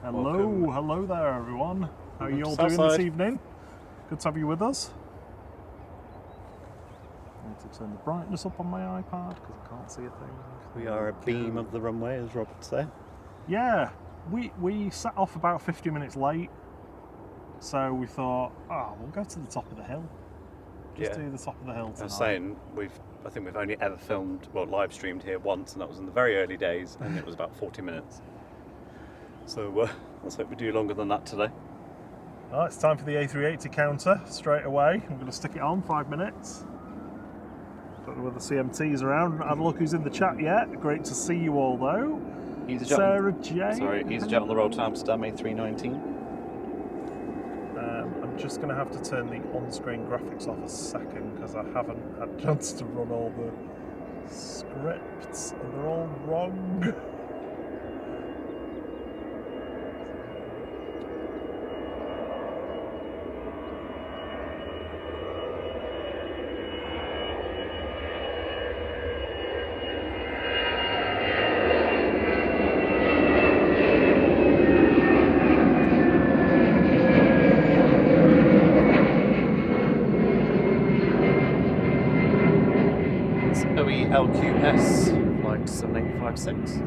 Hello there everyone. How are you all doing this evening? Good to have you with us. I need to turn the brightness up on my iPad because I can't see a thing. We are a beam of the runway, as Rob would say. Yeah, we set off about 50 minutes late, so we thought, we'll go to the top of the hill. Just do the top of the hill tonight. I was saying, I think we've only ever live streamed here once, and that was in the very early days, and it was about 40 minutes. So let's hope we do longer than that today. Well, it's time for the A380 counter straight away. I'm going to stick it on 5 minutes. Don't know whether CMT's around. Have a look who's in the chat yet. Great to see you all though. Sarah J. Sorry, EasyJet on the roll to Amsterdam A319. I'm just going to have to turn the on-screen graphics off a second because I haven't had a chance to run all the scripts and they're all wrong. LQS, flight 7856.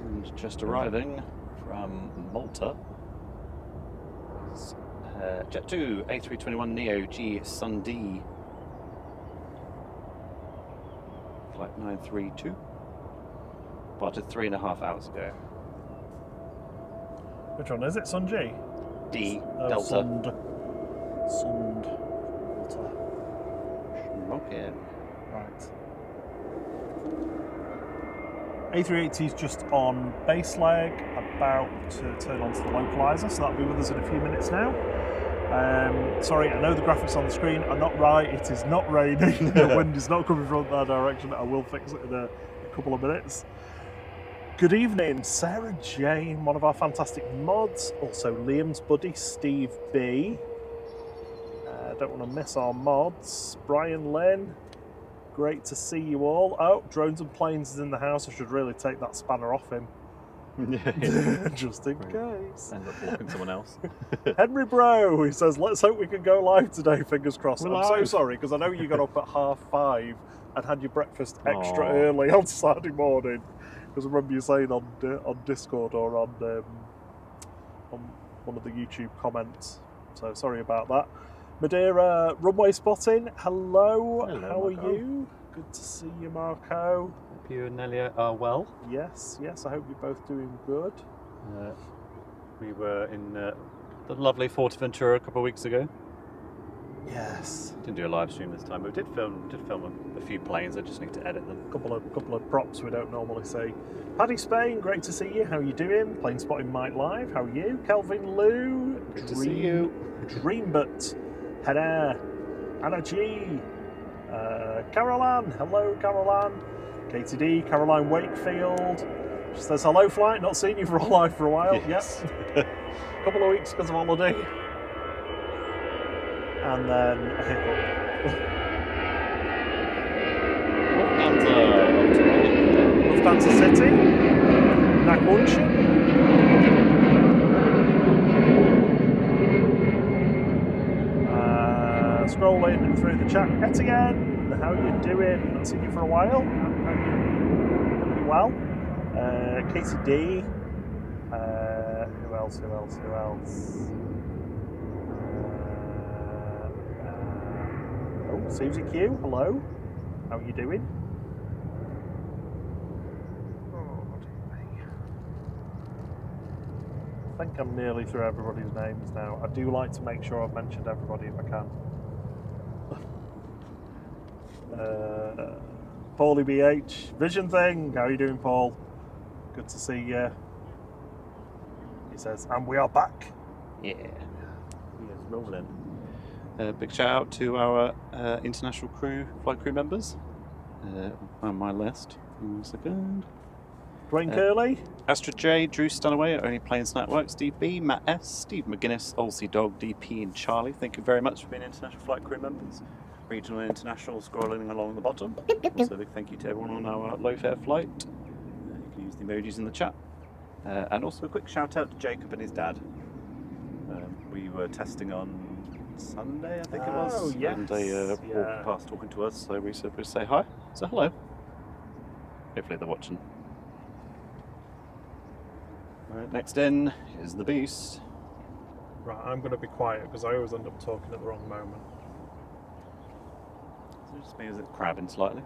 And just arriving from Malta. Jet 2, A321 Neo G Sundee. Flight 932. Departed 3.5 hours ago. Which one is it? Sunji? D, Delta. Sund. Okay. Right. A380 is just on base leg, about to turn onto the localizer, so that'll be with us in a few minutes now. Sorry, I know the graphics on the screen are not right. It is not raining. The wind is not coming from that direction. I will fix it in a couple of minutes. Good evening, Sarah Jane, one of our fantastic mods. Also Liam's buddy, Steve B. Don't want to miss our mods. Brian Lynn, great to see you all. Oh, Drones and Planes is in the house. I should really take that spanner off him. Just in case. End up blocking someone else. Henry Bro, he says, let's hope we can go live today, fingers crossed. I'm so sorry, because I know you got up at 5:30 and had your breakfast extra early on Saturday morning. Because I remember you saying on Discord or on one of the YouTube comments. So sorry about that. Madeira runway spotting. Hello. How Marco. Are you? Good to see you, Marco. Hope you and Nelia are well. Yes. I hope you're both doing good. We were in the lovely Forteventura a couple of weeks ago. Yes. Didn't do a live stream this time, but we did film a few planes. I just need to edit them. Couple of props we don't normally see. Paddy Spain, great to see you. How are you doing? Plane Spotting Mike Live. How are you? Kelvin Lou. Good to see you. Dreambut. Hannah. Anna G. Caroline. Hello, Caroline. Katie D. Caroline Wakefield. She says, hello, flight. Not seen you for a while for a while. Yes. Yep. Couple of weeks because of holiday. And then a hiccup. Lufthansa City. Nakunchen. Scrolling through the chat. Etienne, how are you doing? Not seen you for a while. How are you well? Casey D. Who else? Susie Q, hello. How are you doing? I think I'm nearly through everybody's names now. I do like to make sure I've mentioned everybody if I can. Paulie BH, Vision Thing, how are you doing, Paul? Good to see you. He says, and we are back. Yeah. He is rolling. Big shout out to our international flight crew members on my list. 1 second. Dwayne Curley. Astro J, Drew Stanaway at Only Planes Network, Steve B, Matt S, Steve McGuinness, Olsey Dog, DP and Charlie. Thank you very much for being international flight crew members. regional and international scrolling along the bottom. Also, a big thank you to everyone on our low fare flight. You can use the emojis in the chat. And also a quick shout out to Jacob and his dad. We were testing on Sunday, I think it was. Oh, yes. And they walked past talking to us, so we said we'd say hi. So hello. Hopefully they're watching. Right, next in is the beast. Right, I'm going to be quiet because I always end up talking at the wrong moment. So it just means it's crabbing slightly.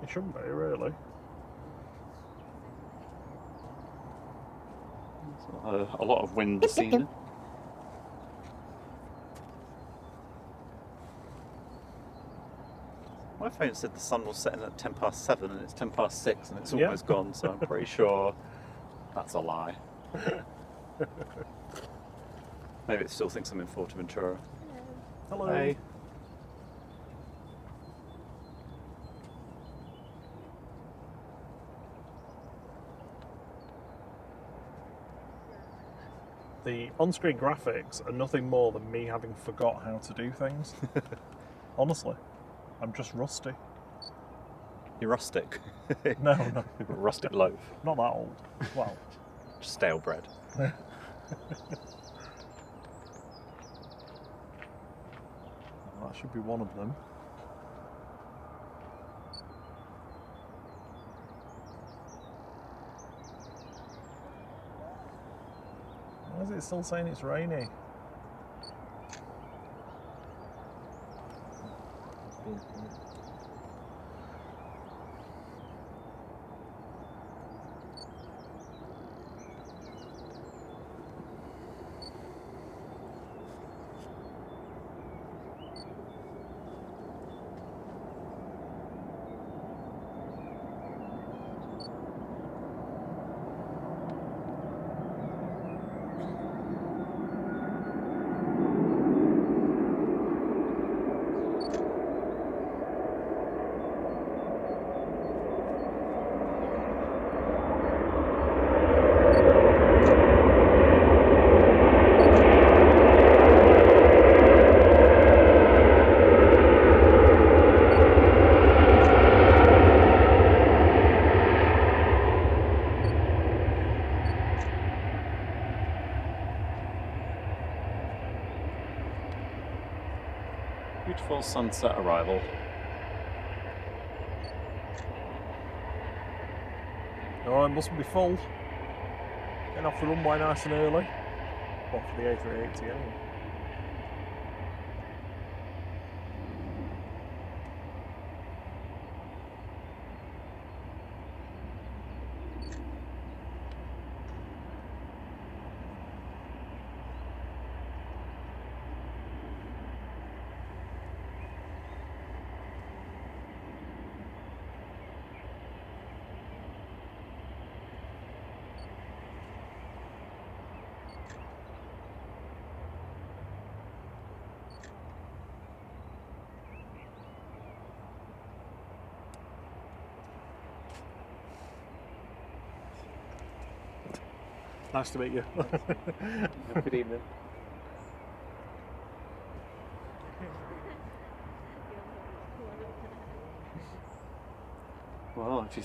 It shouldn't be, really. So, a lot of wind this evening. My phone said the sun was setting at 7:10 and it's 6:10 and it's almost gone, so I'm pretty sure that's a lie. Maybe it still thinks I'm in Forteventura. Hello. Hey. The on-screen graphics are nothing more than me having forgot how to do things. Honestly, I'm just rusty. You're rustic. No. Rustic loaf. Not that old. Well, Just stale bread. that should be one of them. Why is it still saying it's rainy? Beautiful sunset arrival. Oh, it must be full. Getting off the runway nice and early. Well, for the A380 anyway. Nice to meet you. Good evening. Well, if you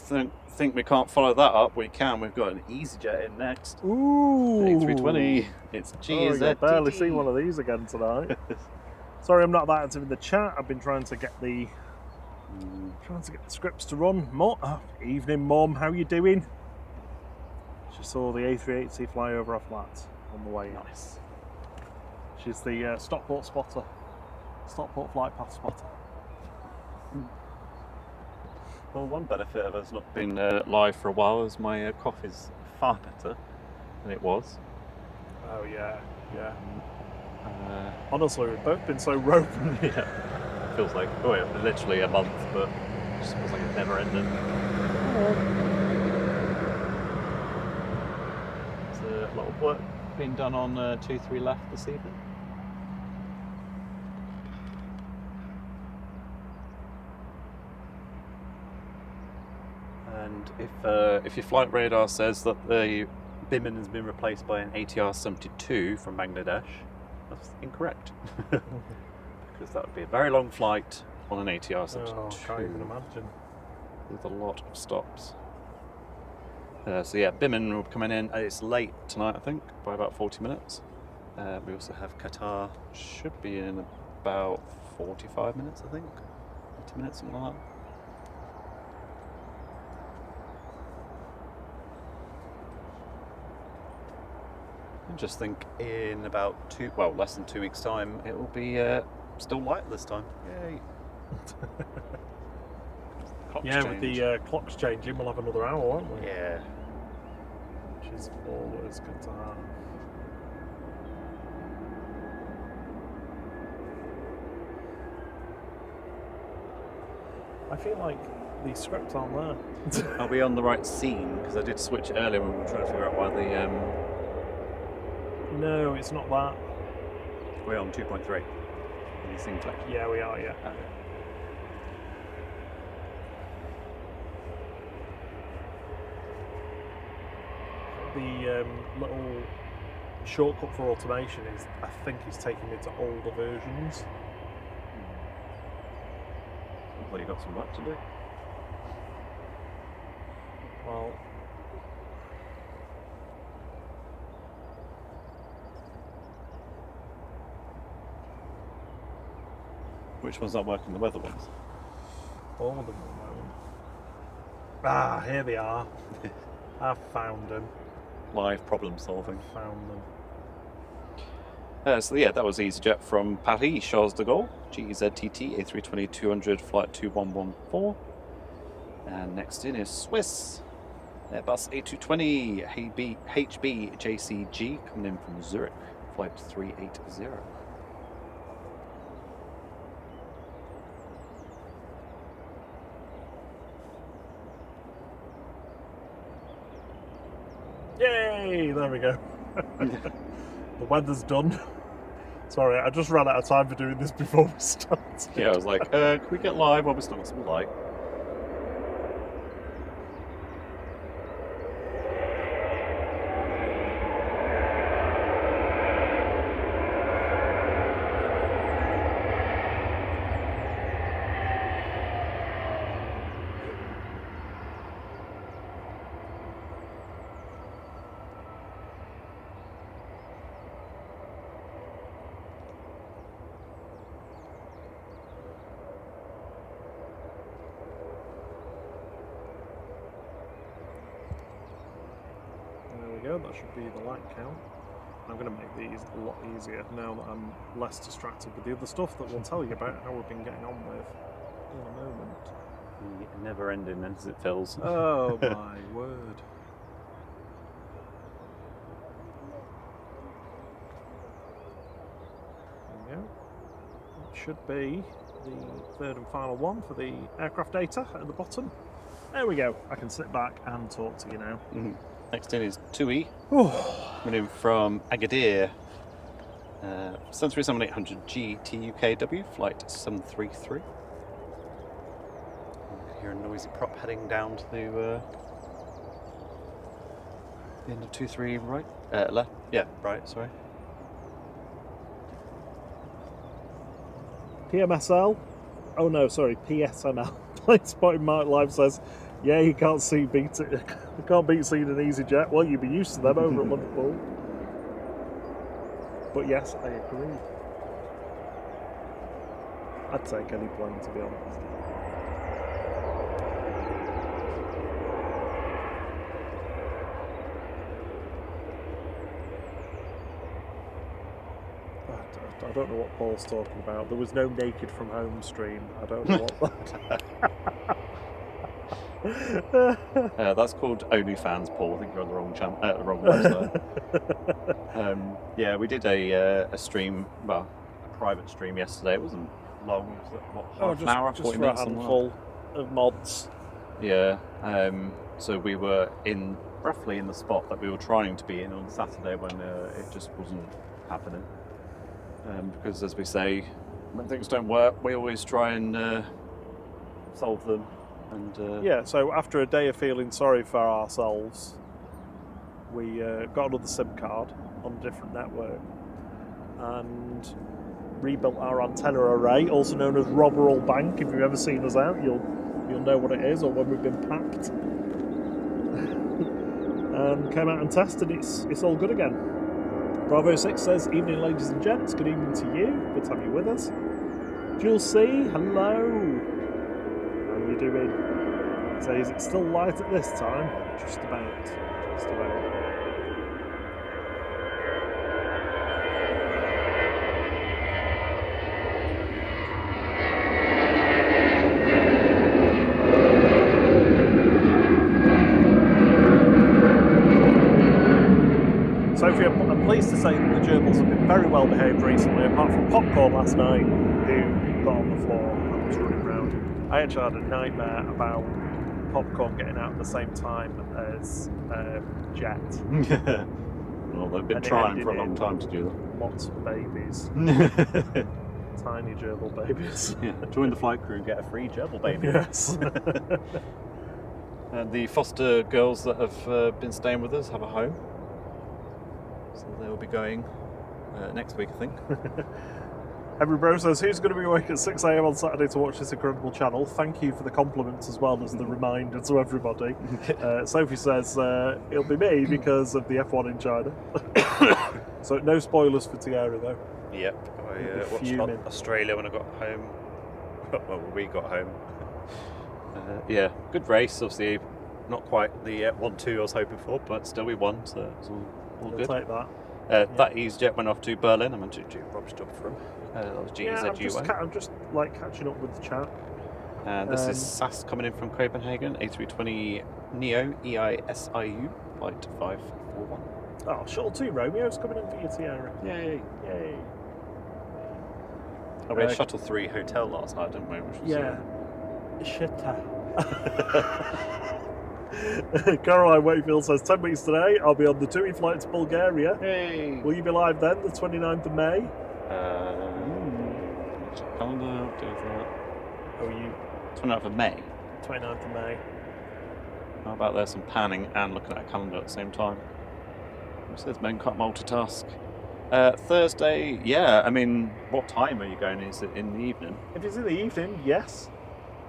think we can't follow that up, we can. We've got an EasyJet in next. Ooh! A320. It's Oh, you'll barely see one of these again tonight. Sorry, I'm not that active in the chat. I've been trying to get the scripts to run. Evening, Mum. How you doing? She saw the A380 fly over our flat on the way in. Nice. She's the Stockport spotter. Stockport flight path spotter. Well, one benefit of us not being live for a while is my cough is far better than it was. Oh yeah. Honestly, we've both been so roping. Yeah. Feels like, literally a month, but it just feels like it's never ending. There's a lot of work being done on 2-3 left this evening. And if your flight radar says that the Biman has been replaced by an ATR 72 from Bangladesh, that's incorrect. because that would be a very long flight on an ATR 72. Oh, I can't even imagine. With a lot of stops. So yeah, Biman will be coming in. It's late tonight, I think, by about 40 minutes. We also have Qatar, should be in about 45 minutes, I think. 50 minutes, something like that. I just think in about less than 2 weeks' time, it will be still light this time. Yay! Yeah, with the clocks changing, we'll have another hour, won't we? Yeah. Which is always good to have. I feel like these scripts aren't there. Are we on the right scene? Because I did switch earlier when we were trying to figure out why the... No, it's not that. We're on 2.3. You think like... Yeah, we are, yeah. Okay. The little shortcut for automation is, I think, is taking me to older versions. Well, you got some work to do. Well, which one's not working? The weather ones? all of them at the moment. Ah, here they are. I found them. Live problem solving. Found them. So yeah, that was EasyJet from Paris, Charles de Gaulle, GZTT A320-200 flight 2114. And next in is Swiss, Airbus A220 HBJCG coming in from Zurich, flight 380. Yay! There we go. The weather's done. Sorry, I just ran out of time for doing this before we started. Yeah, I was like, can we get live? Well, we still got some light. That should be the light count. I'm going to make these a lot easier now that I'm less distracted with the other stuff that we'll tell you about how we've been getting on with in a moment. The never ending as it fills. Oh my word. There we go. It should be the third and final one for the aircraft data at the bottom. There we go. I can sit back and talk to you now. Mm-hmm. Next in is TUI, coming in from Agadir, 737-800 GTUKW, flight 733. You can hear a noisy prop heading down to the end of 23 right, left, yeah, right, sorry. PMSL? Oh no, sorry, PSML. Plane Spotting Mark Live says, yeah, you can't beat seeing an EasyJet. Well, you'd be used to them over at Liverpool. But yes, I agree. I'd take any plane, to be honest. I don't know what Paul's talking about. There was no naked from home stream. I don't know what that. That's called OnlyFans, Paul. I think you're on the wrong website. Yeah, we did a stream, well, a private stream yesterday. It wasn't long. It was what, half an hour, 40 minutes, for a handful of mods. Yeah. So we were roughly in the spot that we were trying to be in on Saturday when it just wasn't happening. Because, as we say, when things don't work, we always try and solve them. And yeah, so after a day of feeling sorry for ourselves, we got another SIM card on a different network, and rebuilt our antenna array, also known as Robberall Bank. If you've ever seen us out, you'll know what it is, or when we've been packed. And came out and tested. It's all good again. Bravo 6 says, evening ladies and gents, good evening to you, good to have you with us. Jules C, hello. How are you doing? So is it still light at this time? Just about. Sophie, I'm pleased to say that the gerbils have been very well behaved recently, apart from Popcorn last night, who got on the floor and was running around. I actually had a nightmare about Popcorn getting out at the same time as Jet. Well, they've been trying for a long time to do that. Lots of babies. Tiny gerbil babies. Yeah, join the flight crew and get a free gerbil baby. Yes. And the foster girls that have been staying with us have a home. So they will be going next week, I think. Every bro says, who's going to be awake at 6 AM on Saturday to watch this incredible channel? Thank you for the compliments as well as the reminder to everybody. Sophie says, it'll be me because of the F1 in China. So no spoilers for Tierra though. Yep, I watched Australia when I got home. Well, we got home. Yeah, good race, obviously. Not quite the 1-2 I was hoping for, but still we won, so it's all good. Take that. That EasyJet went off to Berlin. I meant to do rubbish job for him. That was GEZUA. I'm just like catching up with the chat. And this is SAS coming in from Copenhagen, A320 Neo EISIU, flight 541. Oh, Shuttle 2 Romeo's coming in for your Tierra. Yay. Yay. Oh, we had Shuttle 3 Hotel last night, didn't we? Which was, Shitta. Caroline Wakefield says, 10 weeks today, I'll be on the TUI flight to Bulgaria. Hey. Will you be live then, the 29th of May? Calendar, do that. Oh, you? 29th of May. 29th of May. How about there's some panning and looking at a calendar at the same time? It says men can't multitask. Thursday, yeah, I mean, what time are you going? Is it in the evening? If it's in the evening, yes.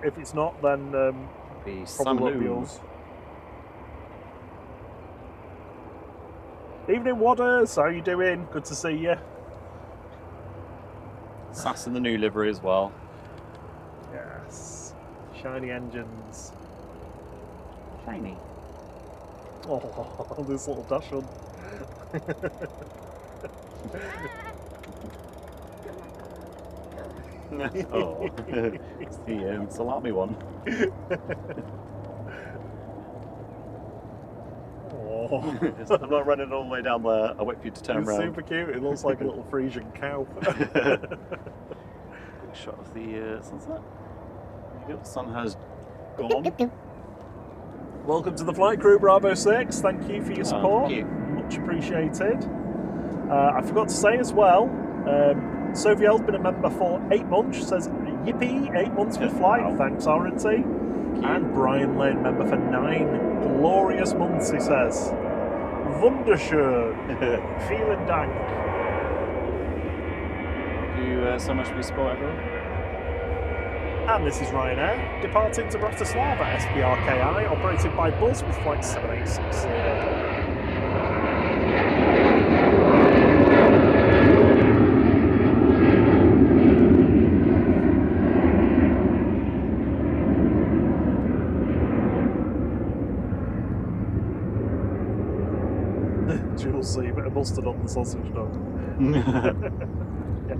If it's not, then The probably won't be yours. Evening, Wadders. How you doing? Good to see you. SAS in the new livery as well. Yes. Shiny engines. Shiny. Oh, this little Dachshund. Oh, it's the salami one. Oh. I'm not running all the way down there. I'll wait for you to turn It's around. super cute. It looks like a little Frisian cow. Quick shot of the sunset. There you go. The sun has gone. Welcome to the flight crew, Bravo 6. Thank you for your support. Thank you. Much appreciated. I forgot to say as well, Sophie L's been a member for 8 months. She says, yippee, 8 months with flight. Wow. Thanks, R&T. And Brian Lane, member for 9 glorious months, he says. Wunderschön. Vielen Dank. Thank you so much for your support, everyone. And this is Ryanair, departing to Bratislava, SPRKI, operated by Buzz with flight 786. Jules C, bit of mustard on the sausage dog. Yes.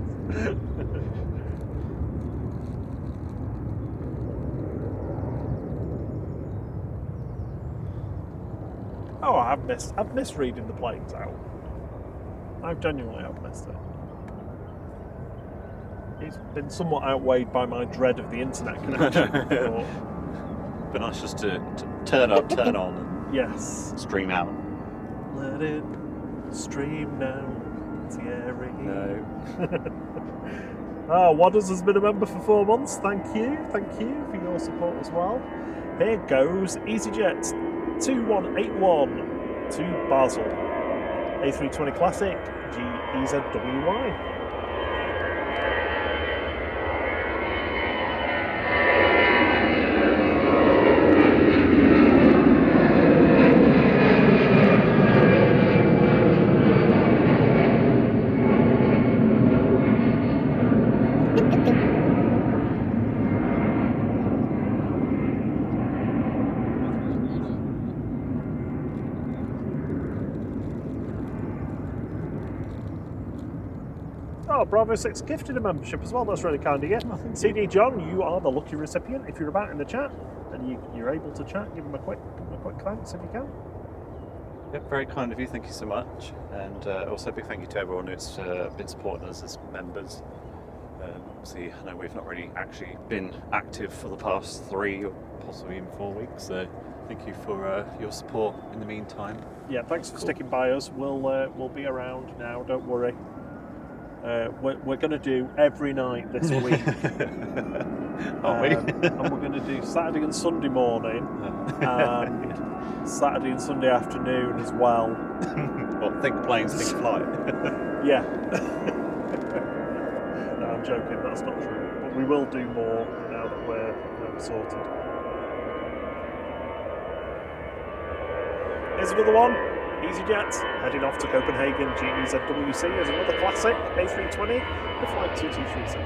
Oh, I've missed reading the planes out. I've genuinely missed it. It's been somewhat outweighed by my dread of the internet connection. But nice just to turn up, turn on, and Yes. stream out. Let it stream now, Thierry. No. Wadders has been a member for 4 months. Thank you for your support as well. Here goes EasyJet 2181 to Basel. A320 Classic GEZWY. Oh, Bravo 6 gifted a membership as well. That's really kind of you. CD John, you are the lucky recipient. If you're about in the chat and you're able to chat, give him a quick thanks if you can. Yep, very kind of you. Thank you so much. And also a big thank you to everyone who's been supporting us as members. Obviously, I know we've not really actually been active for the past 3 or possibly even 4 weeks. So thank you for your support in the meantime. Yeah, thanks for sticking by us. We'll be around now. Don't worry. We're going to do every night this week. Aren't we? And we're going to do Saturday and Sunday morning and Saturday and Sunday afternoon as well. Well, think planes, think flight. Yeah. No, I'm joking, that's not true. But we will do more now that we're sorted. Here's another one. EasyJet heading off to Copenhagen. GEZWC is another classic A320 with flight 2237.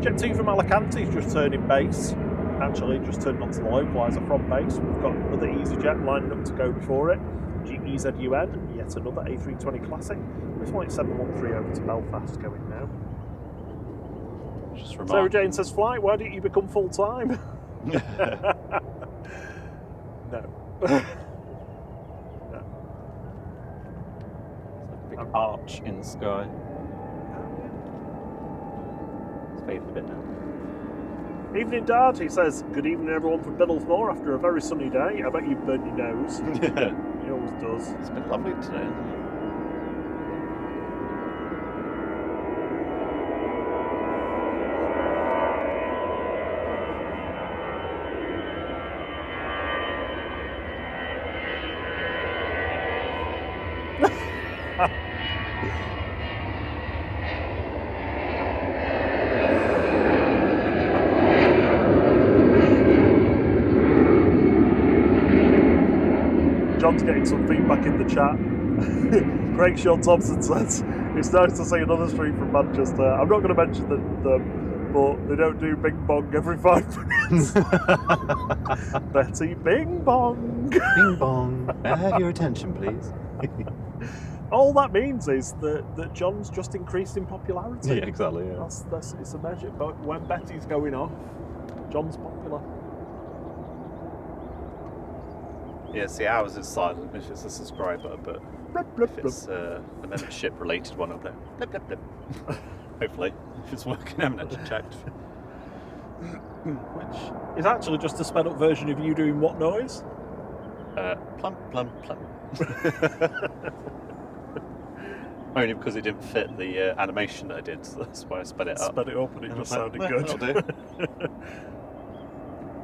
Jet 2 from Alicante is just turning base. Actually, just turned onto the localizer from base. We've got another EasyJet lining up to go before it. GEZUN, yet another A320 Classic with flight 713 over to Belfast going now. Just Sarah Jane says, Flight, why didn't you become full time? No. No. Big arch in the sky. It's faded a bit now. Evening, Dad. He says, good evening, everyone from Biddlesmore after a very sunny day. I bet you've burned your nose. He always does. It's been lovely today, hasn't it? John's getting some feedback in the chat. Craig Sean Thompson says, it's nice to see another stream from Manchester. I'm not going to mention them, but they don't do Bing Bong every 5 minutes. Betty Bing Bong. Bing Bong. May I have your attention, please? All that means is that John's just increased in popularity. Yeah, exactly. Yeah. That's it's a measure. But when Betty's going off, John's popular. Yeah, see, ours is silent if it's a subscriber, but if it's a membership related one, I'll play blip, blip, blip. Hopefully, if it's working, I haven't actually checked. Which is actually just a sped up version of you doing what noise? Plump, plump, plump. Only because it didn't fit the animation that I did, so that's why I sped it up. Sped it up and it just sounded well, good. That'll do.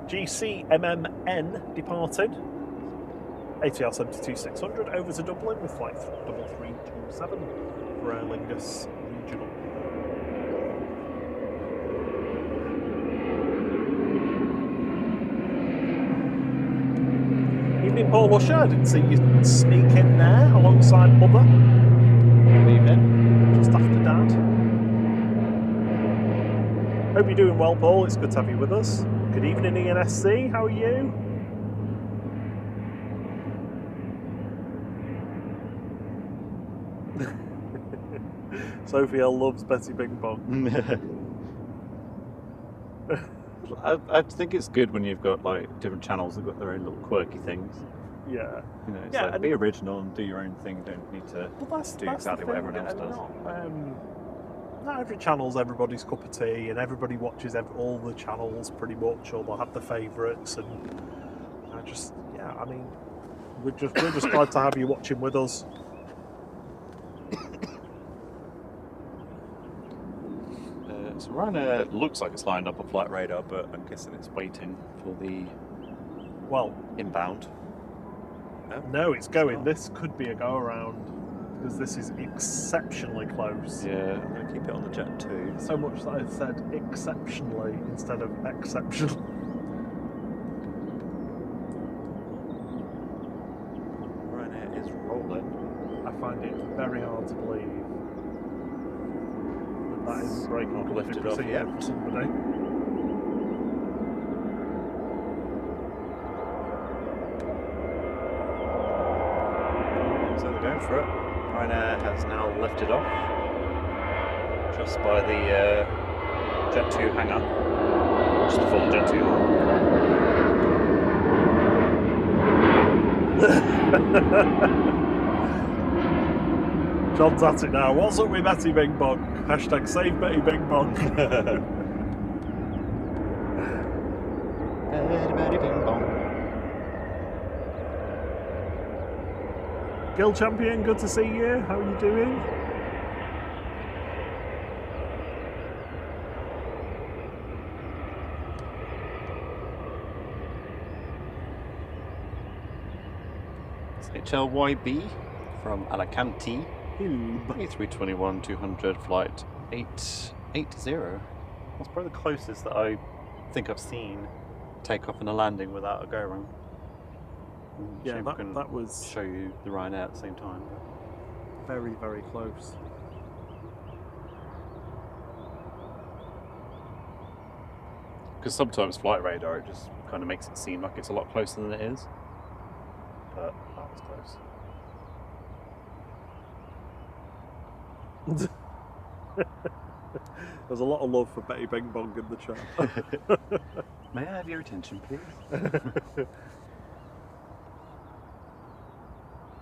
GCMMN departed. ATR 72600 over to Dublin with flight 3327 for Aer Lingus Regional. Evening, Paul Usher. I didn't see you sneak in there alongside Mother. Good evening. Just after Dad. Hope you're doing well, Paul. It's good to have you with us. Good evening, ENSC. How are you? Sophia loves Betty Bing Bong. I think it's good when you've got like different channels that got their own little quirky things. Yeah. You know, it's Yeah, like, and be original and do your own thing. You don't need to do exactly what everyone else does. Not every channel's everybody's cup of tea, and everybody watches all the channels pretty much, or they'll have their favourites. And I mean, we're just glad to have you watching with us. So Ryanair looks like it's lined up on flight radar, but I'm guessing it's waiting for the inbound. No, it's going. This could be a go around. because this is exceptionally close. Yeah, I'm going to keep it on the jet 2. So much that I said exceptionally instead of exceptional. Ryanair is rolling. I find it very hard to believe that isn't breaking Not company lifted off procedure yet. for somebody. So they're going for it. Ryanair has now lifted off just by the Jet 2 hangar, just before the Jet 2 John's at it now. What's up with Betty Bing Bong? Hashtag save Betty Bing Bong. Guild champion, good to see you. How are you doing? HLYB from Alicante. Oob. A321-200 flight 880. That's probably the closest that I think I've seen take off and a landing without a go around. Yeah, Shame I couldn't that was show you the Ryanair at the same time. very, very close. Because sometimes flight radar, it just kind of makes it seem like it's a lot closer than it is. But that was close. There's a lot of love for Betty Bing Bong in the chat. May I have your attention, please?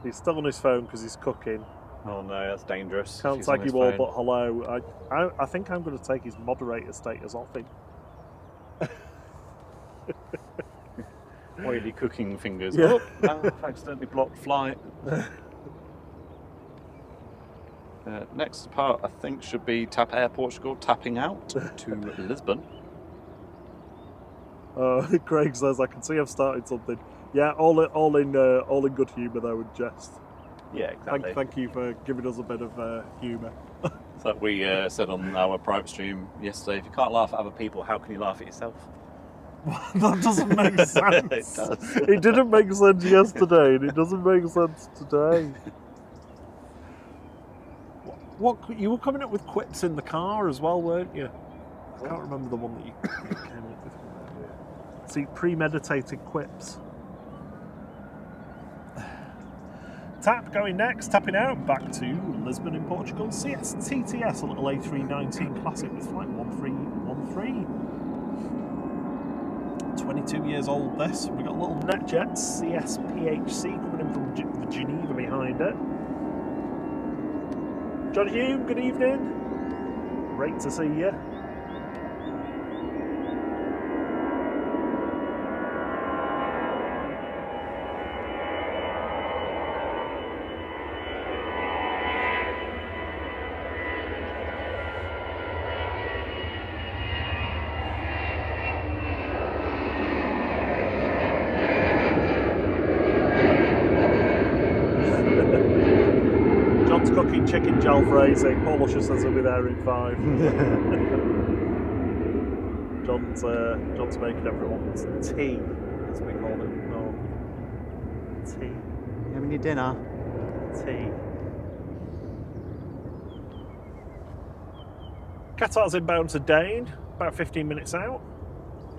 He's still on his phone because he's cooking. Oh no, that's dangerous. Can't If he's on tag his you all, phone. but hello. I think I'm going to take his moderator status off him. Oily cooking fingers. Yeah. Oh, I've accidentally blocked flight. Next part, I think, should be Tap Air Portugal tapping out to Lisbon. Craig says, I can see I've started something. Yeah, all in good humour though, and jest. Yeah, exactly. Thank you for giving us a bit of humour. It's like we said on our private stream yesterday, if you can't laugh at other people, how can you laugh at yourself? That doesn't make sense. It does. It didn't make sense yesterday, and it doesn't make sense today. What you were coming up with quips in the car as well, weren't you? I can't remember the one that you came up with. See, premeditated quips. Tap going next, tapping out back to Lisbon in Portugal. TTS, a little A319 Classic with flight 1313. 22 years old this. We've got a little NetJet CSPHC coming in from Geneva behind it. John Hume, good evening. Great to see you. John's cooking chicken jalfrezi. Paul Usher says he'll be there in 5. John's making everyone's tea, as we call it. Oh, tea. You having your dinner? Tea. Qatar's inbound to Dane, about 15 minutes out.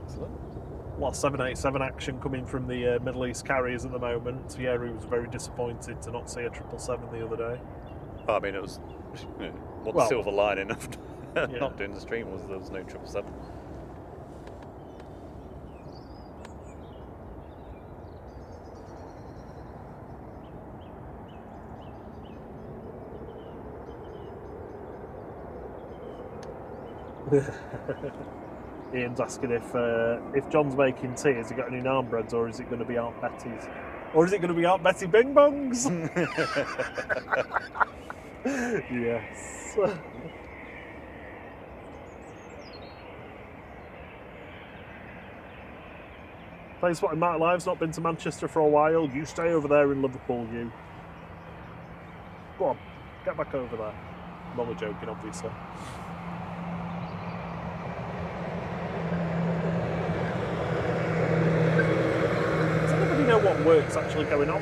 Excellent. A lot of 787 action coming from the Middle East carriers at the moment. Thierry was very disappointed to not see a 777 the other day. I mean, it was the silver lining of not doing the stream was there was no 777. Ian's asking if John's making tea, has he got any naan breads, or is it going to be Aunt Betty's? Or is it going to be Aunt Betty Bing Bongs? Yes. Thanks for Matt Live's not been to Manchester for a while. You stay over there in Liverpool, you. Go on. Get back over there. I'm only joking, obviously. Does anybody know what work's actually going on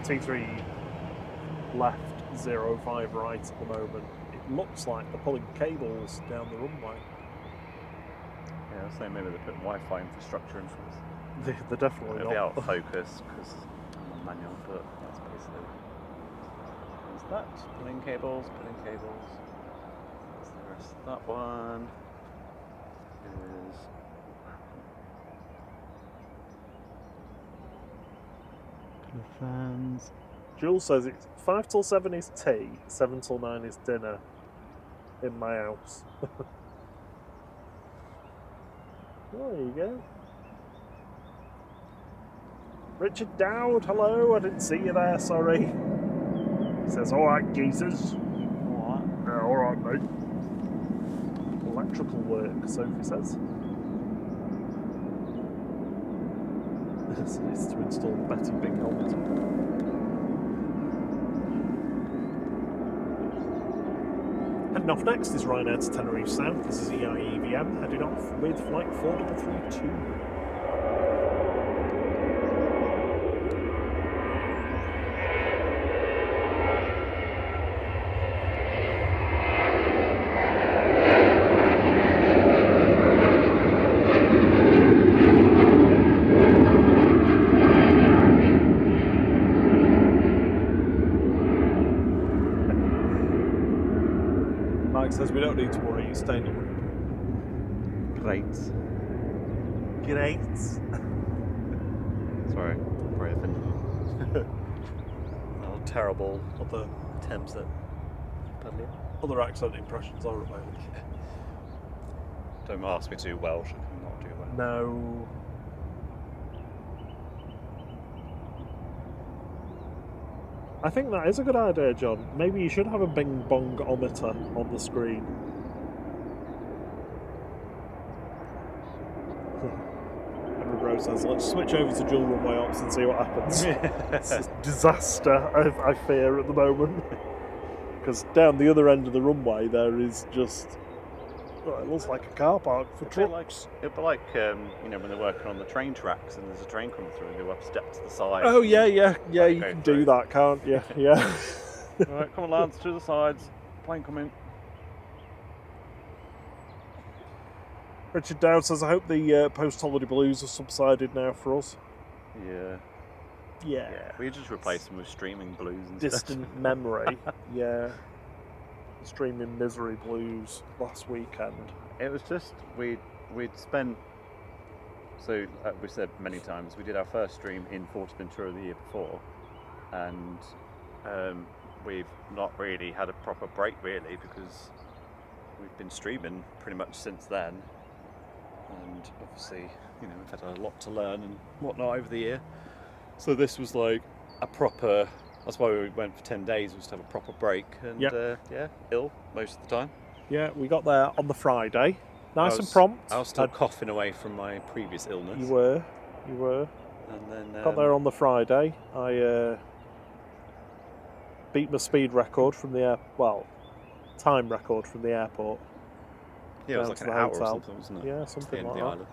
T3 left, 05 right at the moment? It looks like they're pulling cables down the runway. Yeah, I was saying maybe they're putting Wi-Fi infrastructure in for us. They're definitely It'll not. be out of focus because I'm on manual, but that's basically. There's that. Pulling cables, pulling cables. That's the rest of that one. Is. Fans. Jules says it's 5 till 7 is tea, 7 till 9 is dinner in my house. There you go. Richard Dowd, hello, I didn't see you there, sorry. He says, alright, geezers. Alright. Yeah, alright, mate. Electrical work, Sophie says. This is to install the Betty Big helmet. Heading off next is Ryanair to Tenerife South. This is EIEVM, heading off with flight 4332. Says we don't need to worry, he's staying on. Great. Great. Sorry, very offended. Oh, terrible Other attempts at peddling. other accent impressions are available. Don't ask me to do Welsh, I cannot do Welsh. No. I think that is a good idea, John. Maybe you should have a Bing Bong-ometer on the screen. Henry Bro says, let's switch over to dual runway ops and see what happens. It's a disaster, I fear, at the moment. Because down the other end of the runway, there is just... Well, it looks like a car park for trucks. It'd be like you know, when they're working on the train tracks and there's a train coming through and they have to step to the side. Oh, yeah, you can do that, can't you? Yeah. Alright, come on lads, to the sides. Plane coming. Richard Dowd says, I hope the post-holiday blues have subsided now for us. Yeah. We just replaced them with streaming blues and Distant memory. Yeah. Streaming misery blues last weekend. It was just we'd spent, so we said many times, we did our first stream in Fuerteventura the year before, and we've not really had a proper break really, because we've been streaming pretty much since then, and obviously, you know, we've had a lot to learn and whatnot over the year, so this was like a proper. That's why we went for 10 days, was to have a proper break, and ill most of the time. Yeah, we got there on the Friday. Nice and prompt. I was still coughing away from my previous illness. You were. And then got there on the Friday. I beat my speed record from the time record from the airport. Yeah, it was like an hour or something, wasn't it? Yeah, something like that. Island.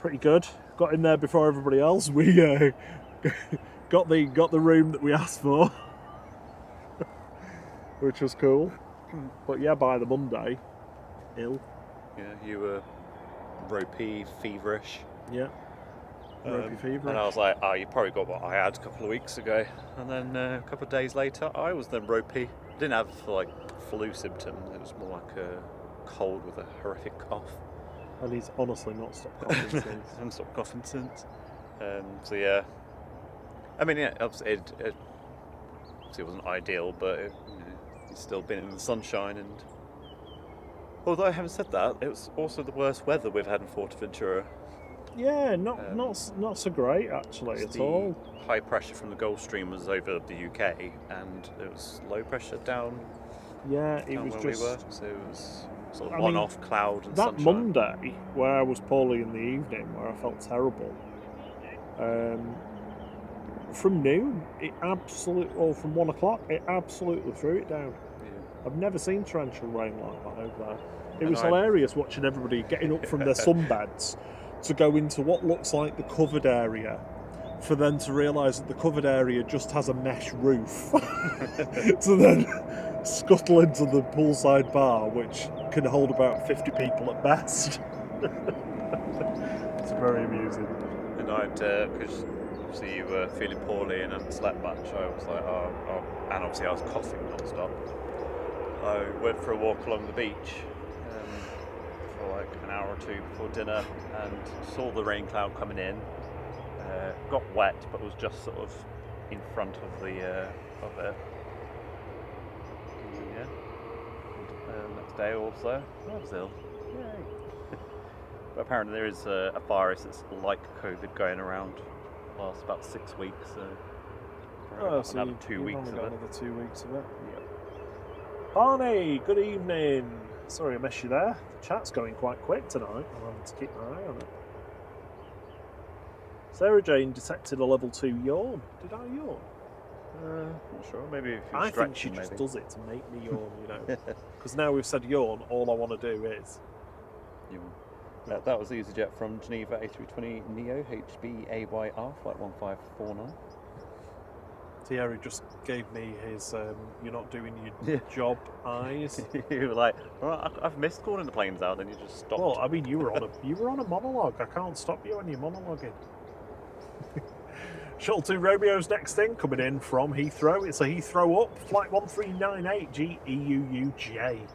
Pretty good. Got in there before everybody else. We got the room that we asked for, which was cool. But yeah, by the Monday, ill. Yeah, you were ropey, feverish. Yeah, ropey, feverish. And I was like, oh, you probably got what I had a couple of weeks ago. And then a couple of days later, I was then ropey. I didn't have like flu symptoms. It was more like a cold with a horrific cough. And he's honestly not stopped coughing since. I haven't stopped coughing since. So yeah. I mean, yeah, obviously it wasn't ideal, but it's still been in the sunshine. And although I haven't said that, it was also the worst weather we've had in Fuerteventura. Yeah, not so great actually at all. High pressure from the Gulf Stream was over the UK, and it was low pressure down. Yeah, it was where just. we were, so it was sort of one-off cloud and that sunshine. Monday, where I was poorly in the evening, where I felt terrible. from noon, from 1 o'clock, it absolutely threw it down. Yeah. I've never seen torrential rain like that over there. It And was hilarious watching everybody getting up from their sunbeds to go into what looks like the covered area, for them to realise that the covered area just has a mesh roof. So then scuttle into the poolside bar, which can hold about 50 people at best. It's very amusing. And because obviously you were feeling poorly and hadn't slept much, I was like, and obviously I was coughing non-stop. I went for a walk along the beach for like an hour or two before dinner and saw the rain cloud coming in. Got wet, but was just sort of in front of the of it. Yeah. Next day also, I was ill. Yay. But apparently there is a virus that's like COVID going around. Lasts about 6 weeks, so So another 2 weeks of it. Another 2 weeks of it. Yep. Barney, good evening. Sorry I missed you there. The chat's going quite quick tonight. I'm having to keep my eye on it. Sarah Jane detected a level 2 yawn. Did I yawn? Not sure. Maybe if you're I think she stretching, just maybe. does it to make me yawn, you know. Because now we've said yawn, all I want to do is. That was the EasyJet from Geneva A320 Neo HBAYR flight 1549. Thierry just gave me his "you're not doing your job" eyes. You were like, well, I've missed calling the planes out, then you just stopped. Well, I mean, you were on a monologue. I can't stop you when you're monologuing. Shuttle 2 Romeo's next thing, coming in from Heathrow. It's a Heathrow up, flight 1398 GEUUJ.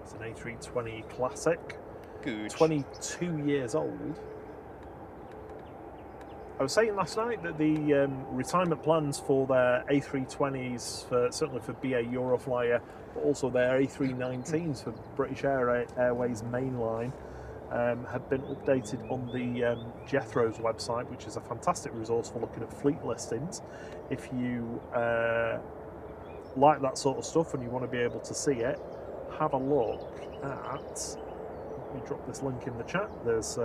It's an A320 Classic. Good. 22 years old. I was saying last night that the retirement plans for their A320s, certainly for BA Euroflyer, but also their A319s for British Airways mainline, have been updated on the Jethro's website, which is a fantastic resource for looking at fleet listings. If you like that sort of stuff and you want to be able to see it, have a look at. Let me drop this link in the chat. There's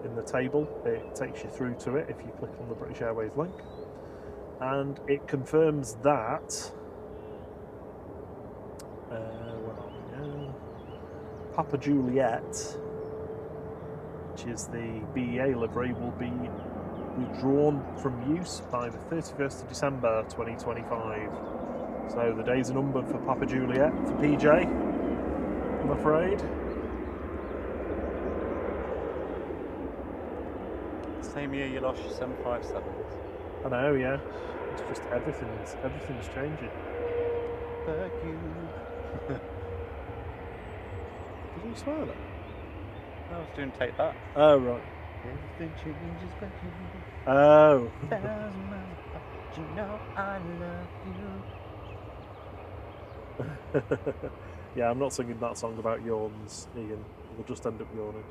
in the table, it takes you through to it if you click on the British Airways link, and it confirms that where are we now? Papa Juliet, which is the BEA livery, will be withdrawn from use by the 31st of December 2025. So the days are numbered for Papa Juliet, for PJ, I'm afraid. Same year you lost your 757. I know, yeah. It's just everything's changing. But you. Did you swear that? I was doing Take That. Oh, right. Everything changes but you. Oh. 1,000 miles apart, you know I love you. Yeah, I'm not singing that song about yawns, Ian. We'll just end up yawning.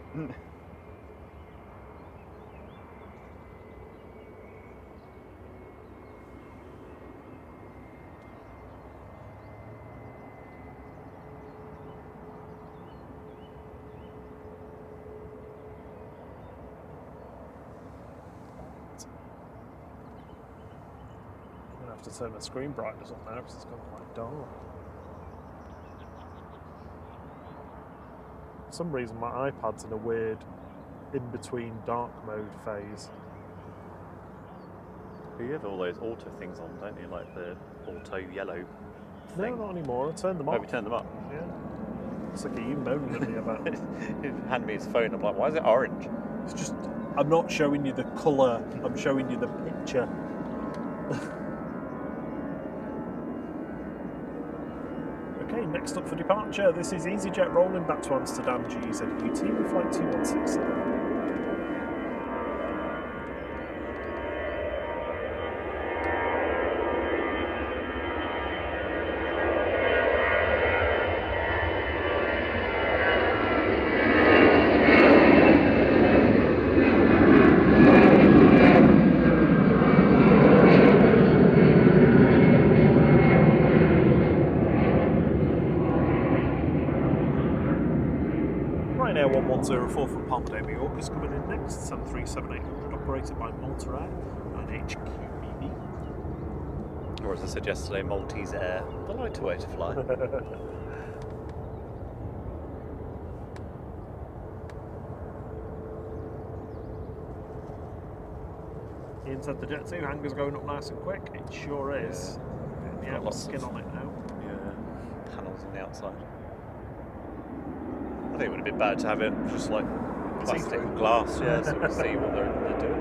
I'm going to have to turn the screen brightness up now because it's gone quite dark. For some reason my iPad's in a weird in-between dark mode phase. You have all those auto things on, don't you? Like the auto yellow thing. No, not anymore. I turned them off. Oh, we turned them up. Yeah. It's like you moaning at me about it. He handed me his phone. I'm like, why is it orange? It's just, I'm not showing you the colour, I'm showing you the picture. Okay, next up for departure, this is EasyJet rolling back to Amsterdam GZUT with flight 2167. Ryanair 1104 from Palma de Mallorca is coming in next, 737-800 operated by Malta Air and HQB Or as I said yesterday, Maltese Air, the lighter way to fly. Ian said the Jet 2 hangar's going up nice and quick. It sure is. Yeah, got skin on it now. Yeah, panels on the outside. I think it would have been better to have it just like plastic and glass, yeah, so we can see what they're doing. It'd be fun.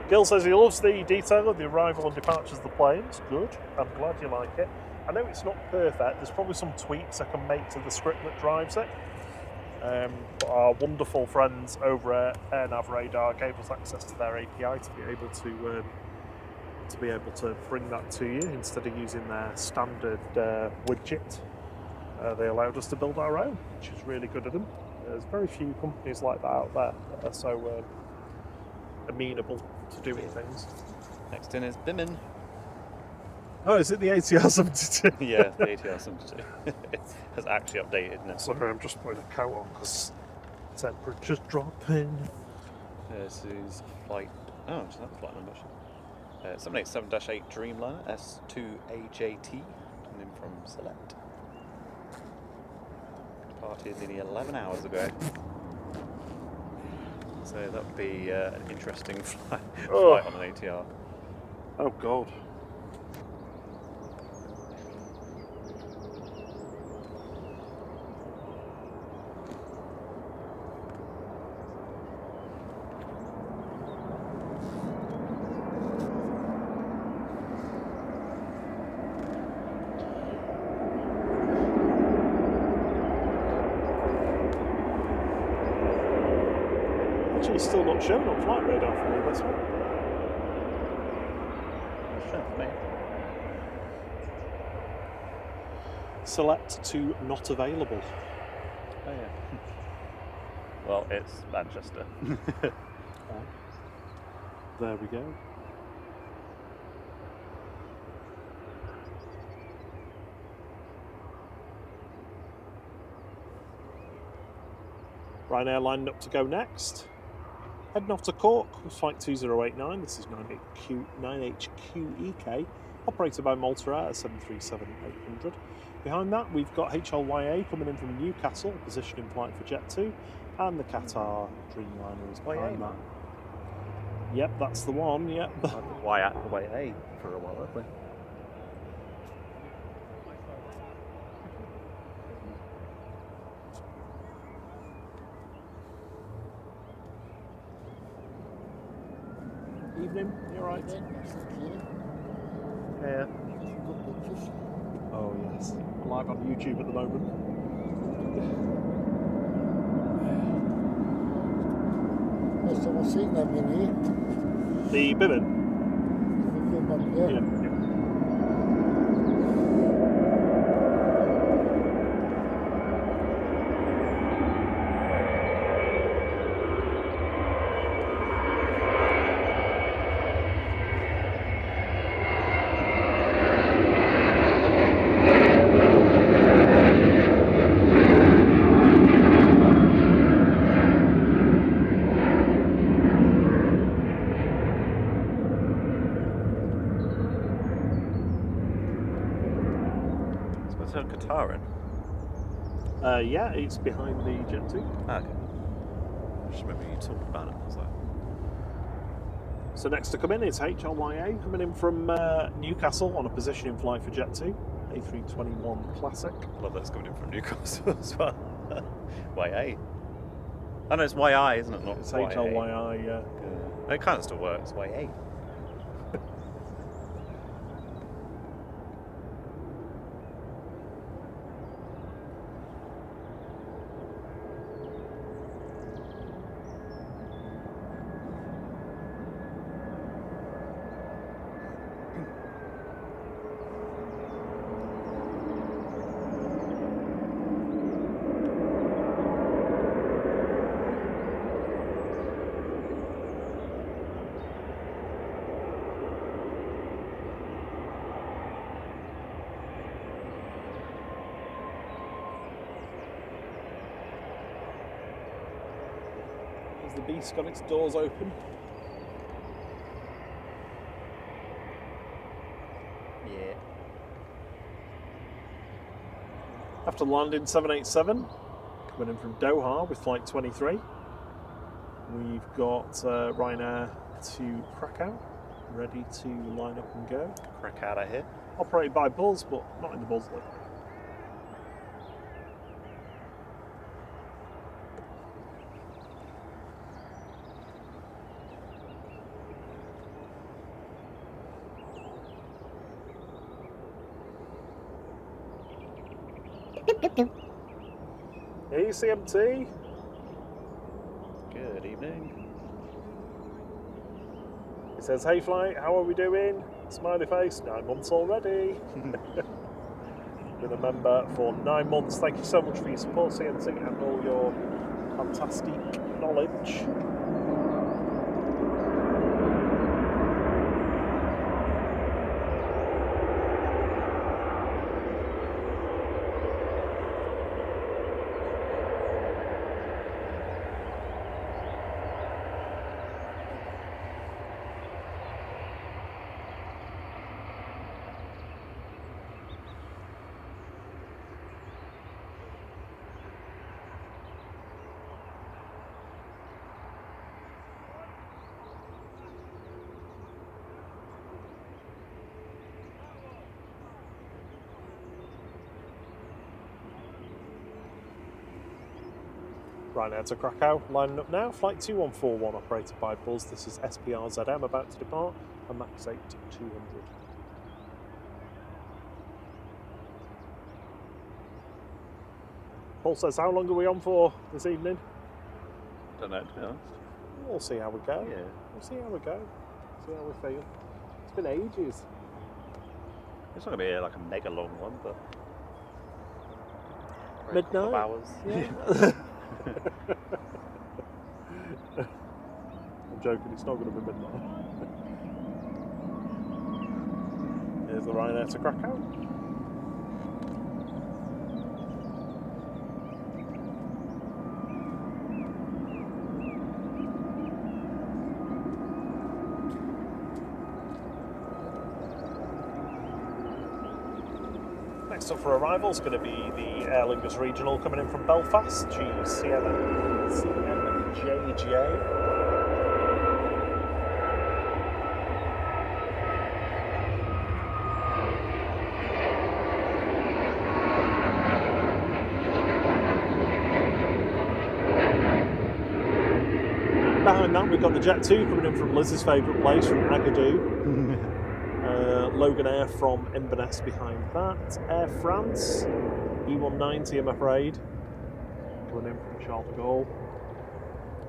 Gil says he loves the detail of the arrival and departures of the planes. Good, I'm glad you like it. I know it's not perfect, there's probably some tweaks I can make to the script that drives it. But our wonderful friends over at AirNav Radar gave us access to their API to be able to bring that to you instead of using their standard widget. They allowed us to build our own, which is really good of them. There's very few companies like that out there that are so amenable to doing things. Next in is Bimin. Oh, is it the ATR 72? Yeah, the ATR 72. It has actually updated now. Sorry, I'm just putting a coat on because temperature's dropping. This is flight. Oh, it's not the flight number. 787-8 Dreamliner S2AJT, coming in from Select. Departed nearly 11 hours ago. So that would be an interesting flight on an ATR. Oh God. It's still not showing on flight radar for me, this one. It's showing for me. Select to not available. Oh yeah. Well, it's Manchester. There we go. Ryanair lined up to go next. Heading off to Cork with flight 2089. This is 9HQEK, operated by Malta Air at 737-800. Behind that, we've got HLYA coming in from Newcastle, positioned in flight for Jet 2, and the Qatar Dreamliner is behind that. Yep, that's the one, yep. YA for a while, haven't we? Evening, you alright? Yeah. Oh yes. We're live on YouTube at the moment. Yes, I've seen them in here. The Bimin? Yeah. Qatar in? Yeah, it's behind the Jet 2. Ah, okay. I just remember you talking about it. I was like... So next to come in is HLYA, coming in from Newcastle on a positioning flight for Jet 2, A321 Classic. Love that it's coming in from Newcastle as well. YA. Oh no, it's YI, isn't it? Not It's YA. HLYI, yeah. It kind of still works. YA. the beast got its doors open. Yeah. After landing 787, coming in from Doha with flight 23, we've got Ryanair to Krakow, ready to line up and go. Crack out of here. Operated by Buzz, but not in the Buzz livery. ECMT. Good evening. It says, "Hey flight, how are we doing?" Smiley face, 9 months already. Been a member for 9 months. Thank you so much for your support, CMT, and all your fantastic knowledge. Ryanair to Krakow, lining up now. Flight 2141 operated by Buzz. This is SPRZM about to depart, a max 8200. Paul says, how long are we on for this evening? Don't know, to be honest. We'll see how we go. Yeah. We'll see how we go. See how we feel. It's been ages. It's not going to be like a mega long one, but... Midnight? Couple of hours. Yeah. I'm joking, it's not going to be midnight. Here's the Ryanair to Krakow. Next up for arrival is going to be the Aer Lingus Regional coming in from Belfast, CMJJ. Behind that we've got the Jet 2 coming in from Liz's favourite place, from Agadir. Logan Air from Inverness behind that. Air France, E190 I'm afraid, coming in from Charles de Gaulle.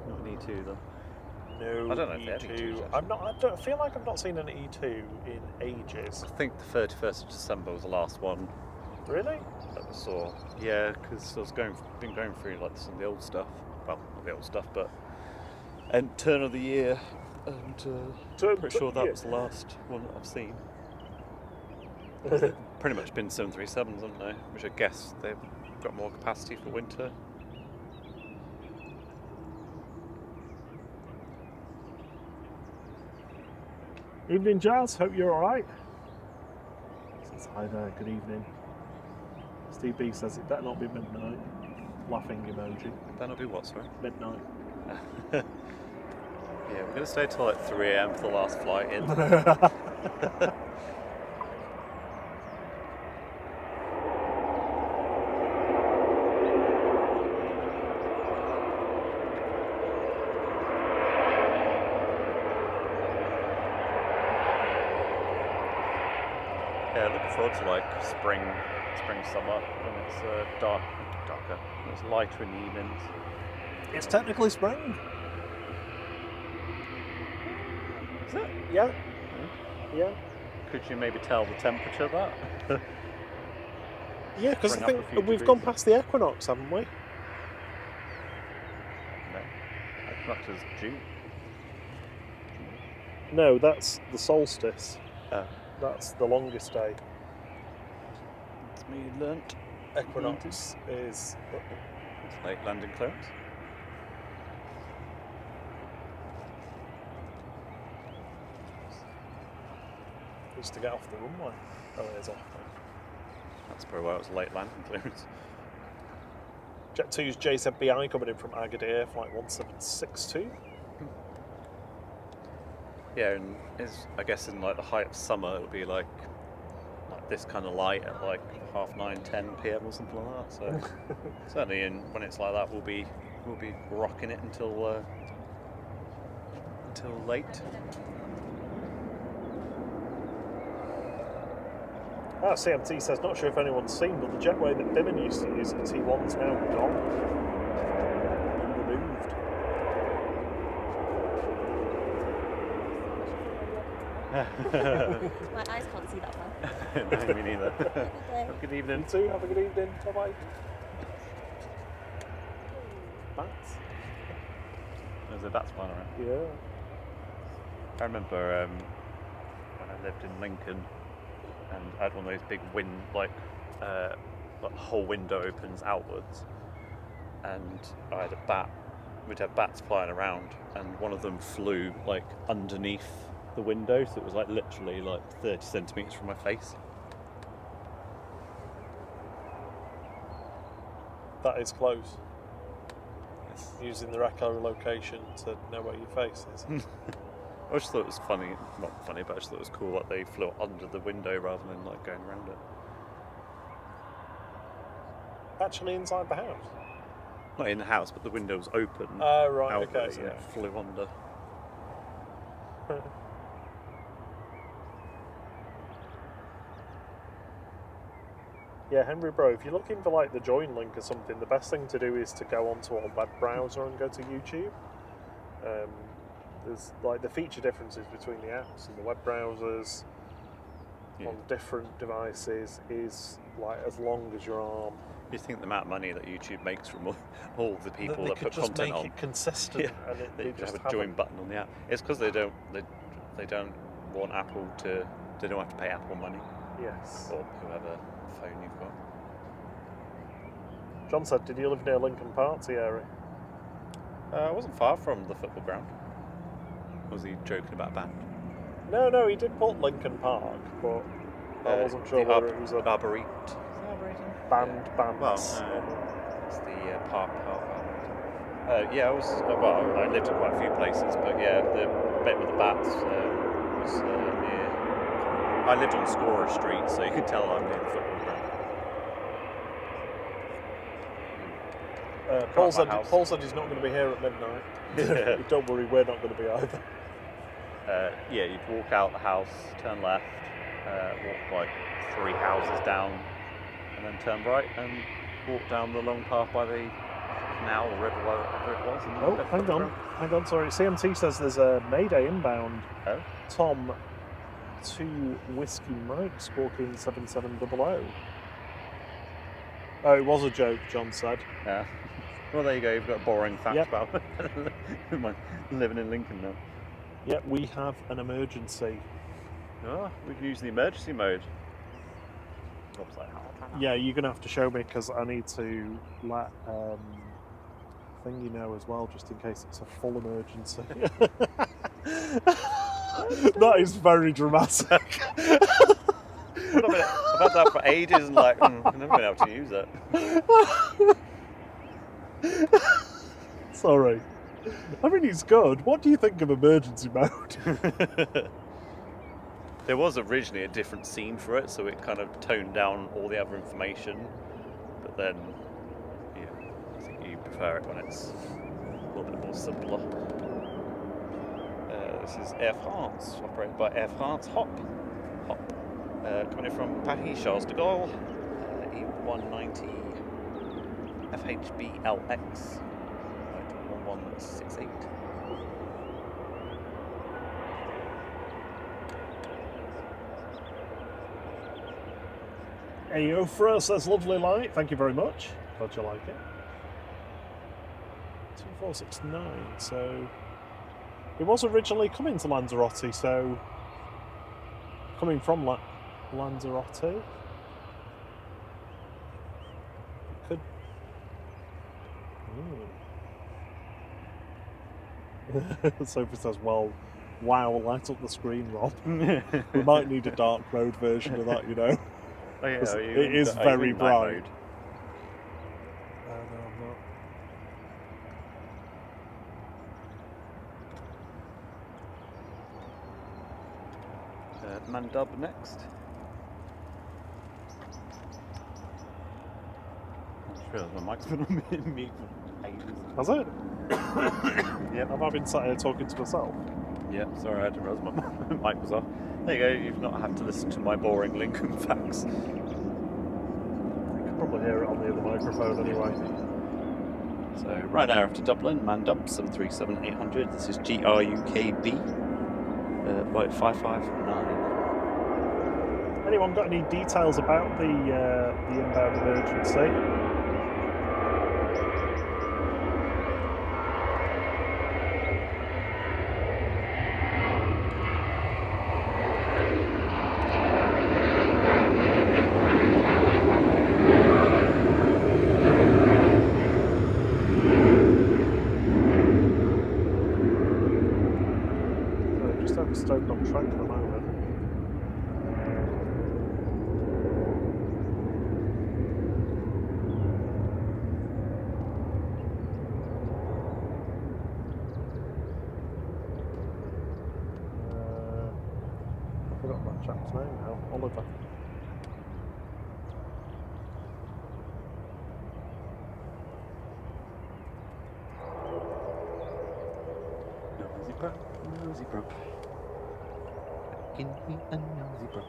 Not an E2 though. No, I don't know if they have E2. E2s, I don't feel like I've not seen an E2 in ages. I think the 31st of December was the last one Really? that we saw. Yeah, because I was been going through like some of the old stuff. Well, not the old stuff, but and turn of the year, and pretty sure that was the last one that I've seen. They've pretty much been 737s, haven't they? Which I guess they've got more capacity for winter. Evening, Jazz. Hope you're alright. Says hi there, good evening. Steve B says it better not be midnight. Laughing emoji. That'll be what, sorry? Midnight. Yeah, we're going to stay till like 3 AM for the last flight in. Yeah, looking forward to like spring, summer, when it's darker. It's lighter in the evenings. It's technically spring. Is it? Yeah. Yeah. Could you maybe tell the temperature of that? Yeah, because I Bring up think a few we've degrees. gone past the equinox, haven't we? No. Equinox is June. No, that's the solstice. Oh. That's the longest day. It's me learnt. Equinox is... It's late landing clearance. clearance to get off the runway. Oh, it is off. That's probably why it was a late landing clearance. Jet 2's JZBI coming in from Agadir, flight 1762. Yeah, and I guess in like the height of summer, it'll be like this kind of light at like 9:30, 10 p.m. or something like that. So certainly, when it's like that, we'll be rocking it until late. CMT says, not sure if anyone's seen, but the jetway that Bimmin used to use at T1's now gone. Been removed. My eyes can't see that one. No, me neither. Have a good evening. You too, have a good evening. Bye-bye. Bats? There's a bat flying around. Yeah. I remember when I lived in Lincoln and I had one of those big like the whole window opens outwards, and I had a bat. We'd have bats flying around, and one of them flew like underneath the window, so it was like literally like 30 centimetres from my face. That is close. Yes. Using the echolocation to know where your face is. I just thought it was funny, not funny, but I just thought it was cool that they flew under the window rather than like going around it. Actually inside the house? Not in the house, but the window was open. Oh, right, outwards, okay, and yeah. it flew under. Yeah, Henry Bro, if you're looking for like the join link or something, the best thing to do is to go onto our web browser and go to YouTube. There's like the feature differences between the apps and the web browsers on different devices is like as long as your arm. You think the amount of money that YouTube makes from all the people that could put just content make on, it consistent, and they they just just have a join haven't. button on the app. It's because they don't want Apple to. They don't have to pay Apple money, Yes. or whoever phone you've got. John said, did you live near Lincoln Party area? I wasn't far from the football ground. Was he joking about a band? No, he did put Lincoln Park, but I wasn't sure whether it was a Arboretum. band. Well, it's the park. Yeah, I was. Well, I lived in quite a few places, but yeah, the bit with the bats was near. I lived on Scorer Street, so you could tell I'm near the football ground. Paul said he's not going to be here at midnight. Don't worry, we're not going to be either. Yeah, you'd walk out the house, turn left, walk like 3 houses down, and then turn right and walk down the long path by the canal or river, whatever it was. And Oh, hang on, sorry. CMT says there's a Mayday inbound. Oh? Tom 2 Whiskey Mike squawking 7700. Oh, it was a joke, John said. Yeah. Well, there you go. You've got a boring fact Yep. about living in Lincoln now. Yeah, we have an emergency. Oh, we've used the emergency mode. Yeah, you're going to have to show me because I need to let Thingy know as well, just in case it's a full emergency. That is very dramatic. I've had that for ages and like, I've never been able to use it. Sorry. I mean, it's good. What do you think of emergency mode? There was originally a different scene for it, so it kind of toned down all the other information. But then, yeah, I think you prefer it when it's a little bit more simpler. This is Air France, operated by Air France. Hop. Coming in from Paris Charles de Gaulle, E190 FHBLX, 1168. Ayo for us, that's lovely light. Thank you very much. Glad you like it. 2469, so it was originally coming to Lanzarote, so coming from Lanzarote, it could. Sophie says, well, Wow, light up the screen, Rob. We might need a dark mode version of that, you know. Oh yeah, are you It is are you very in night bright. mode? No, I'm not. Mandub next. I just realised my mic's been on mute for ages. Has it? Yep. Have I been sat here talking to myself? Yep, sorry, I didn't realise my mic was off. There you go, you've not had to listen to my boring Lincoln facts. You can probably hear it on the other microphone anyway. So, right now after Dublin, Mandub 737-800, this is GRUKB, flight 559. Anyone got any details about the inbound emergency? Just over Stoke on track at the moment. I forgot that chap's name now. Oliver. Nosy bro, nosy bro. Can be a nosy bro.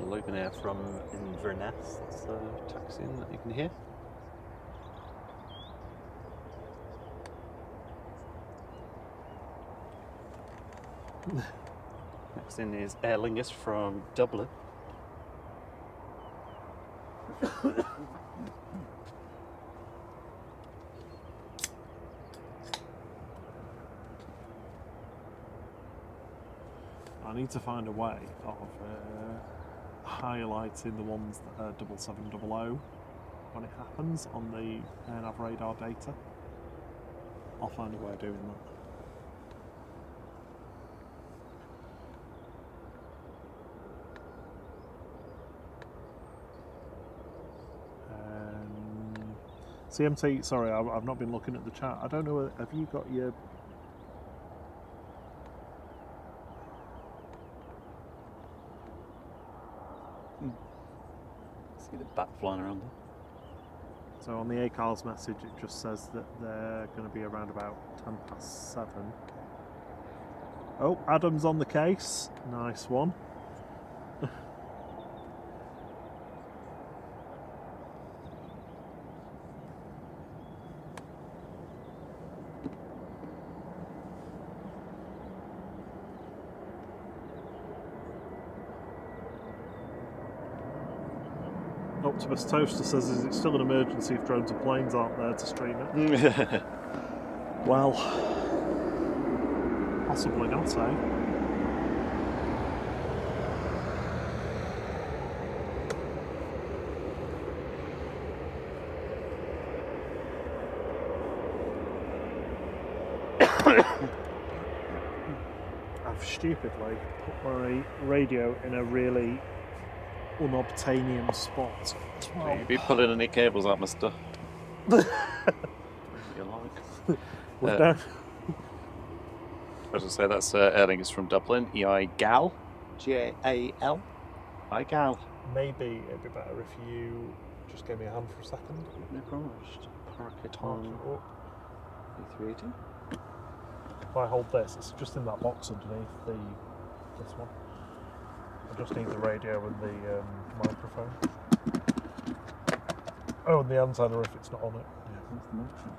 Logan Air from Inverness, that's a taxiing that you can hear. Next in is Aer Lingus from Dublin. I need to find a way of highlighting the ones that are 7700 when it happens on the nav radar data. I'll find a way of doing that. CMT, sorry, I've not been looking at the chat. I don't know, have you got your... See the bat flying around there. So on the ACARS message, it just says that they're going to be around about 7:10. Oh, Adam's on the case. Nice one. Optimus Toaster says, is it still an emergency if drones and planes aren't there to stream it? Well, possibly not, eh? I've stupidly put my radio in a really unobtainium spot. Well, you'd be pulling any cables out, mister. You like. We're down. As I say, that's Aer Lingus from Dublin. EIGAL. G-A-L. IGAL. Maybe it'd be better if you just gave me a hand for a second. No problem. Just park it on A380. If I hold this, it's just in that box underneath this one. I just need the radio and the microphone. Oh, and the antenna if it's not on it. Yeah, what's the microphone?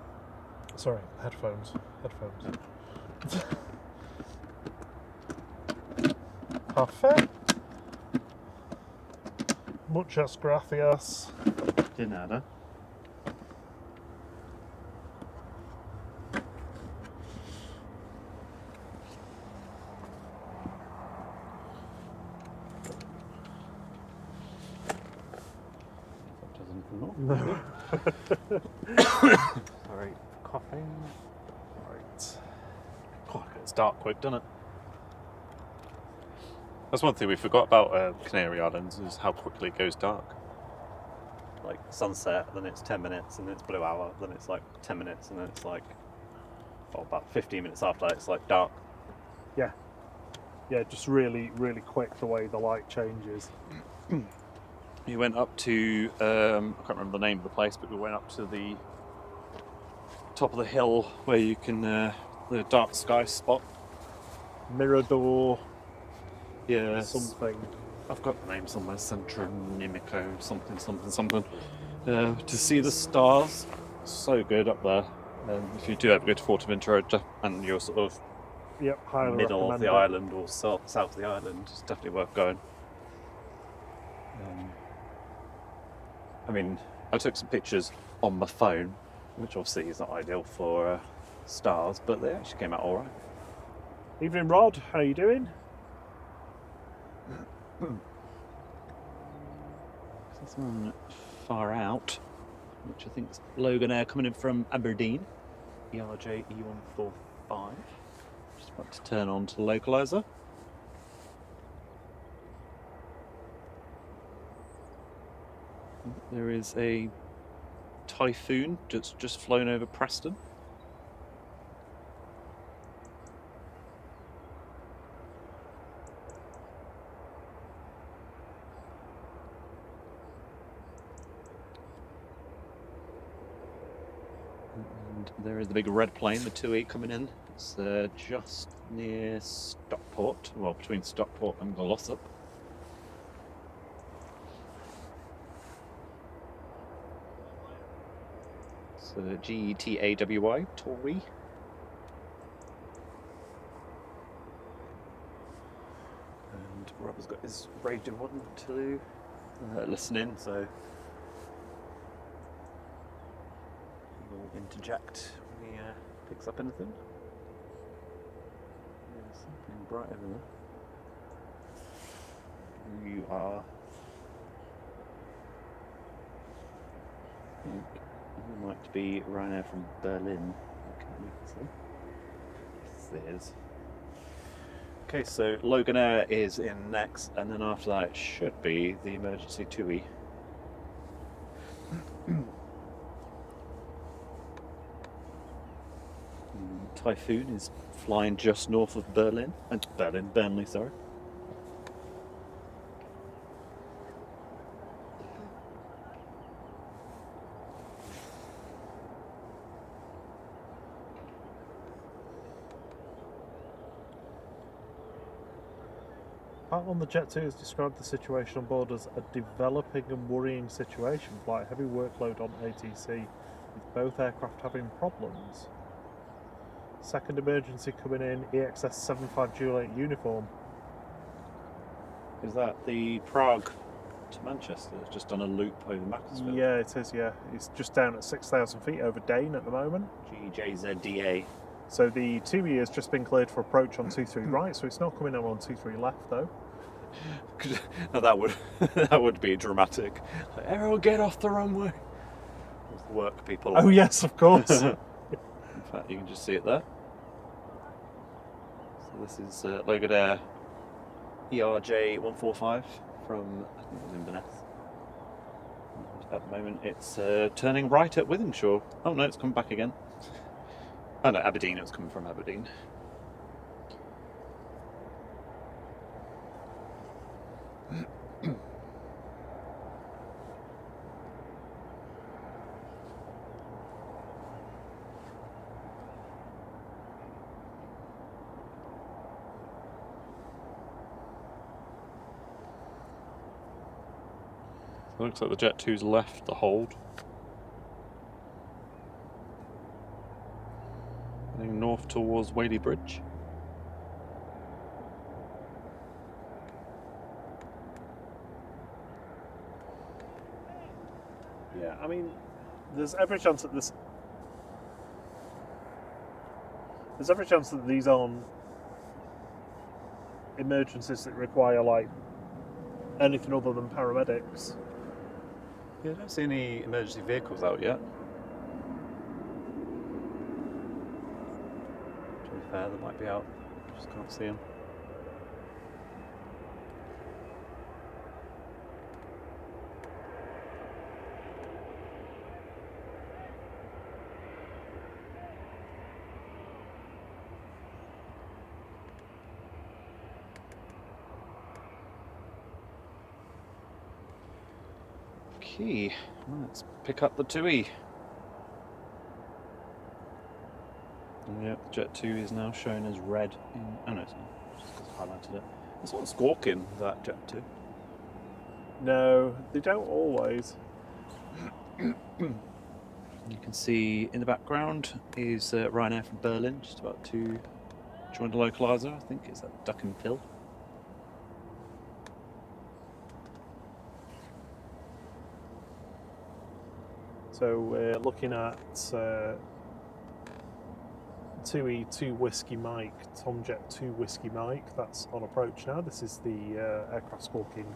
Sorry, headphones. Headphones. Perfect. Muchas gracias. De nada. Doesn't come off. No. Sorry, coughing. Right. Oh, it's dark quick, doesn't it? That's one thing we forgot about Canary Islands is how quickly it goes dark. Like sunset, then it's 10 minutes, and then it's blue hour, then it's like 10 minutes, and then it's like about 15 minutes after that, it's like dark. Yeah. Yeah, just really, really quick the way the light changes. We went up to, I can't remember the name of the place, but we went up to the top of the hill where you can, the dark sky spot. Mirador, Yeah, something. I've got the name somewhere, Centronimico, something. To see the stars, so good up there. If you do ever go to Forteventura and you're sort of Yep, highly middle of the recommend it. island or south of the island, it's definitely worth going. I mean, I took some pictures on my phone, which obviously is not ideal for stars, but they actually came out all right. Evening, Rod. How you doing? This one far out, which I think is Logan Air coming in from Aberdeen, ERJ E145. Just about to turn on to the localizer. There is a Typhoon just flown over Preston. And there is the big red plane, the 2E coming in. It's just near Stockport, well, between Stockport and Glossop. It's GETAWY, Tory. And Rob's got his radio on to listen in, so he'll interject when he picks up anything. There's something bright over there. You are. I think you might be Ryanair from Berlin. Yes, it is. Okay, so Logan Air is in next, and then after that it should be the emergency 2E. Typhoon is flying just north of Burnley, sorry. Part on the Jet 2 has described the situation on board as a developing and worrying situation, like heavy workload on ATC, with both aircraft having problems. Second emergency coming in, EXS 75 uniform. Is that the Prague to Manchester? It's just on a loop over Macclesfield. Yeah, it is, yeah. It's just down at 6,000 feet over Dane at the moment. GJZDA. So the 2E has just been cleared for approach on 23 right, so it's not coming in on 23 left though. Now that would that would be dramatic. Like, everyone get off the runway. With the work people. Oh yes, of course. In fact, you can just see it there. So this is Logan Air ERJ 145 from, I think it was Inverness. And at the moment it's turning right at Wythenshawe. Oh no, it's come back again. Oh no, Aberdeen, it was coming from Aberdeen. It looks like the Jet 2's left the hold. Heading north towards Whaley Bridge. Yeah, I mean, there's every chance that this. There's every chance that these aren't emergencies that require like anything other than paramedics. Yeah, I don't see any emergency vehicles out yet. To be fair, they might be out. Just can't see them. Okay, let's pick up the TUI. And yeah, the Jet 2 is now shown as red in... Oh no, it's not. Just because I highlighted it. It's not squawking, that Jet 2. No, they don't always. You can see in the background is Ryanair from Berlin, just about to join the localizer. I think it's at Duck and Pill. So we're looking at TUI 2 Whiskey Mike, Tomjet 2 Whiskey Mike. That's on approach now. This is the aircraft squawking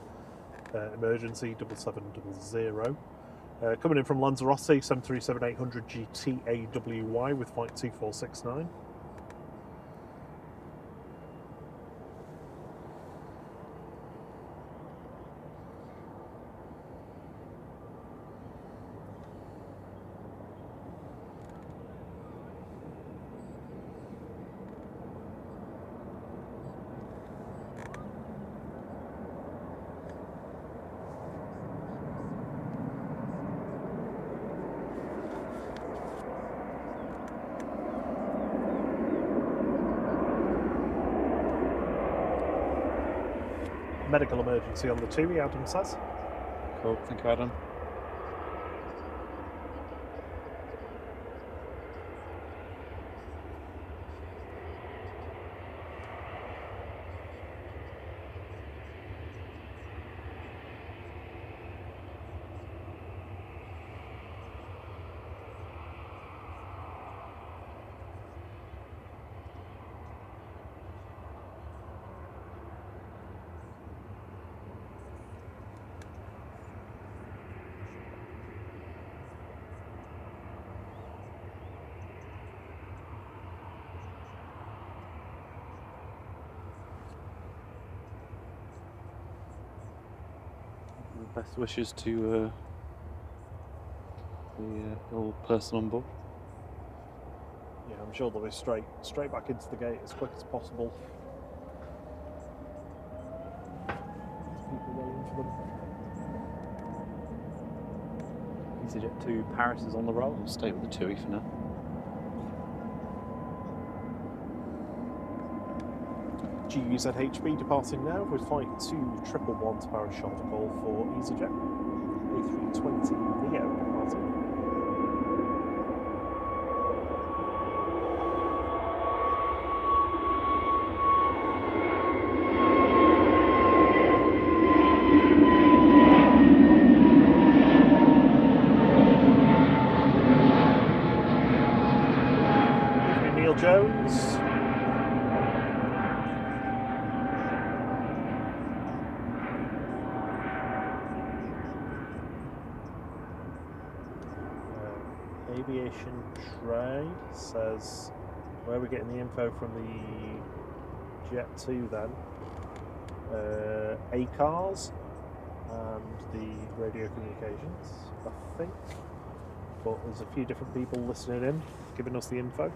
emergency 7700. Coming in from Lanzarote, 737-800 GT-AWY with flight 2469. Medical emergency on the TUI, Adam says. Cool, thank you, Adam. Best wishes to the old person on board. Yeah, I'm sure they'll be straight back into the gate as quick as possible. People waiting for them. EasyJet 2 Paris is on the roll. We'll stay with the TUI for now. GUZHB departing now with flight 2111 to Paris Charles de Gaulle for EasyJet. A320 Neo departing. Neil Jones. Aviation Trey says, where are we getting the info from the Jet 2 then? ACARS and the radio communications, I think. But there's a few different people listening in, giving us the info.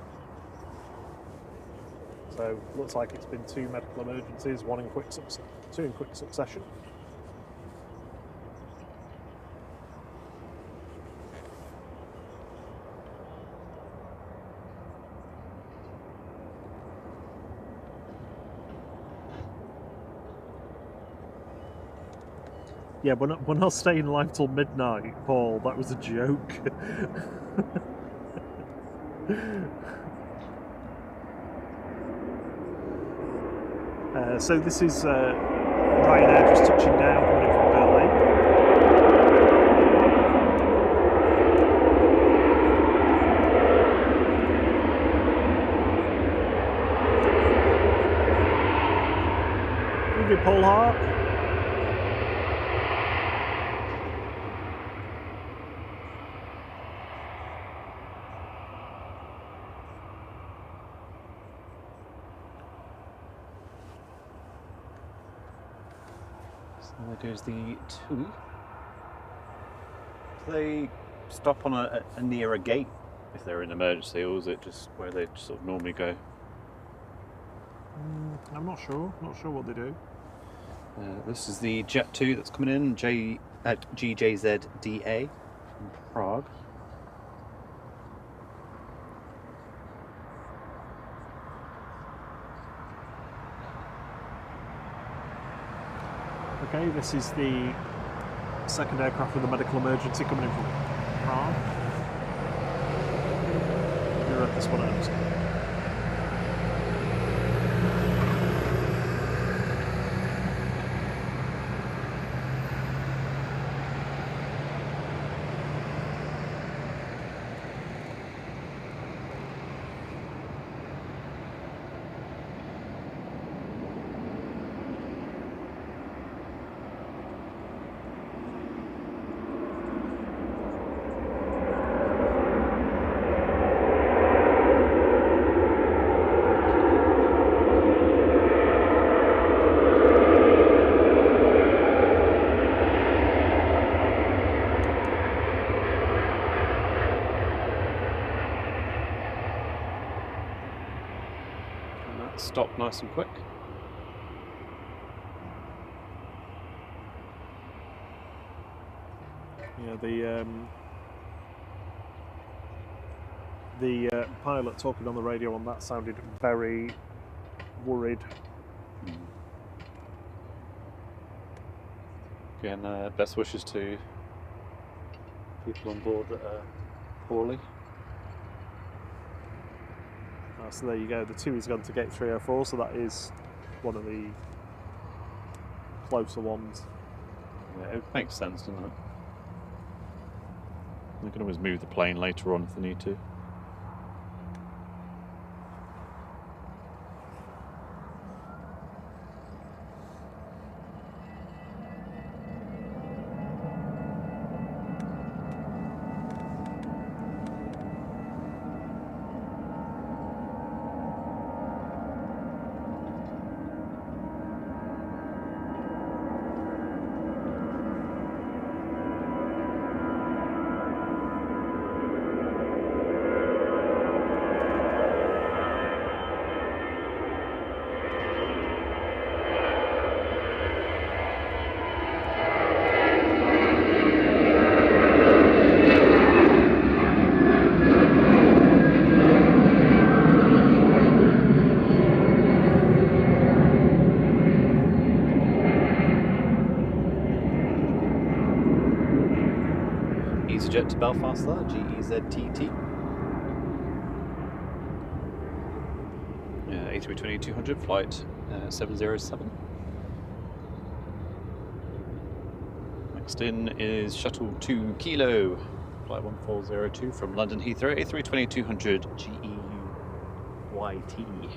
So looks like it's been 2 medical emergencies, 2 in quick succession. Yeah, we're not staying live till midnight, Paul. That was a joke. So this is Ryanair just touching down, coming in from Berlin. Evening, Paul Hart. And there goes the TUI. Do they stop on a near a gate if they're in emergency, or is it just where they sort of normally go? I'm not sure. Not sure what they do. This is the Jet 2 that's coming in, GJZDA from Prague. Okay, this is the second aircraft with a medical emergency coming in from Prague. You read this one out. Stop nice and quick. Yeah, the pilot talking on the radio on that sounded very worried. Again, best wishes to people on board that are poorly. So there you go, the 2 is gone to gate 304, so that is one of the closer ones. Yeah, it makes sense, doesn't it? They can always move the plane later on if they need to. EasyJet to Belfast there, GEZTT. A320-200 flight 707. Next in is Shuttle 2 Kilo, flight 1402 from London Heathrow, A320-200 GEUYT.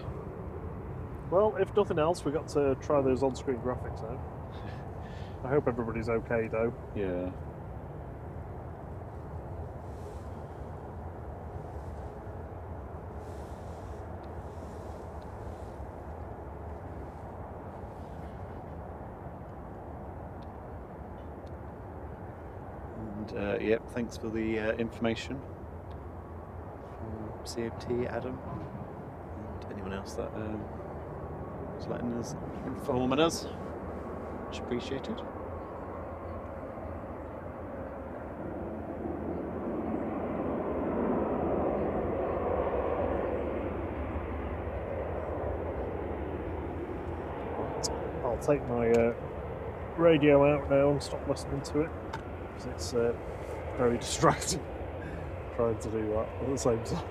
Well, if nothing else, we got to try those on-screen graphics out. I hope everybody's okay though. Yeah. And yep, thanks for the information from CMT, Adam, and anyone else that was letting us, informing us. Much appreciated. I'll take my radio out now and stop listening to it, because it's very distracting trying to do that at the same time.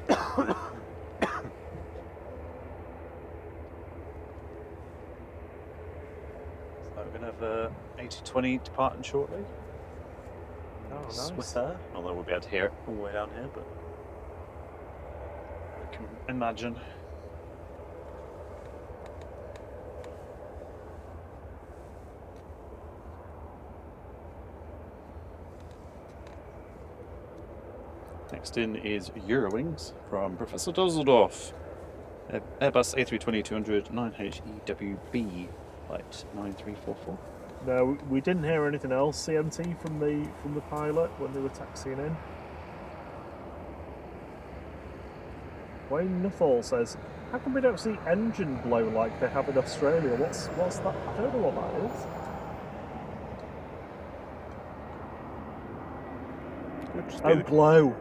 So we're going to have A220 departing shortly. Oh, nice. Swiffer. Although we'll be able to hear it all the way down here, but I can imagine. Next in is Eurowings from Professor Dusseldorf. Airbus A320-200 9HEWB, flight 9344. No, we didn't hear anything else, CMT, from the pilot when they were taxiing in. Wayne Nuthall says, how come we don't see engine blow like they have in Australia? What's that? I don't know what that is. Oh, glow.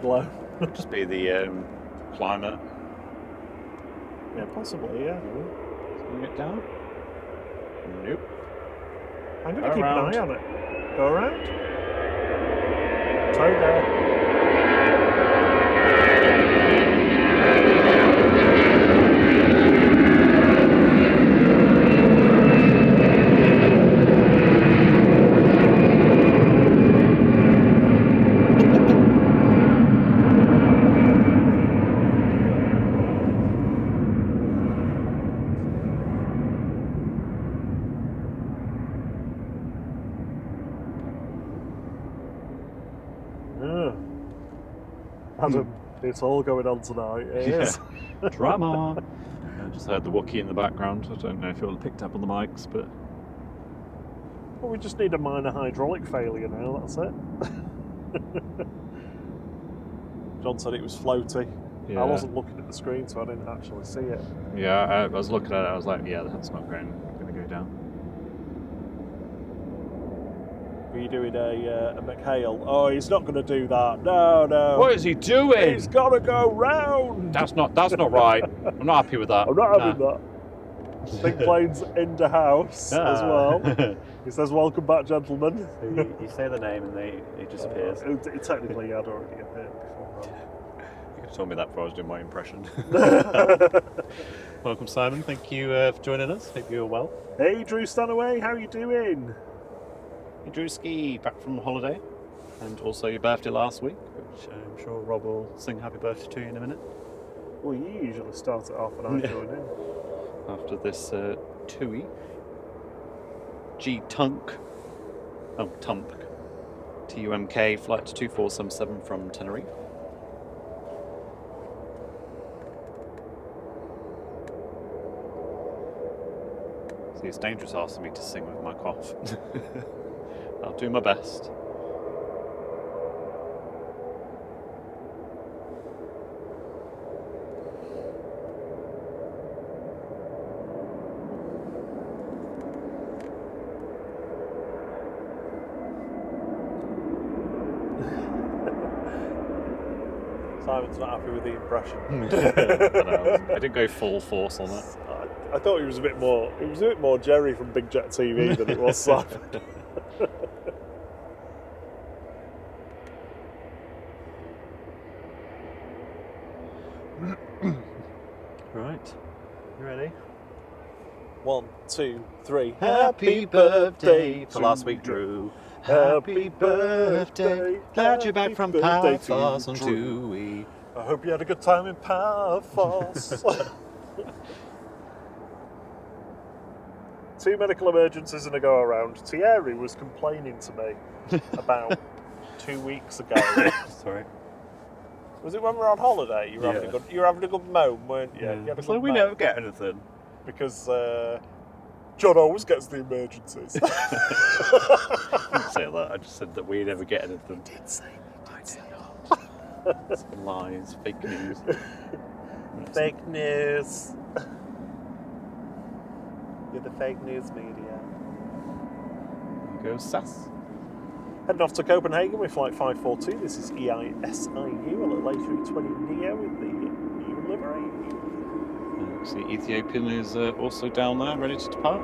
Glow. Could just be the climate. Yeah, possibly, yeah. Can we get down? Nope. I'm going to Go keep around. an eye on it. Go around. Toga. Adam, it's all going on tonight. It is. Drama! I just heard the Wookiee in the background. I don't know if you'll have picked up on the mics, but Well, we just need a minor hydraulic failure now, that's it. John said it was floaty. yeah. I wasn't looking at the screen, so I didn't actually see it. Yeah, I was looking at it. I was like, yeah, that's not going to go down. Were you doing a McHale? Oh, he's not going to do that. No, no. What is he doing? He's got to go round. That's not right. I'm not happy with that. I'm not having that. Big plane's in the house as well. He says, welcome back, gentlemen. You say the name and he disappears. It technically had already appeared before. You could have told me that before I was doing my impression. Welcome, Simon. Thank you for joining us. Hope you're well. Hey, Drew Stanaway, how are you doing? Hey, Drewski, back from holiday, and also your birthday last week, which I'm sure Rob will sing happy birthday to you in a minute. Well, you usually start it off and I join in. After this TUI G-Tunk, Tump, TUMK flight 2477 from Tenerife. See, it's dangerous asking me to sing with my cough. I'll do my best. Simon's not happy with the impression. I didn't go full force on it. I thought he was a bit more. It was a bit more Jerry from Big Jet TV than it was Simon. Right, you ready? 1, 2, 3. Happy birthday to last week, Drew. Happy birthday. Glad you're back from Paphos on TUI. I hope you had a good time in Paphos. 2 medical emergencies and a go around. Thierry was complaining to me about 2 weeks ago. Sorry. Was it when we were on holiday? You were having a good moan, weren't you? You had a So good we moan. never get anything. Because John always gets the emergencies. I didn't say that. I just said that we never get anything. You did say It's lies, fake news. fake news. You're the fake news media. There goes Sass. Heading off to Copenhagen with flight 542. This is EISIU, a little A320neo with the new livery. See, Ethiopian is also down there, ready to depart.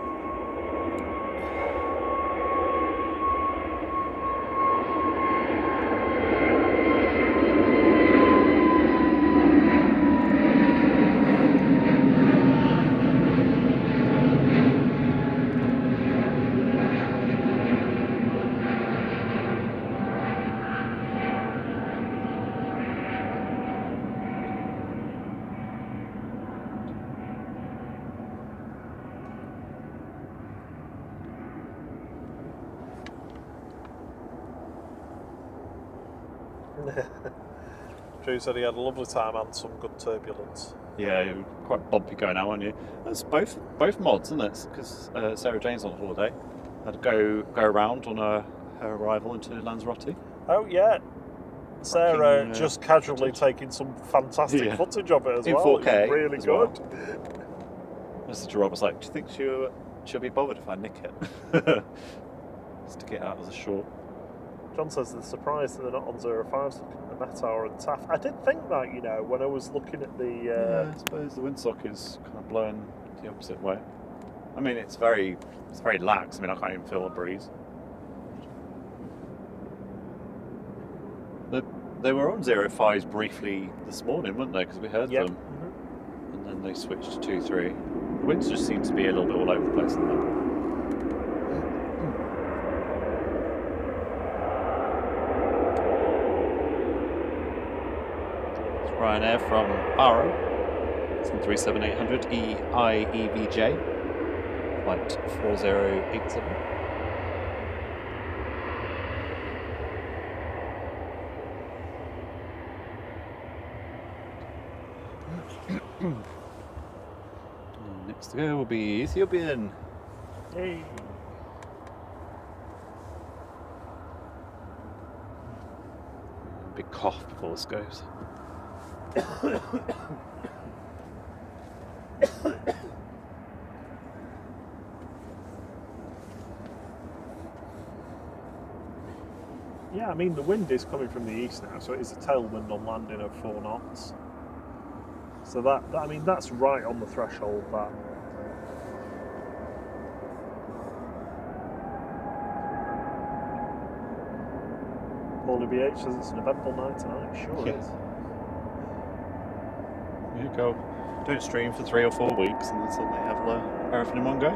Drew said he had a lovely time and some good turbulence. Yeah, you were quite bumpy going out, weren't you? That's both mods, isn't it? Because Sarah Jane's on holiday. Had to go around on her arrival into Lanzarote. Oh yeah, Sarah Cracking, just casually footage. taking some fantastic footage of it as In well. 4K It's really as good. I said to Rob, I was like, do you think she'll be bothered if I nick it? Stick it out as a short. John says they're surprised that they're not on 05s looking at the Metar and TAF. I did think that, you know, when I was looking at the... Yeah, I suppose the windsock is kind of blowing the opposite way. I mean, it's very lax. I mean, I can't even feel a breeze. They were on 05s briefly this morning, weren't they? Because we heard them. Mm-hmm. And then they switched to 2-3. The winds just seem to be a little bit all over the place at the moment. It's Ryanair from Barrow. It's in 37800 EIEVJ, flight 4087. Next to go will be Ethiopian. Hey. Big cough before this goes. Yeah, I mean, the wind is coming from the east now, so it is a tailwind on landing of 4 knots. So that I mean, that's right on the threshold, that. Molly BH says it's an eventful night tonight. Sure Yeah. is. You go, don't stream for 3 or 4 weeks and then suddenly have everything in one go.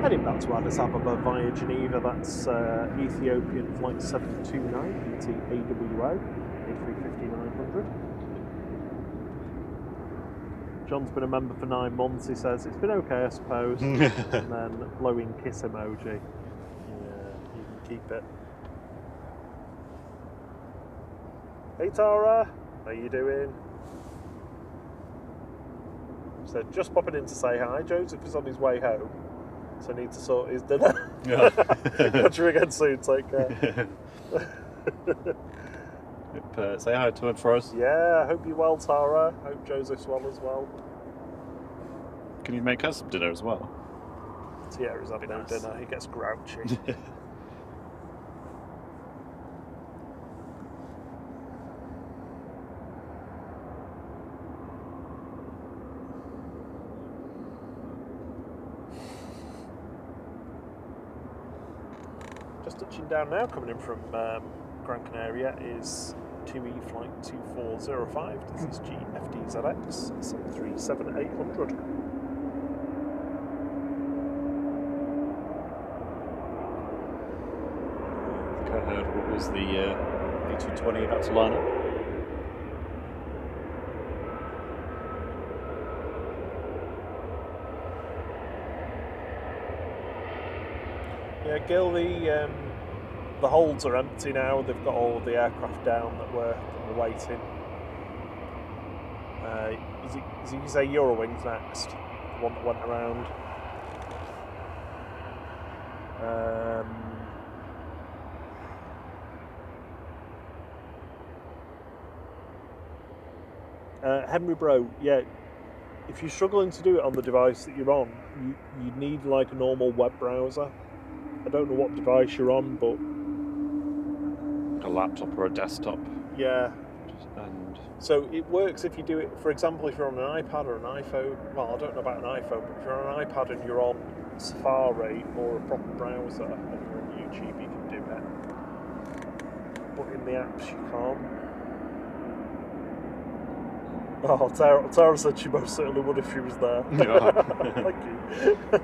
Heading back to Addis Ababa via Geneva, that's Ethiopian flight 729, ET AWO, A350-900. John's been a member for 9 months, he says. It's been okay, I suppose. And then blowing kiss emoji. Yeah, you can keep it. Hey Tara, how you doing? So just popping in to say hi. Joseph is on his way home, so I need to sort his dinner. Yeah. Catch you again soon, take care. Say hi to him for us. Yeah, I hope you're well, Tara. Hope Joseph's well as well. Can you make us some dinner as well? Tierra's having no dinner, he gets grouchy. Just touching down now, coming in from Gran Canaria is 2E flight 2405. This is GFDZX 737-800. I think I heard what was the A220 about to line up. Yeah, Gil, the holds are empty now. They've got all of the aircraft down that were waiting. Is it you say Eurowings next? The one that went around. Henry Bro, yeah. If you're struggling to do it on the device that you're on, you need like a normal web browser. I don't know what device you're on, but A laptop or a desktop. yeah. And So it works if you do it, for example, if you're on an iPad or an iPhone. Well, I don't know about an iPhone, but if you're on an iPad and you're on Safari or a proper browser and you're on YouTube, you can do it. but in the apps you can't. Oh, Tara said she most certainly would if she was there. Yeah. Thank you.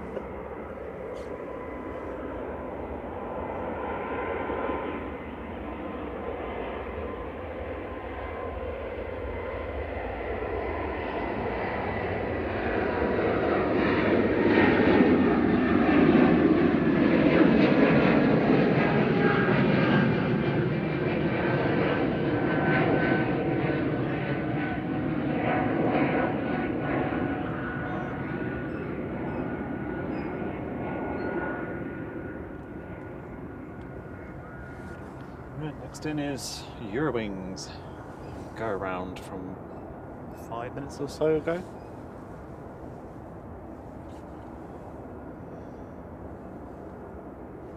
Right, next in is Eurowings. Go around from 5 minutes or so ago.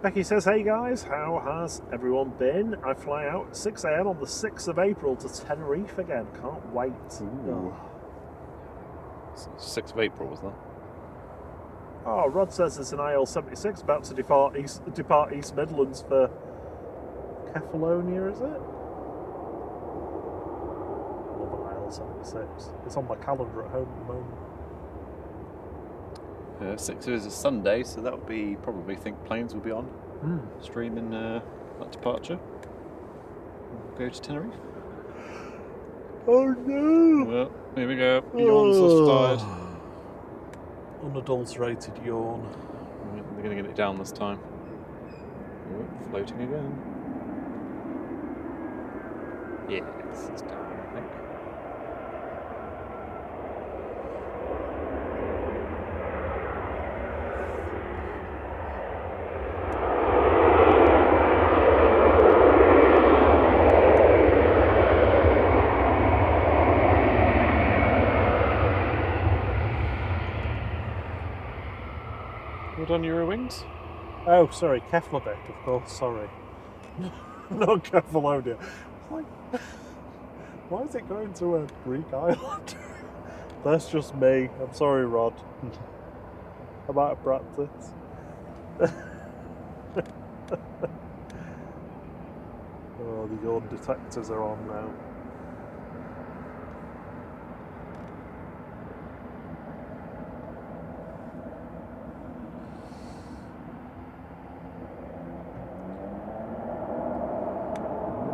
Becky says, hey guys, how has everyone been? I fly out at 6 a.m. on the 6th of April to Tenerife again. Can't wait. Ooh. 6th of April was that? Oh, Rod says there's an IL-76 about to depart East Midlands for Kefalonia, is it? Love an IL-76. It's on my calendar at home at the moment. 6th is a Sunday, so that would be probably think planes will be on streaming that departure. We'll go to Tenerife. Oh no! Well, here we go. Yawns are started. Unadulterated yawn. Right, they're going to get it down this time. Oh, floating again. Yes, it's down, I think. Well done, Eurowings. Oh, sorry, Keflavik, of course, sorry. Not Kefalonia. Like, why is it going to a Greek island? That's just me. I'm sorry, Rod. I'm out of practice. Oh, the yawn detectors are on now.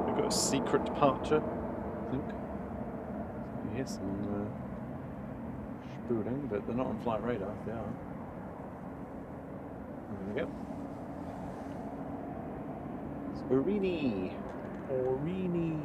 We've got a secret departure, I think. You hear some spooling, but they're not on flight radar. They are. There we go. Sporini. Orini.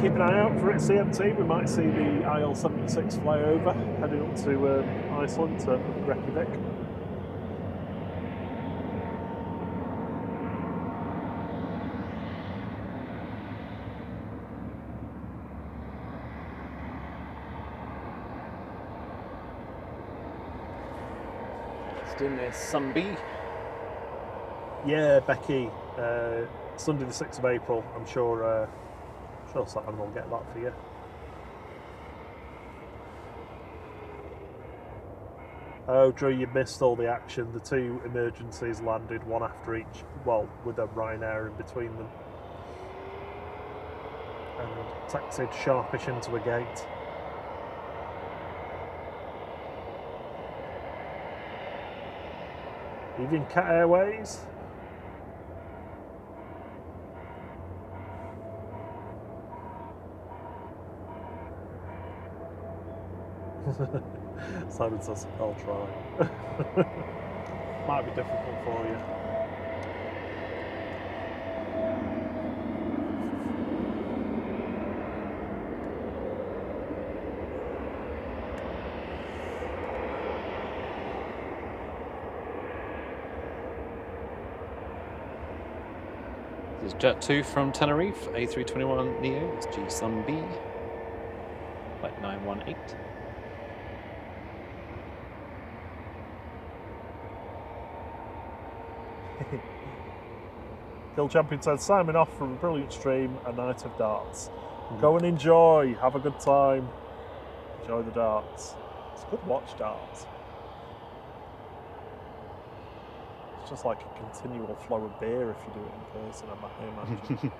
Keep an eye out for it, CMT. We might see the IL-76 fly over, heading up to Iceland, to Reykjavik. Next in is Sunby. Yeah, Becky, Sunday the 6th of April, I'm sure Simon will get that for you. Oh, Drew, you missed all the action. The two emergencies landed, one after each, well, with a Ryanair in between them. And taxied sharpish into a gate. Even Cat Airways. Simon says, I'll try. Might be difficult for you. This is Jet 2 from Tenerife, A321 Neo, it's G-Sun B, flight 918. Kill Champion says, signing off from a brilliant stream, a night of darts. Go and enjoy, have a good time. Enjoy the darts. It's good to watch darts. It's just like a continual flow of beer if you do it in person, I imagine.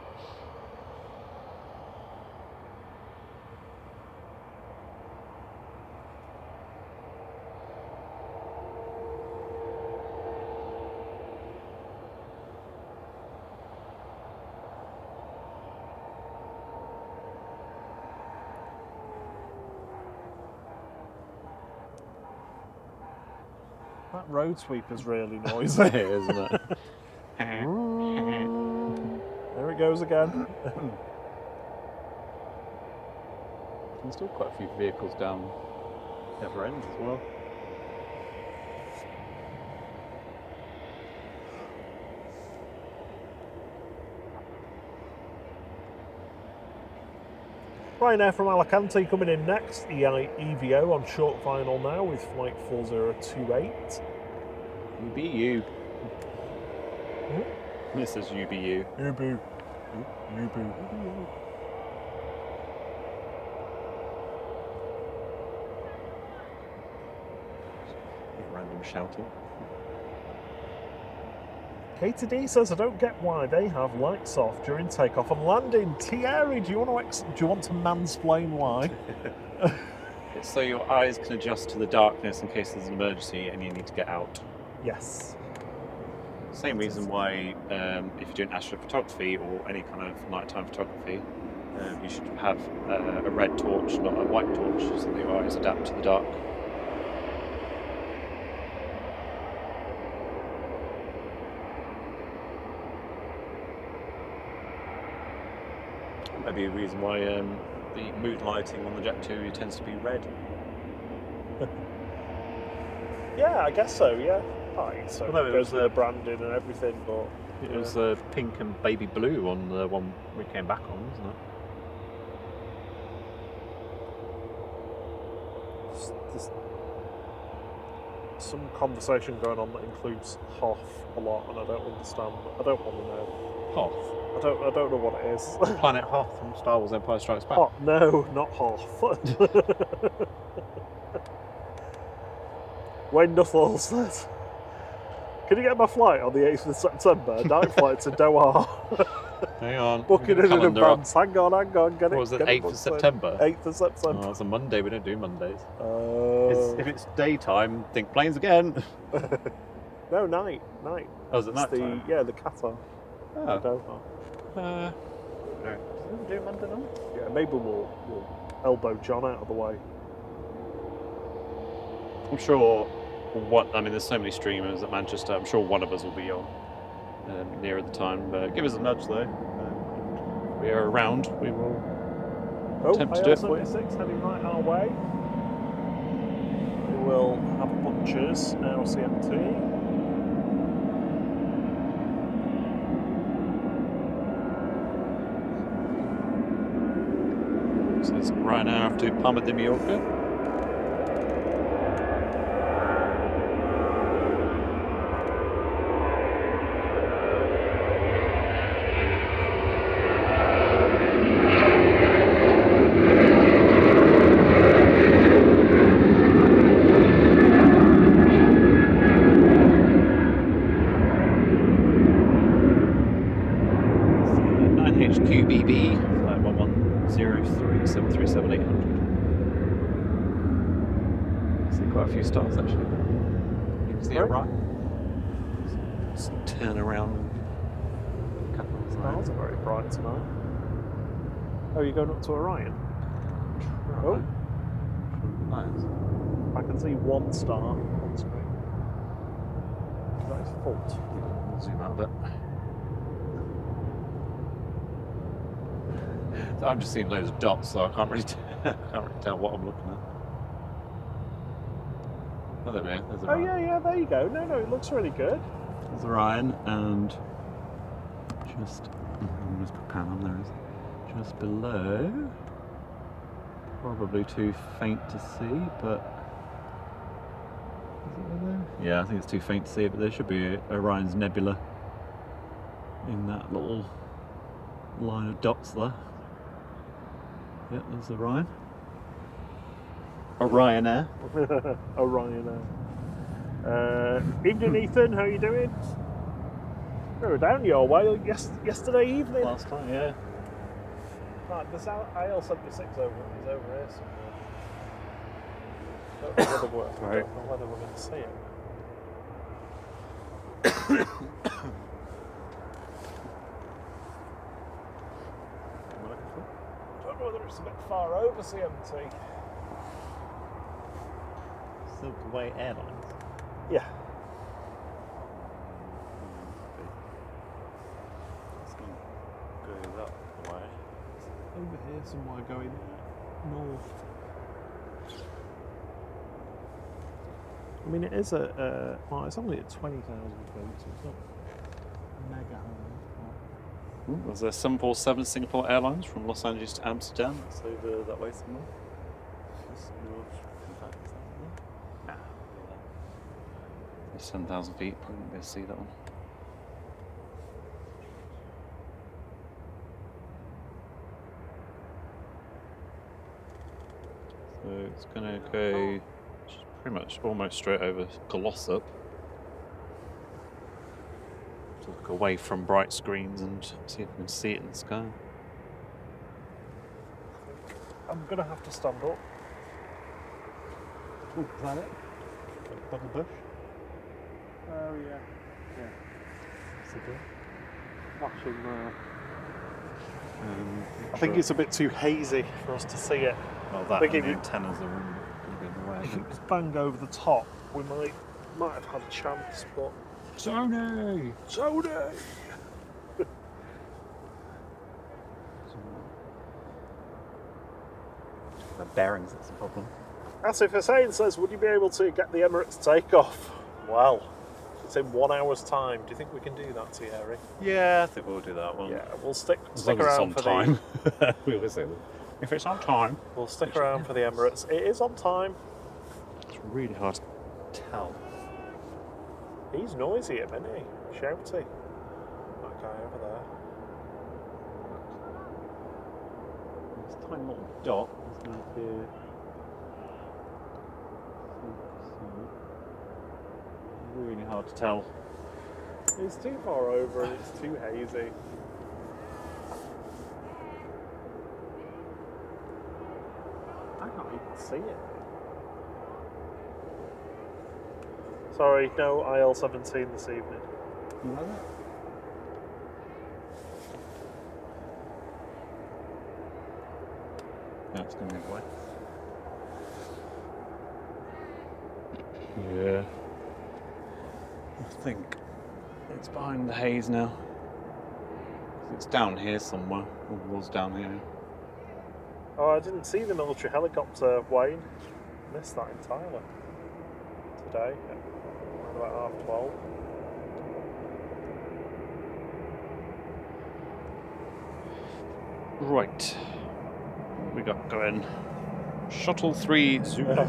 That road sweeper's really noisy. Isn't it? There it goes again. There's still quite a few vehicles down the other end as well. Ryanair from Alicante coming in next. EVO on short final now with flight 4028. UBU. This is UBU. Ubu. Ubu. Random shouting. Katie D says, I don't get why they have lights off during takeoff and landing. Thierry, do you want to mansplain why? It's so your eyes can adjust to the darkness in case there's an emergency and you need to get out. Yes. Same reason why if you're doing astrophotography or any kind of nighttime photography, you should have a red torch, not a white torch, so that your eyes adapt to the dark. Maybe a reason why the mood lighting on the Jet 2 tends to be red. Yeah, I guess so, yeah. Right, so Well, no, it it goes was, with the branding and everything, but... It was pink and baby blue on the one we came back on, wasn't it? There's some conversation going on that includes Hoth a lot, and I don't understand. I don't want to know. Hoth? I don't know what it is. Planet Hoth from Star Wars Empire Strikes Back. Hoth? No, not Hoth. Wayne Nuthall says, can you get my flight on the 8th of September? Night flight to Doha. Hang on. Booking it in advance. Hang on. Get what was it, get 8th of September? 8th of September. Oh, it's a Monday, we don't do Mondays. If If it's daytime, think planes again. No, night. Oh, is it night time? The Qatar. Oh. Doha. No. Doesn't do Monday night? Yeah, maybe we'll elbow John out of the way. I'm sure there's so many streamers at Manchester, I'm sure one of us will be on near at the time. Give us a nudge though. If we are around, we will attempt to do it for you. 76 heading right our way. We will have Butchers, now CMT. So it's right now after Palma de Mallorca. HQBB, flight 1103-737-800. See quite a few stars actually. You can see it right. Let's turn around. Stars are very bright tonight. Oh, you're going up to Orion? Oh. Nice. I can see one star on screen. That is fault. Zoom out a bit. So I'm just seeing loads of dots, so I can't really tell what I'm looking at. Oh, there we go. There's Orion. Yeah, there you go. No, it looks really good. There's Orion, and just Just put Pan, there is. Just below. Probably too faint to see, but. Is it there? Yeah, I think it's too faint to see, but there should be Orion's Nebula in that little line of dots there. Yep, there's Orion. Orion Air. Orion Air. Evening, Ethan. How are you doing? We were down your way yesterday evening. Last time, yeah. Right, there's IL-76 over here somewhere. Don't know whether we're going to see it. Don't know whether it's a bit far over CMT. Silkway Airlines. Yeah. It's going to go that way. Over here somewhere going north. I mean, it is well, it's only at 20,000 feet, so it's not mega high. There's a 747 Singapore Airlines from Los Angeles to Amsterdam. It's over that way somewhere. Just north. In fact, is that there? Nah. It's 7,000 feet. Probably won't be able to see that one. So it's going to go pretty much almost straight over Glossop. To look away from bright screens and see if we can see it in the sky. I'm going to have to stand up. Is that it? Double bush? Oh, yeah. Yeah. What's it doing? Flashing there. I think it's a bit too hazy for us to see it. Well, that think and if the it- antennas are going to be in the way. If it was bang over the top, we might have had a chance, but... Sony! Sony! The bearings, that's the problem. Asif Hussain says, would you be able to get the Emirates takeoff? Well, it's in 1 hour's time. Do you think we can do that, Thierry? Yeah, I think we'll do that one. Yeah, we'll stick As long as around it's for on time. We always say that. If it's on time. We'll stick around for the Emirates. It is on time. It's really hard to tell. He's noisy at minute. Shouty. That guy over there. This tiny little dot is going to be really hard to tell. It's too far over and it's too hazy. I can't even see it. Sorry, no IL-17 this evening. You like that? Yeah, it's going to move away. Yeah. I think it's behind the haze now. It's down here somewhere. Or it was down here. Oh, I didn't see the military helicopter, Wayne. Missed that entirely. Today, at about 12:30. Right. What we got going? Shuttle 3 Zulu.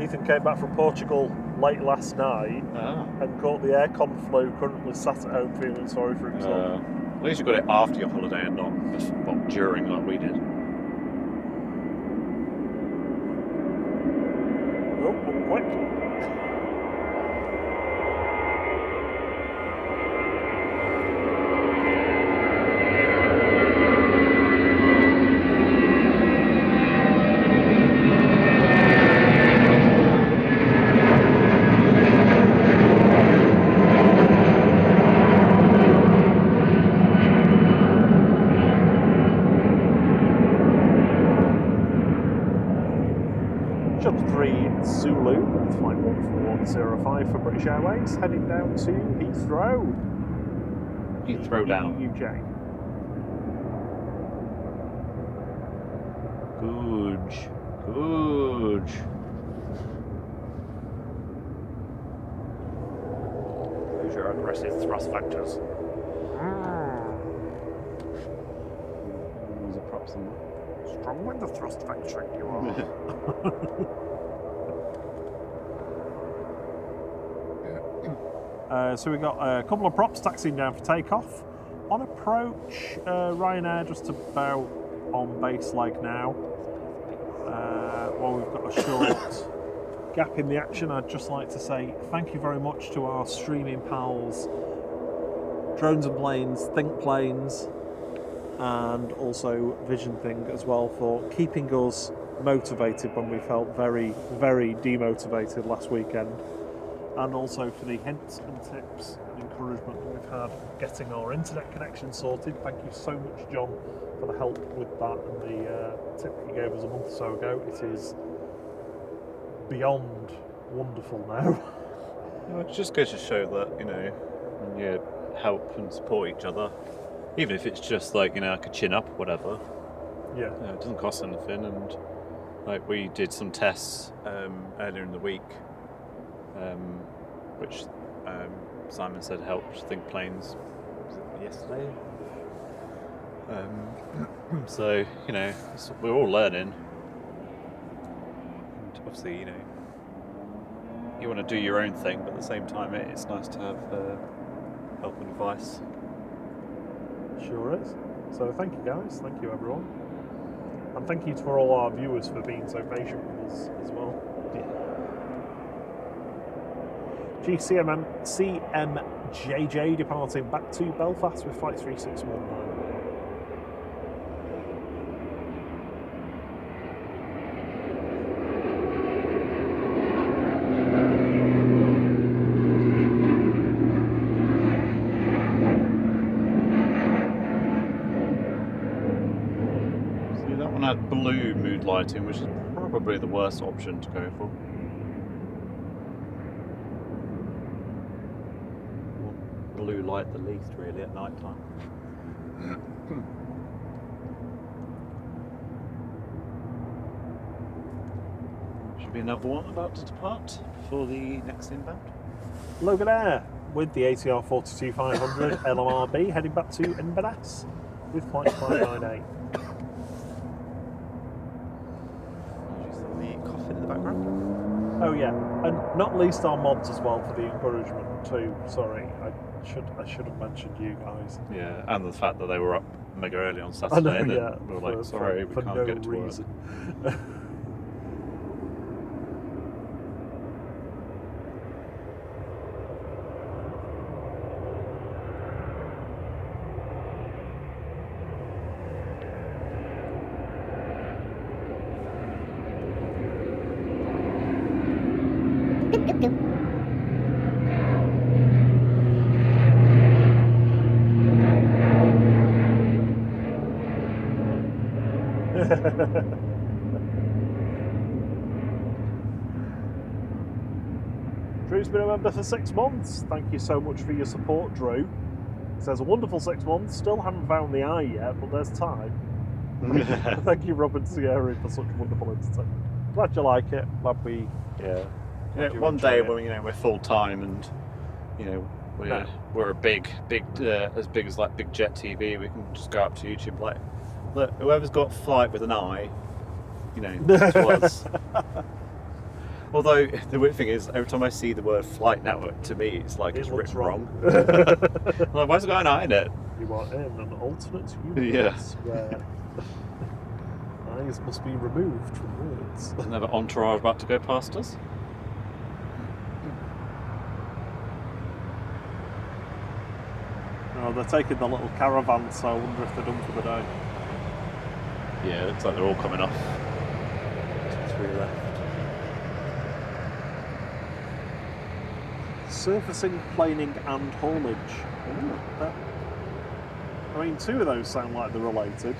Ethan came back from Portugal late last night and caught the aircon flu, currently sat at home feeling sorry for himself. At least you got it after your holiday and not during like we did. Oh, quick. Shuttle 3 Zulu, flight 14105 for British Airways, heading down to Heathrow. Heathrow down. UJ. Good. Good. Use your aggressive thrust factors. There's a prop somewhere. Strong with the thrust vectoring, you are. So we've got a couple of props taxiing down for takeoff. On approach, Ryanair just about on base leg now. While we've got a short gap in the action, I'd just like to say thank you very much to our streaming pals, Drones and Planes, Think Planes, and also Vision Thing as well, for keeping us motivated when we felt very, very demotivated last weekend, and also for the hints and tips and encouragement that we've had getting our internet connection sorted. Thank you so much, John, for the help with that and the tip that you gave us a month or so ago. It is beyond wonderful now. Well, it just goes to show that, you know, when you help and support each other, even if it's just like, you know, like a chin up or whatever, Yeah. you know, it doesn't cost anything. And like we did some tests earlier in the week, which Simon said helped Think Planes yesterday. So, you know, we're all learning. And obviously, you know, you want to do your own thing, but at the same time, it's nice to have help and advice. Sure is. So thank you guys, thank you everyone. And thank you for all our viewers for being so patient with us as well. CMJJ departing back to Belfast with flight 3619. See, that one had blue mood lighting, which is probably the worst option to go for. Blue light the least, really, at night time. Should be another one about to depart before the next inbound. Logan Air with the ATR 42500 LMRB heading back to Inverness with flight 598. Did you see the coffin in the background? Oh yeah, and not least our mods as well for the encouragement too. Sorry, I should have mentioned you guys. Yeah, and the fact that they were up mega early on I Saturday, know, and then yeah, we were like, sorry, we for can't no get to work. reason. Drew's been a member for 6 months. Thank you so much for your support, Drew. It says a wonderful 6 months. Still haven't found the eye yet, but there's time. Thank you, Robin Sierra, for such wonderful entertainment. Glad you like it. Glad we. Yeah. glad you One enjoy day it. when, you know, we're full time and, you know, we're a big as big as like Big Jet TV, we can just go up to YouTube like, look, whoever's got flight with an eye, you know, it's us. Although the weird thing is, every time I see the word flight network, to me it's like it's looks written wrong. Like, why's it got an eye in it? You are in an alternate universe Yeah. where eyes must be removed from words. Another entourage about to go past us. Oh, they're taking the little caravan, so I wonder if they're done for the day. Yeah, it looks like they're all coming off. 3 left. Surfacing, planing, and haulage. I mean, 2 of those sound like they're related.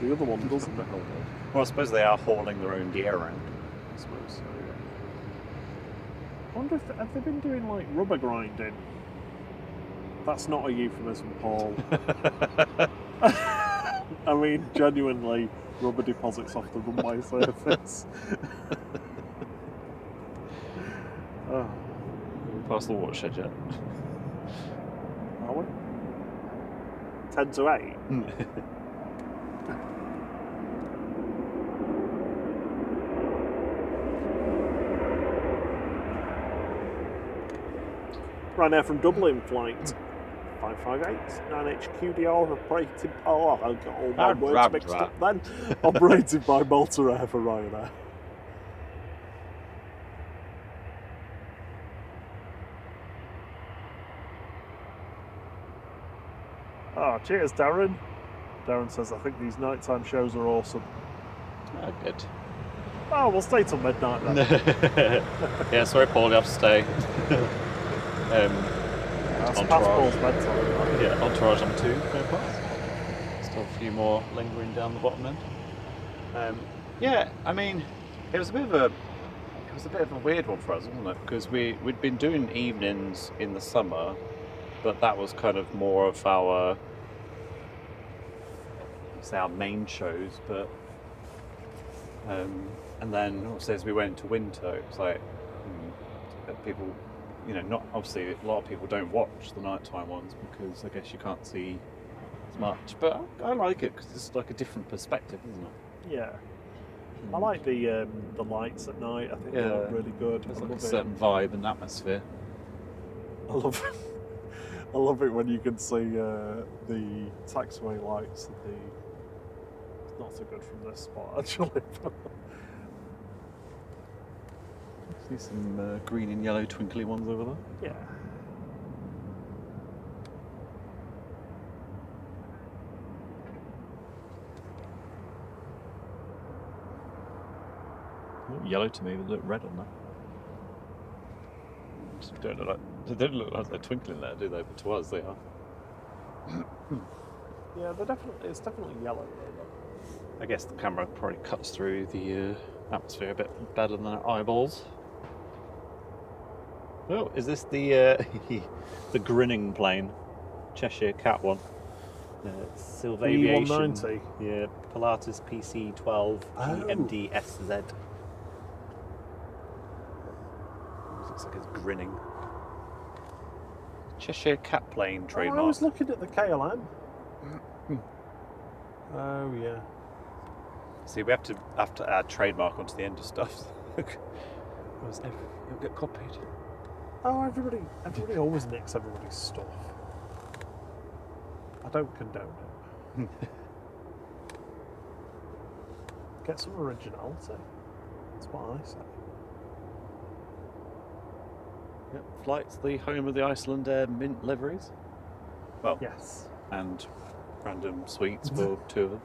The other one doesn't. Well, I suppose they are hauling their own gear around. I suppose so. I wonder if have they been doing like rubber grinding? That's not a euphemism, Paul. I mean, genuinely, rubber deposits off the runway surface. Oh, Past the watershed yet? are we? 10 to 8. Right now from Dublin, flight 558, 9HQDR, operated. Oh, I've got all my words mixed up then. Operated by Malta Air for Ryanair. Oh, cheers, Darren. Darren says, I think these nighttime shows are awesome. Oh, good. Oh, we'll stay till midnight then. Yeah, sorry, Paul, you have to stay. That's past Paul's bedtime. Right? Yeah, Entourage on 2, no pass. Still a few more lingering down the bottom end. Yeah, I mean, it was a bit of a weird one for us, wasn't it? Because we'd been doing evenings in the summer, but that was kind of more of our main shows. But and then obviously as we went into winter, it was like people, you know, not obviously a lot of people don't watch the nighttime ones because I guess you can't see as much. But I like it because it's like a different perspective, isn't it? Yeah. I like the lights at night. I think they look really good. There's like a certain vibe and atmosphere. I love it. I love it when you can see the taxiway lights. It's not so good from this spot actually. See some green and yellow twinkly ones over there. Yeah. They look yellow to me, they look red on that. They don't look like they're twinkling there, do they? But to us, they are. Yeah, it's definitely yellow. I guess the camera probably cuts through the atmosphere a bit better than our eyeballs. Oh, is this the the grinning plane? Cheshire Cat one. Silver Aviation. E190. Yeah, Pilatus PC-12 GMDSZ. Looks like it's grinning. Cheshire Cat plane trademark. I was looking at the KLM. Oh yeah. See, we have to add trademark onto the end of stuff. Otherwise, it'll get copied. Oh, everybody always nicks everybody's stuff. I don't condone it. Get some originality. That's what I say. Yep, Flight's the home of the Iceland Air mint liveries. Well, yes. And random sweets for 2 of them.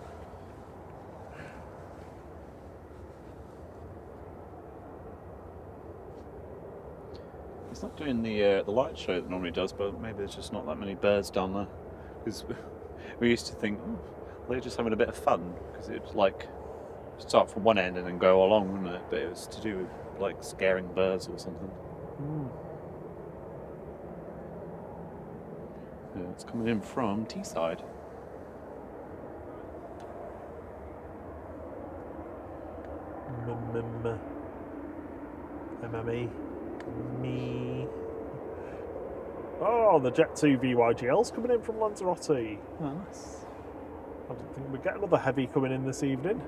It's not doing the light show that it normally does, but maybe there's just not that many birds down there. Because we used to think, they're just having a bit of fun, because it'd like start from one end and then go along, wouldn't it? But it was to do with like scaring birds or something. Yeah, it's coming in from Teesside. MME. Me. Oh, the Jet 2 VYGL's coming in from Lanzarote. Oh, nice. I don't think we get another heavy coming in this evening.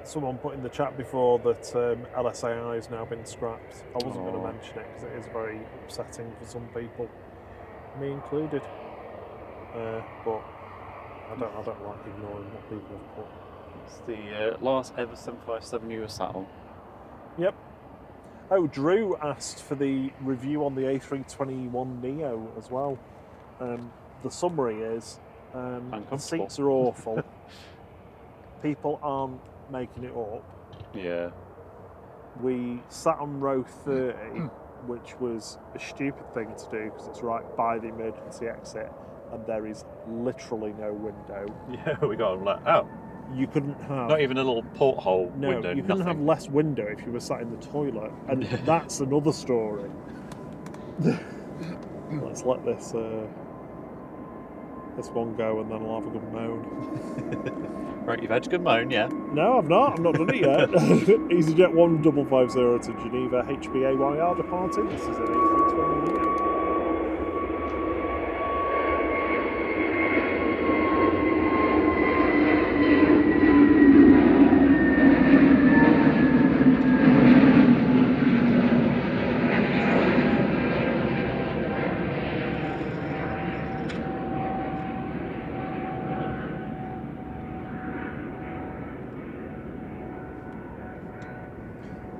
Someone put in the chat before that LSAI has now been scrapped. I wasn't going to mention it because it is very upsetting for some people, me included. But I don't like ignoring what people have put. It's the last ever 757 you were sat on. Yep. Oh, Drew asked for the review on the A321neo as well. The summary is the seats are awful. People aren't making it up. Yeah. We sat on row 30, which was a stupid thing to do because it's right by the emergency exit and there is literally no window. Yeah, we got like, oh. You couldn't have... Not even a little porthole window, No, you couldn't have less window if you were sat in the toilet. And that's another story. Let's let this... This one go and then I'll have a good moan. Right, you've had a good moan, yeah. No, I've not done it yet. EasyJet 1550 to Geneva, HBAYR departing. This is an A320.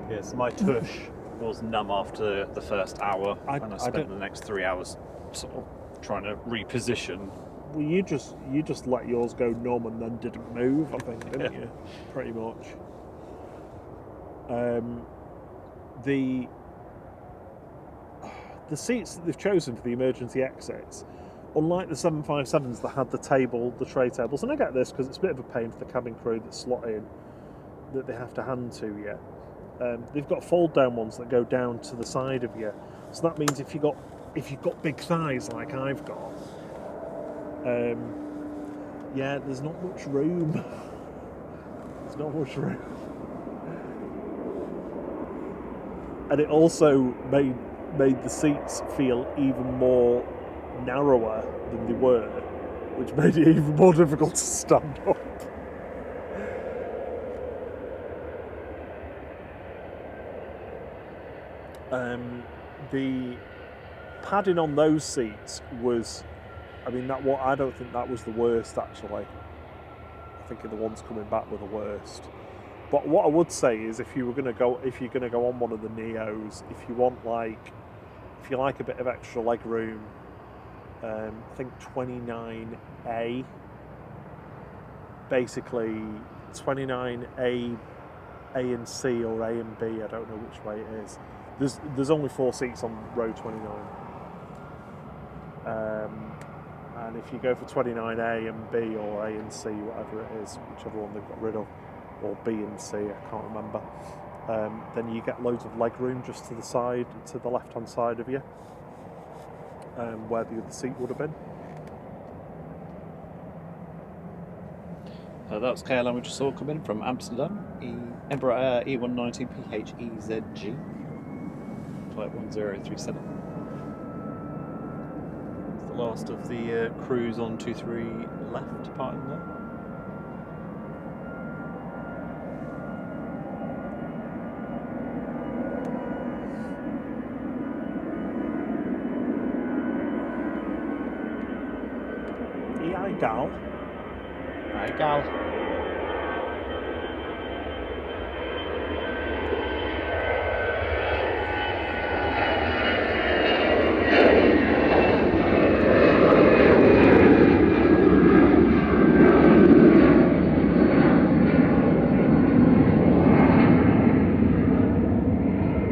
Yeah, so my tush was numb after the first hour, and I spent the next 3 hours sort of trying to reposition. Well, you just let yours go numb and then didn't move, I think, didn't you? Pretty much. The seats that they've chosen for the emergency exits, unlike the 757s that had the tray tables, and I get this because it's a bit of a pain for the cabin crew that slot in, that they have to hand to you. They've got fold down ones that go down to the side of you, so that means if you've got big thighs like I've got, yeah, there's not much room. There's not much room, and it also made the seats feel even more narrower than they were, which made it even more difficult to stand up. The padding on those seats was, I don't think that was the worst actually. I think the ones coming back were the worst. But what I would say is, if you're going to go on one of the Neos, if you like a bit of extra leg room, I think 29A, basically 29A, A and C or A and B, I don't know which way it is. There's only 4 seats on row 29, and if you go for 29A and B or A and C, whatever it is, whichever one they've got rid of, or B and C, I can't remember, then you get loads of leg room just to the side, to the left hand side of you, where the other seat would have been. That was KLM we just saw come in from Amsterdam, Embraer E190 PHEZG. Flight 1037. It's the last of the crews on 23 left departing there. Hi, gal. Hi, gal.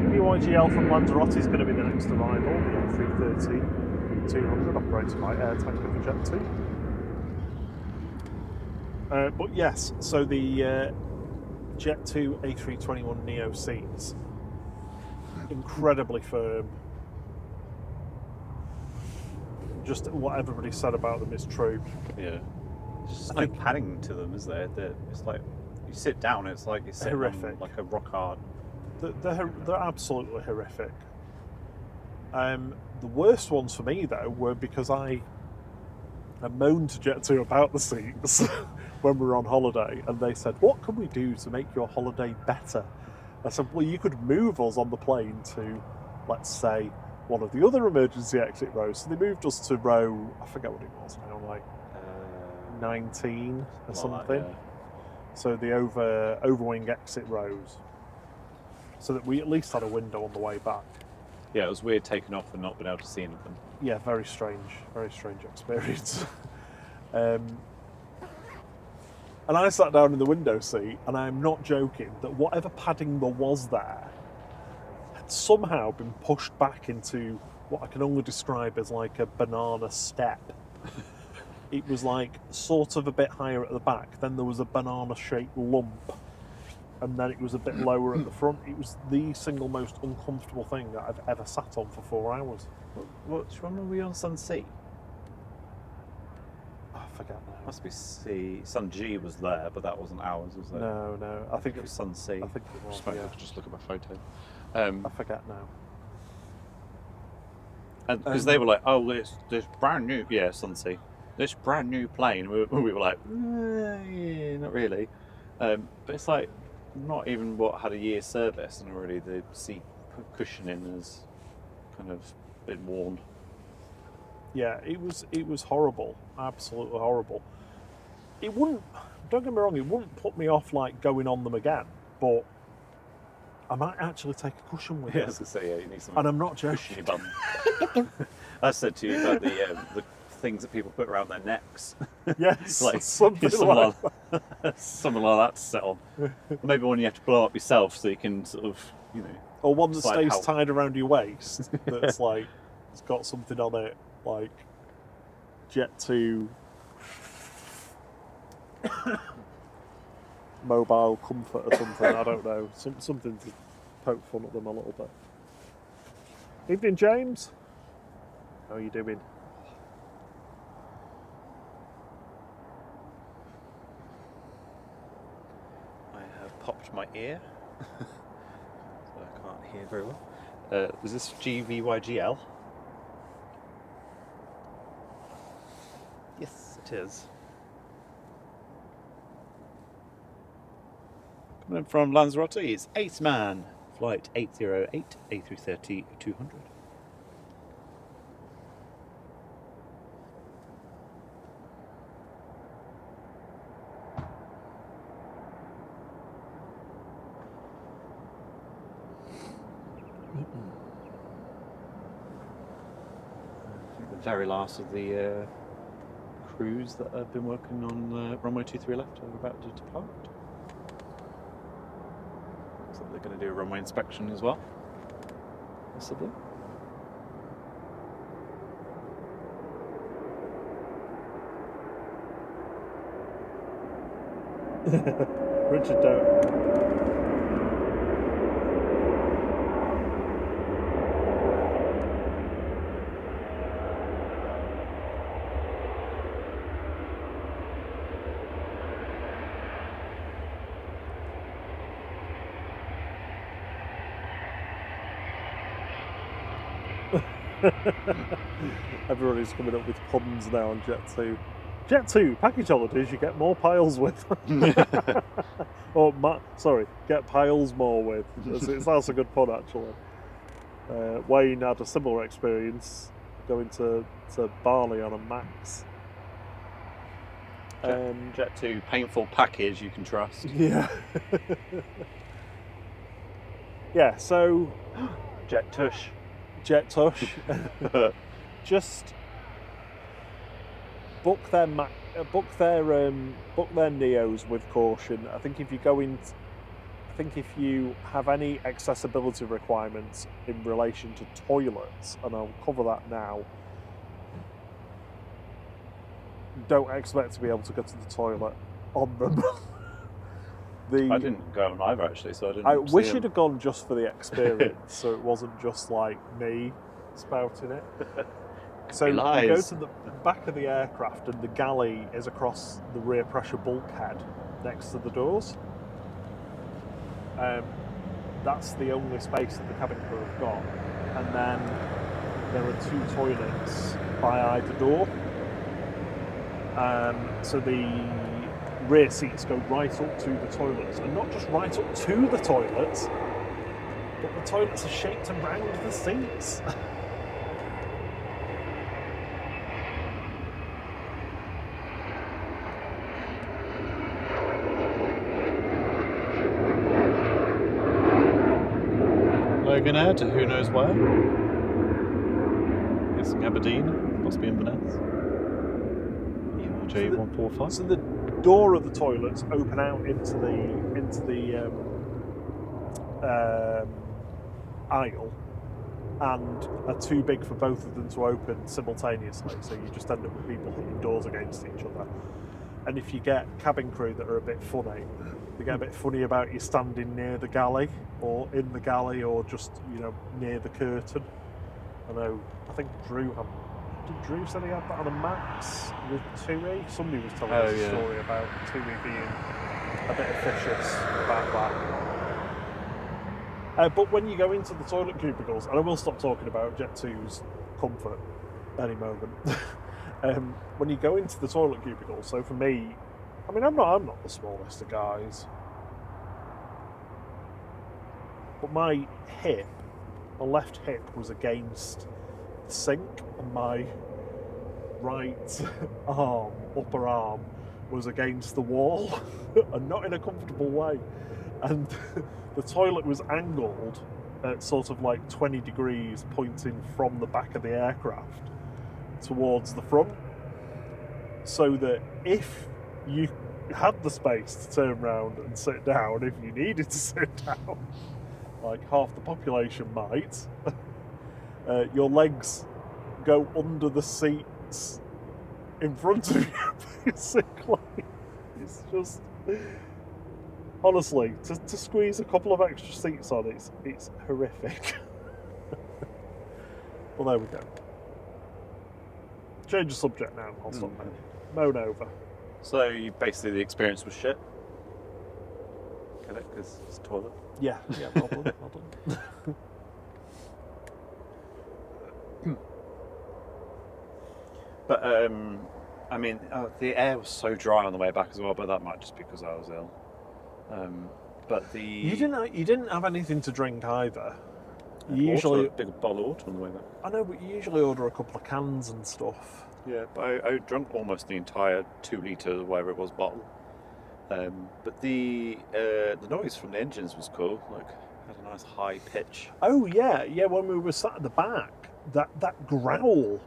PYGL from Lanzarote is going to be the next arrival, the 330-200, operated by Air Tanker for Jet 2. But yes, so the Jet 2 A321neo seats, incredibly firm. Just what everybody said about them is true. Yeah. There's just no padding to them, is there? It's like, you sit down, it's like you're sitting on like a rock hard. They're absolutely horrific. The worst ones for me, though, were because I moaned to Jet 2 about the seats when we were on holiday, and they said, "What can we do to make your holiday better?" I said, "Well, you could move us on the plane to, let's say, one of the other emergency exit rows." So they moved us to row, I forget what it was now, like 19 or something. Yeah. So the overwing exit rows, so that we at least had a window on the way back. Yeah, it was weird taking off and not being able to see anything. Yeah, very strange experience. And I sat down in the window seat, and I'm not joking, that whatever padding there was there had somehow been pushed back into what I can only describe as like a banana step. It was like sort of a bit higher at the back, then there was a banana-shaped lump, and then it was a bit lower at the front. It was the single most uncomfortable thing that I've ever sat on for 4 hours. Which one were we on, Sun Sea? forget now. Must be C. Sun G was there, but that wasn't ours, was it? No. I think It was Sun C. I think it was. Just, Yeah. just look at my photo. I forget now. And because they were like, oh, this brand new, yeah, Sun C, this brand new plane. We were like, yeah, not really. But it's like not even had a year's service, and already the seat cushioning has kind of been worn. Yeah, it was horrible, absolutely horrible. It wouldn't. Don't get me wrong. It wouldn't put me off like going on them again, but I might actually take a cushion with Yeah, I it. was gonna say, yeah, you need some And I'm not cushiony joking. bum. I said to you about the things that people put around their necks. Yes, Like something something like something like that to sit on. Maybe one you have to blow up yourself, so you can sort of, you know. or one that slide stays out. tied around your waist. That's like it's got something on it, like Jet 2 mobile comfort or something. I don't know. Something to poke fun at them a little bit. Evening, James. How are you doing? I have popped my ear, so I can't hear very well. Is this GVYGL? Yes, it is. Coming in from Lanzarote is Ace Man, flight 808, A330 200. The very last of the crews that have been working on runway 23 left are about to depart. So they're going to do a runway inspection as well, possibly. Richard Doe. Everybody's coming up with puns now on Jet 2. Jet 2, package holidays you get more piles with. Sorry, get piles more with. That's a good pun, actually. Wayne had a similar experience going to Bali on a Max. Jet 2, painful package you can trust. Yeah. Yeah, so Jet Tush. Jet Tush. Just book their Neos with caution. I think if you have any accessibility requirements in relation to toilets, and I'll cover that now, don't expect to be able to go to the toilet on them. I didn't go on either, actually, so I didn't. I wish you'd have gone just for the experience, so it wasn't just like me spouting it. So you go to the back of the aircraft, and the galley is across the rear pressure bulkhead next to the doors. That's the only space that the cabin crew have got, and then there are 2 toilets by either door. So the rear seats go right up to the toilets, and not just right up to the toilets, but the toilets are shaped around the seats. Logan Air to who knows where. Guessing Aberdeen, possibly Inverness. ERJ145. So the door of the toilets open out into the aisle, and are too big for both of them to open simultaneously. So you just end up with people hitting doors against each other. And if you get cabin crew that are a bit funny, they get a bit funny about you standing near the galley, or in the galley, or just near the curtain. I think Drew Drew said he had that on a Max with 2E. Somebody was telling Oh, us a yeah. story about 2E being a bit officious about that. But when you go into the toilet cubicles, and I will stop talking about Jet 2's comfort any moment. When you go into the toilet cubicles, so for me, I mean, I'm not the smallest of guys, but my left hip was against the sink, and my right upper arm was against the wall, and not in a comfortable way. And the toilet was angled at sort of like 20 degrees, pointing from the back of the aircraft towards the front, so that if you had the space to turn around and sit down, if you needed to sit down, like half the population might, your legs go under the seats in front of you, basically. It's just, honestly, to squeeze a couple of extra seats on, it's horrific. Well, there we go. Change the subject now. I'll stop moan over. So basically the experience was shit. Get it? Because it's a toilet. Yeah, well done, well done. But I mean, the air was so dry on the way back as well, but that might just be because I was ill. But the You didn't have anything to drink either. You water, usually a big bottle of water on the way back. I know, but you usually order a couple of cans and stuff. Yeah, but I drank almost the entire 2 litre, whatever it was, bottle. But the noise from the engines was cool. Like, had a nice high pitch. Oh yeah. When we were sat at the back, that growl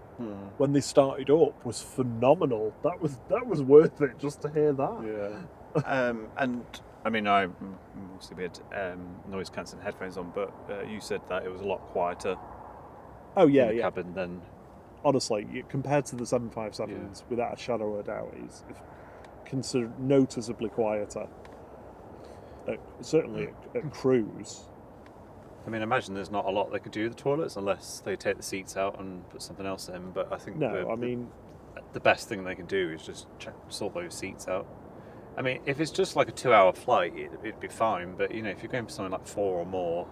when they started up was phenomenal. That was worth it just to hear that. Yeah. And I mean, I obviously had noise cancelling headphones on, but you said that it was a lot quieter. Oh yeah, in the cabin than. Honestly, compared to the 757s, without a shadow of a doubt, it's considered noticeably quieter. Certainly at cruise. I mean, I imagine there's not a lot they could do with the toilets unless they take the seats out and put something else in. But I think the best thing they can do is just sort those seats out. I mean, if it's just like a 2-hour flight, it'd be fine. But you know, if you're going for something like 4 or more,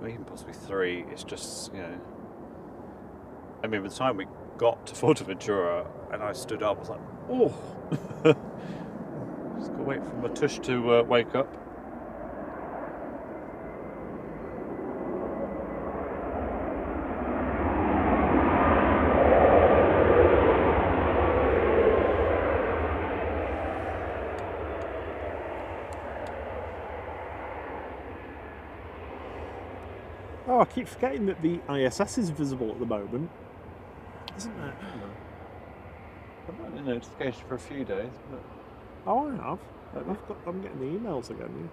or even possibly 3, it's just, you know. I mean, by the time we got to Fuerteventura and I stood up, I was like, oh. Just gotta wait for my tush to wake up. Oh, I keep forgetting that the ISS is visible at the moment, isn't it? I've not had a notification for a few days, but... Oh, I have. I'm getting the emails again.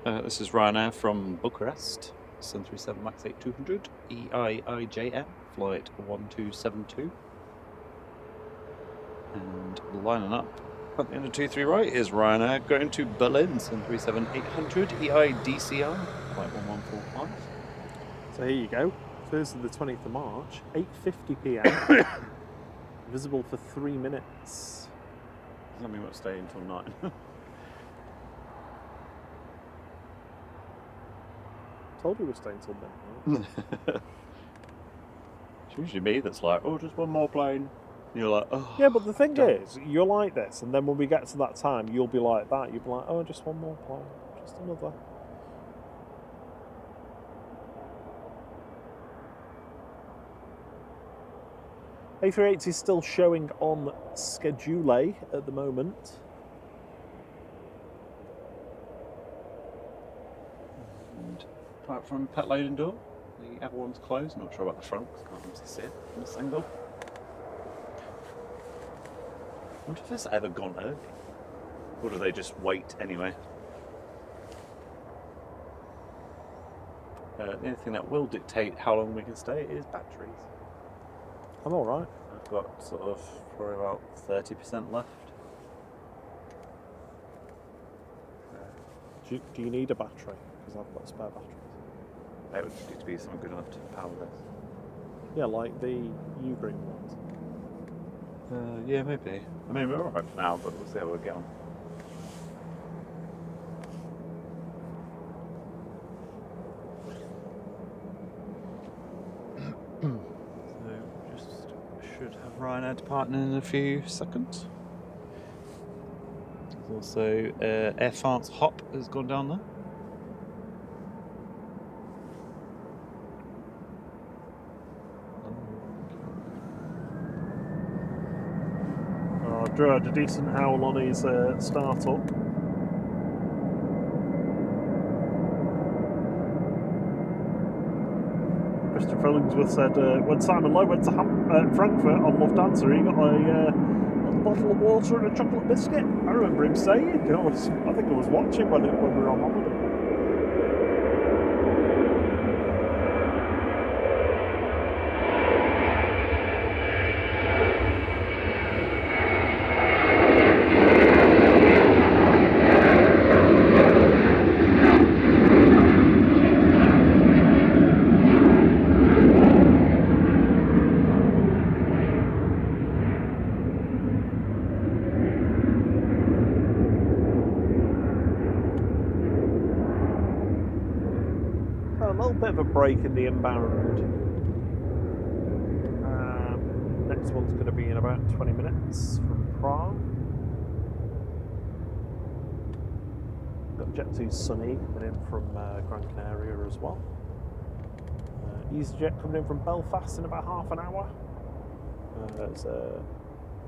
Yeah. This is Ryanair from Bucharest, 737 MAX 8200, EIIJM, flight 1272. And lining up at the end of 23 right is Ryanair going to Berlin, 737-800, EIDCR, flight 1145. So here you go. Thursday the 20th of March, 8:50 p.m. Visible for 3 minutes. Does that mean we'll stay until 9? Told you we're staying till midnight. It's usually me that's like, oh, just one more plane. And you're like, oh. Yeah, but the thing is, you're like this, and then when we get to that time, you'll be like that. You'll be like, oh, just one more plane, just another. A380 is still showing on schedule at the moment. And apart from pet loading door, the other one's closed. Not sure about the front, because I can't obviously see it from this angle. I wonder if this ever gone early, or do they just wait anyway? The only thing that will dictate how long we can stay is batteries. I'm all right. I've got sort of probably about 30% left. Do you need a battery? Because I've got spare batteries. It would need to be something good enough to power this. Yeah, like the U-green ones. Yeah, maybe. I mean, we're alright for now, but we'll see how we get on. So, just should have Ryanair departing in a few seconds. There's also Air France Hop has gone down there. Drew had a decent howl on his start-up. Christopher Illingsworth said when Simon Lowe went to Frankfurt on Lufthansa, he got a bottle of water and a chocolate biscuit. I remember him saying, I think I was watching when we were on holiday. Bit of a break in the inbound. Next one's going to be in about 20 minutes from Prague. Got Jet2's Sunny coming in from Gran Canaria as well. EasyJet coming in from Belfast in about half an hour. There's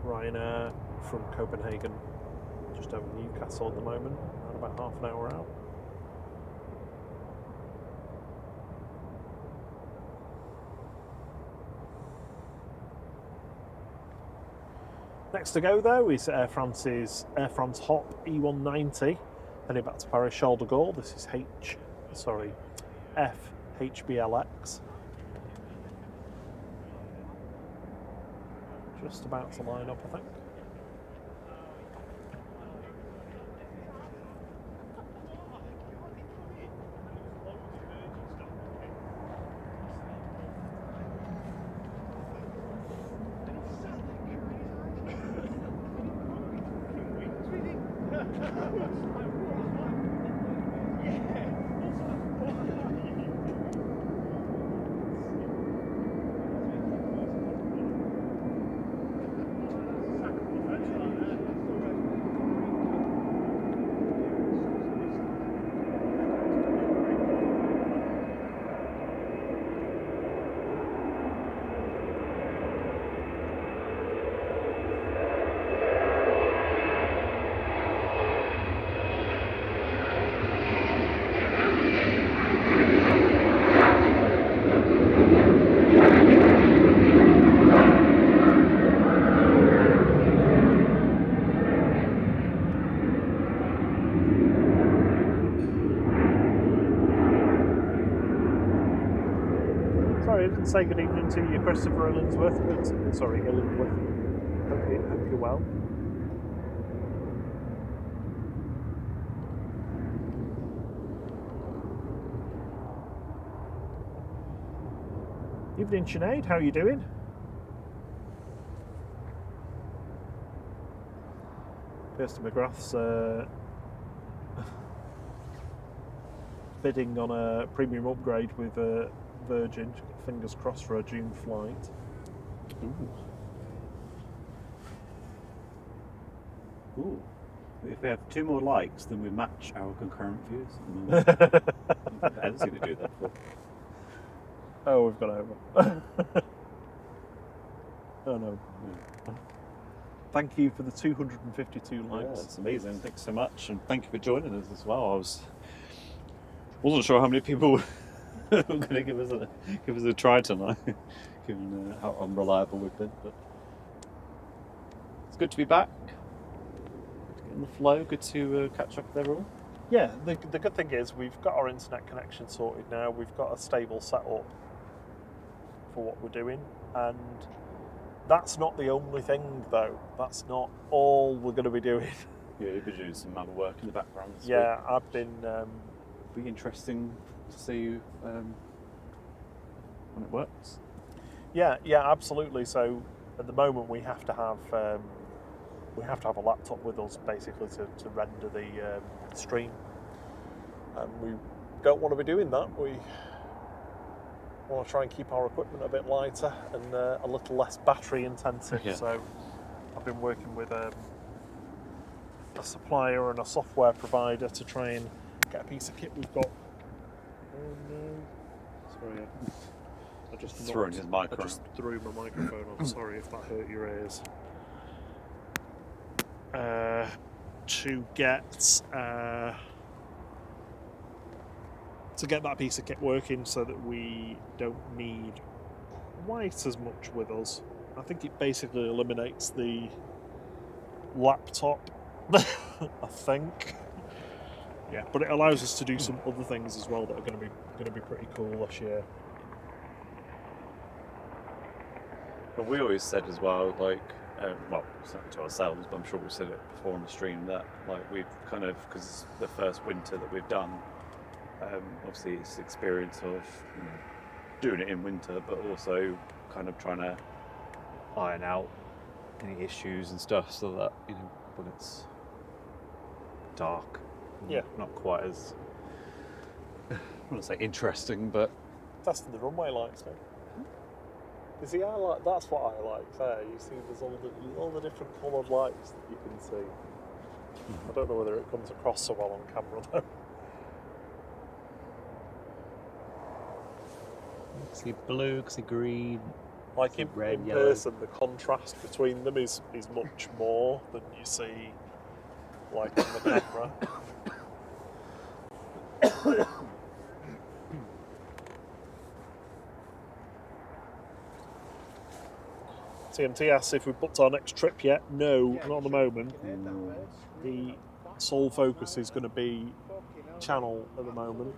Ryanair from Copenhagen, just over Newcastle at the moment, and about half an hour out. Next to go though is Air France Hop E190, heading back to Paris Charles de Gaulle. This is FHBLX. Just about to line up, I think. Sorry, I didn't say good evening to you, Christopher Illingsworth. Sorry, Illingworth. Hope you're well. Evening, Sinead. How are you doing? Kirsten McGrath's bidding on a premium upgrade with Virgin. Fingers crossed for a June flight. Ooh. Ooh. If we have 2 more likes, then we match our concurrent views. Ed's going to do that. Oh, we've got over. Oh no. Yeah. Thank you for the 252 likes. Yeah, that's amazing. Thanks so much, and thank you for joining us as well. Wasn't sure how many people were going to give us a try tonight, given how unreliable we've been. But it's good to be back. Good to get in the flow. Good to catch up with everyone. Yeah, the good thing is we've got our internet connection sorted now. We've got a stable setup for what we're doing, and that's not the only thing though. That's not all we're going to be doing. Yeah, you've been doing some other work in the background this week. Yeah, I've been. Be interesting to see when it works. Yeah, absolutely. So at the moment we have to have a laptop with us basically to render the stream, and we don't want to be doing that. We want to try and keep our equipment a bit lighter and a little less battery intensive. Yeah. So I've been working with a supplier and a software provider to try and get a piece of kit we've got. Oh no! Sorry, I just Throwing his microphone. I just threw my microphone on. Sorry if that hurt your ears. To get that piece of kit working so that we don't need quite as much with us. I think it basically eliminates the laptop, I think. Yeah, but it allows us to do some other things as well that are going to be pretty cool this year. But we always said as well, like, well, certainly to ourselves, but I'm sure we've said it before on the stream, that like we've kind of, because it's the first winter that we've done, obviously it's the experience of doing it in winter, but also kind of trying to iron out any issues and stuff, so that when it's dark, not quite as, I wouldn't say interesting, but Testing the runway lights, mate. You see, that's what I like there. You see, there's all the different coloured lights that you can see. I don't know whether it comes across so well on camera though. see blue, see green. Like in red, yellow. person, the contrast between them is much more than you see like on the camera. TMT asks if we booked our next trip yet. No, not at the moment. The sole focus is going to be channel at the moment.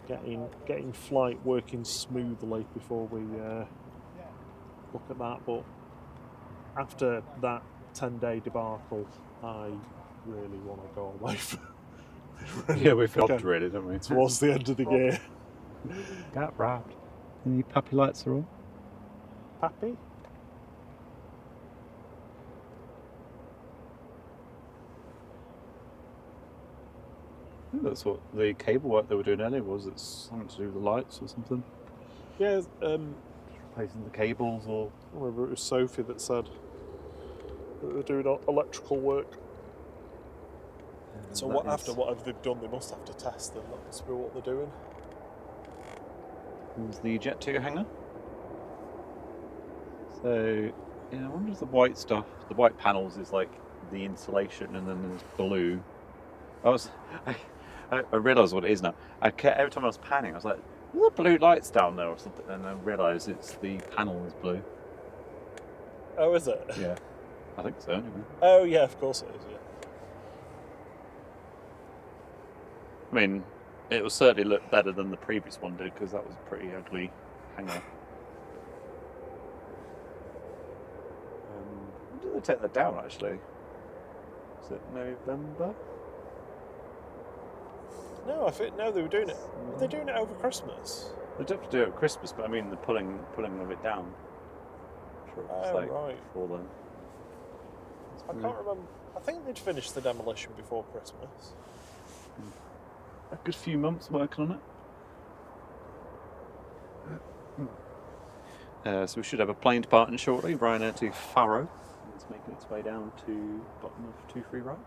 Getting flight working smoothly before we look at that. But after that 10-day debacle, I really want to go away from Yeah, we've got really, don't we? towards the end of the year. Got wrapped. And the puppy lights are on. Happy? That's what the cable work they were doing earlier was. It's something to do with the lights or something. Yeah, Replacing the cables or... I remember it was Sophie that said that they're doing electrical work. So after whatever they've done, they must have to test them. That must be what they're doing. There's the Jet 2 hangar. So, yeah, I wonder if the white stuff, the white panels is like the insulation, and then there's blue. I realised what it is now. Every time I was panning, I was like, "Are there blue lights down there or something?" And I realised it's the panel is blue. Oh, is it? Yeah, I think so. Anyway. Oh, yeah, of course it is. Yeah. I mean, it will certainly look better than the previous one did, because that was a pretty ugly hangar. When did they take that down, actually? Was it November? No, they were doing it. Were they doing it over Christmas? They have to do it at Christmas, but I mean the pulling of it down. I'm sure it was like right. before then. I can't remember. I think they'd finished the demolition before Christmas. A good few months working on it. So we should have a plane departing shortly. Ryanair to Faro. It's making its way down to bottom of 23 right.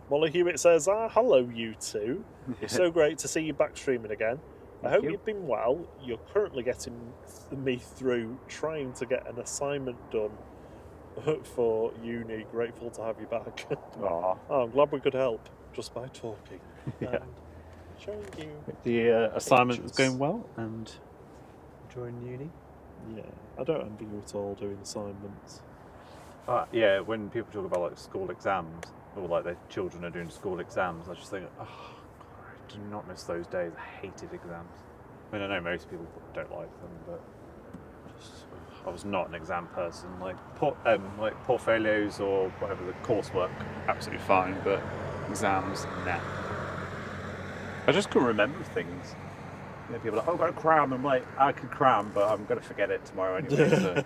Molly Hewitt says, hello you two. It's so great to see you back streaming again. I hope you've been well. You're currently getting me through trying to get an assignment done for uni. Grateful to have you back. Aww. I'm glad we could help just by talking. Yeah. Showing you the assignment is going well and enjoying uni. Yeah, I don't envy you at all doing assignments. Yeah, when people talk about like school exams, or like their children are doing school exams, I just think, oh, I do not miss those days. I hated exams. I mean, I know most people don't like them, but I was not an exam person. Like portfolios or whatever, the coursework, absolutely fine, but exams, nah. I just couldn't remember things. You know, people are like, oh, I've got to cram. I'm like, I can cram, but I'm going to forget it tomorrow anyway. So.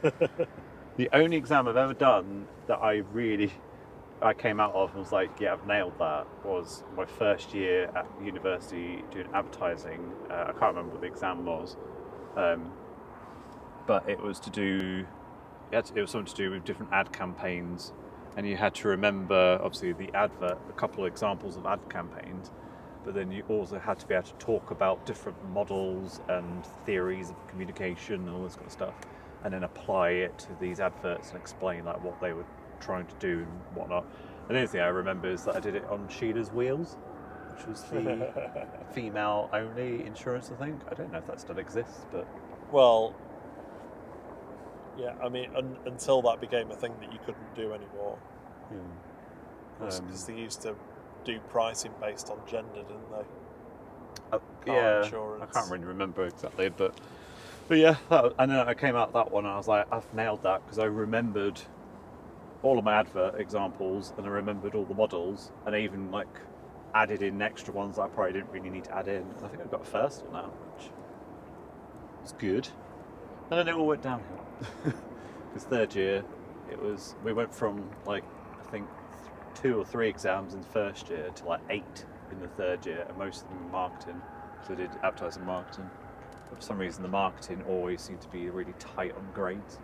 The only exam I've ever done that I came out of and was like, yeah, I've nailed that, was my first year at university doing advertising. I can't remember what the exam was, but it was it was something to do with different ad campaigns, and you had to remember, obviously, the advert, a couple of examples of ad campaigns, but then you also had to be able to talk about different models and theories of communication and all this kind of stuff, and then apply it to these adverts and explain like what they were trying to do and whatnot. And the only thing I remember is that I did it on Sheila's Wheels, which was the female only insurance, I think. I don't know if that still exists, but Well, yeah, I mean, until that became a thing that you couldn't do anymore. Because they used to do pricing based on gender, didn't they? yeah, insurance. I can't really remember exactly, but yeah, and then I came out that one and I was like, I've nailed that, because I remembered all of my advert examples and I remembered all the models, and I even like added in extra ones that I probably didn't really need to add in. I think I got a first on that, which was good. And then it all went downhill. Because third year, we went from like, I think 2 or 3 exams in the first year to like 8 in the third year, and most of them in marketing. So I did advertising marketing. But for some reason, the marketing always seemed to be really tight on grades.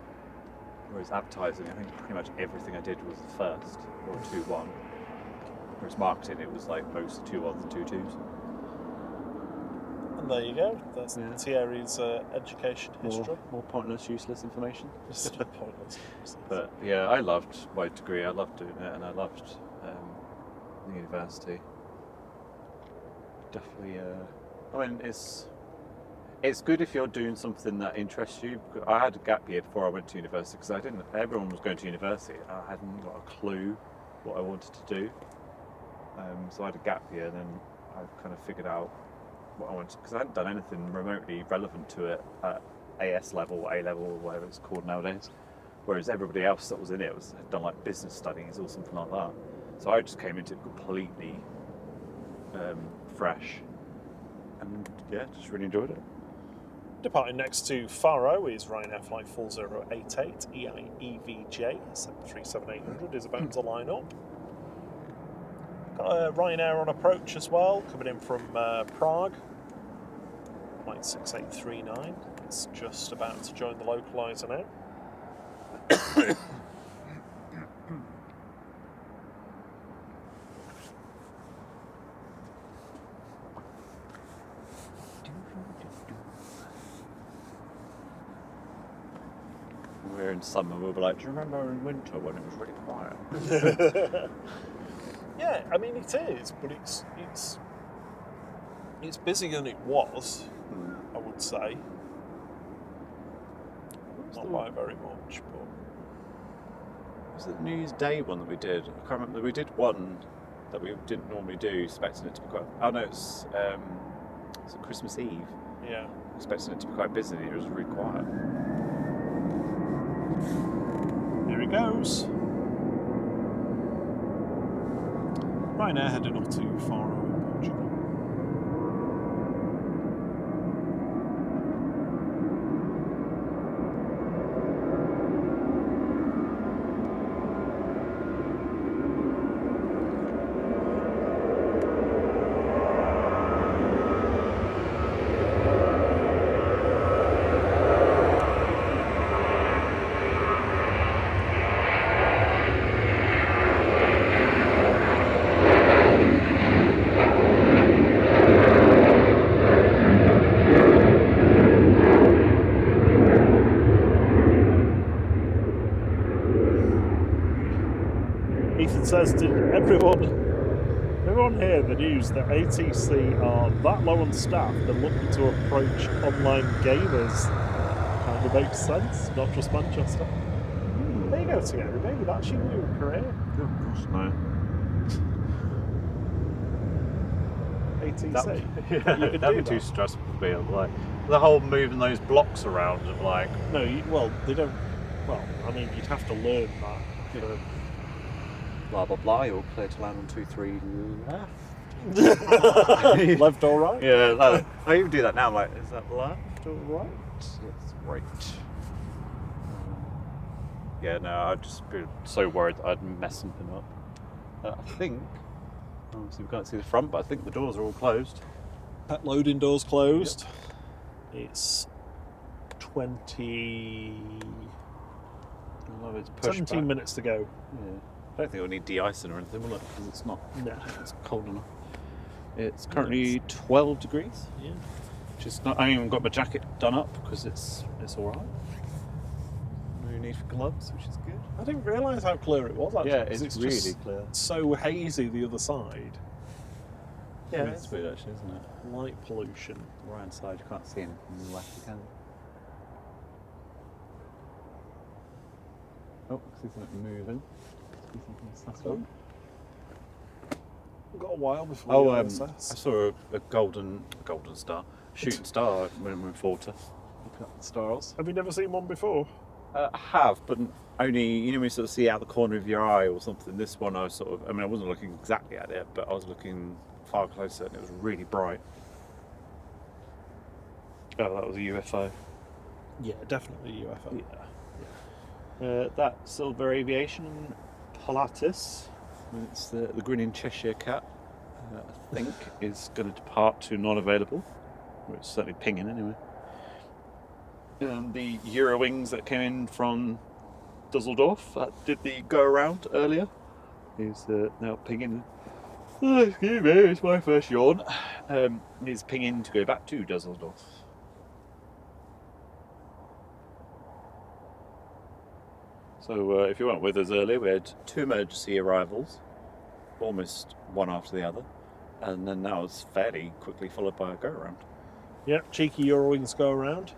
Whereas advertising, I think pretty much everything I did was the first, or 2-1. Whereas marketing, it was like most 2-1s and 2-2s. And there you go. That's Thierry's education history. More pointless, useless information. Just pointless. But yeah, I loved my degree. I loved doing it, and I loved the university. Definitely. I mean, it's good if you're doing something that interests you. I had a gap year before I went to university, because everyone was going to university. I hadn't got a clue what I wanted to do. So I had a gap year, and then I kind of figured out what I wanted, because I hadn't done anything remotely relevant to it at AS level, A level, or whatever it's called nowadays. Whereas everybody else that was in it had done like business studies or something like that. So I just came into it completely fresh, and yeah, just really enjoyed it. Departing next to Faro is Ryanair Flight 4088 EIEVJ 737-800 is about to line up. Got a Ryanair on approach as well, coming in from Prague, flight 6839. It's just about to join the localizer now. We're in summer, we'll be like, do you remember in winter when it was really quiet? Yeah, I mean it is, but it's busier than it was, I would say. Not by very much, but Was it the New Year's Day one that we did? I can't remember. We did one that we didn't normally do, expecting it to be quite. Oh no, it's Christmas Eve. yeah. Expecting it to be quite busy. It was really quiet. Here it goes. Ryanair heading off to Faro in Portugal. Ethan says, did everyone hear the news that ATC are that low on staff they're looking to approach online gamers? Kind of makes sense, not just Manchester. There you go, Thierry, maybe that's your new career. Oh gosh, no. ATC. That'd be too stressful for me. Like the whole moving those blocks around of like. No, they don't. Well, I mean, you'd have to learn that. Blah blah blah. You're clear to land on 23 left. Left or right? Yeah, I even do that now. I'm like, is that left or right? It's right. Yeah, no, I'd just be so worried that I'd mess something up. I think, obviously we can't see the front, but I think the doors are all closed. Pet loading doors closed. Yep. It's 17 minutes to go. Yeah. I don't think it'll need de-icing or anything, will it? Because it's not. No. It's cold enough. It's currently 12 degrees. Yeah. Which is not. I haven't even got my jacket done up because it's all right. No need for gloves, which is good. I didn't realise how clear it was. Actually, Yeah, it's really just clear. So hazy the other side. Yeah, it's weird actually, isn't it? Light pollution. Right hand side, you can't see anything on the left, can you? Oh, I see something moving. We've got a while before. Oh, I saw a golden star, shooting star when we went forward to look at the stars. Have you never seen one before? I have, but only, when you sort of see out the corner of your eye or something. This one I was I wasn't looking exactly at it, but I was looking far closer and it was really bright. Oh, that was a UFO. Yeah, definitely a UFO. Yeah. That Silver Aviation Pilatus, it's the grinning Cheshire Cat, I think is going to depart to non-available. Or it's certainly pinging anyway. The Eurowings that came in from Dusseldorf that did the go around earlier is now pinging. Oh, excuse me, it's my first yawn. Is pinging to go back to Dusseldorf. So if you weren't with us earlier, we had 2 emergency arrivals, almost one after the other, and then that was fairly quickly followed by a go around. Yep, cheeky Eurowings go around.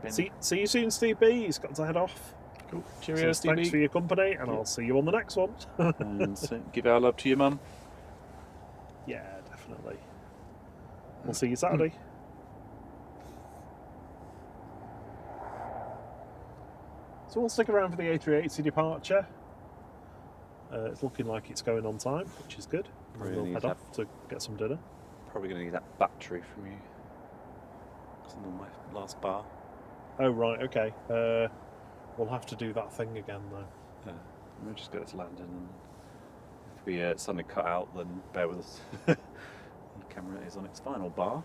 See you soon, Steve B. He's got to head off. Cool. Cheerio, So Steve thanks B. for your company, and I'll see you on the next one. And give our love to your mum. Yeah, definitely. We'll see you Saturday. So we'll stick around for the A380 departure. It's looking like it's going on time, which is good. Probably We'll need head that. off to get some dinner. Probably going to need that battery from you. It's on my last bar. Oh, right, okay. We'll have to do that thing again, though. We'll just get to London, and if we suddenly cut out, then bear with us. The camera is on its final bar.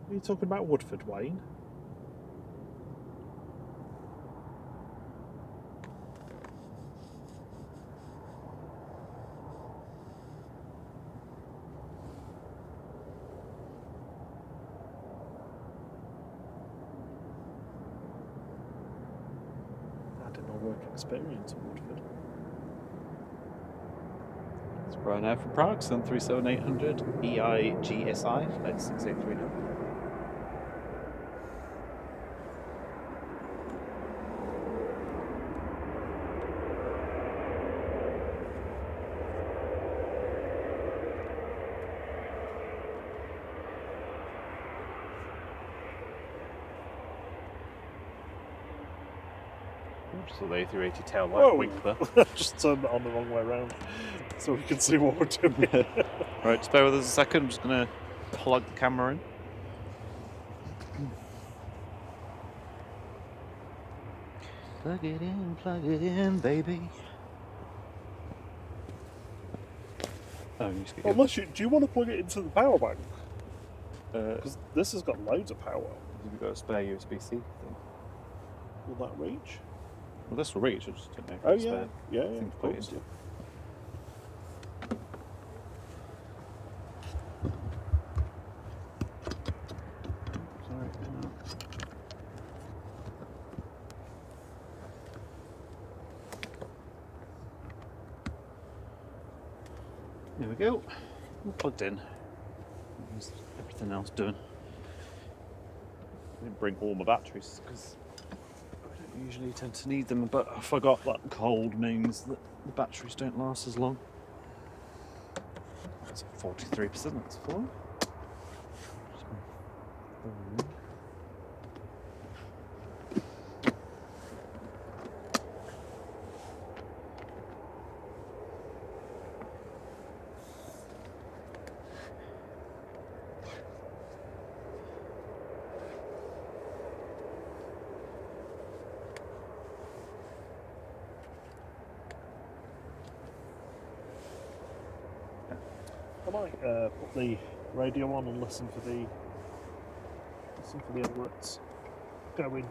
Are you talking about Woodford, Wayne? I did not work experience in Woodford. It's right now from Prague, Sun 37800 EIGSI, flight 6830. Just saw the A380 tail light wink there. Just turned it on the wrong way around so we can see what we're doing. Right, just bear with us a second. I'm just going to plug the camera in. Plug it in, baby. Oh, you just get Unless do you want to plug it into the power bank? Because this has got loads of power. You've got a spare USB-C thing. Will that reach? Well, this will reach. I just don't know if Oh it's yeah, spare yeah, thing to of put course. into. Sorry, no. There we go. All plugged in. How's everything else doing? I didn't bring all my batteries because I don't usually tend to need them, but I forgot that cold means that the batteries don't last as long. That's 43%, that's full. I might put the radio on and listen for the Emirates going.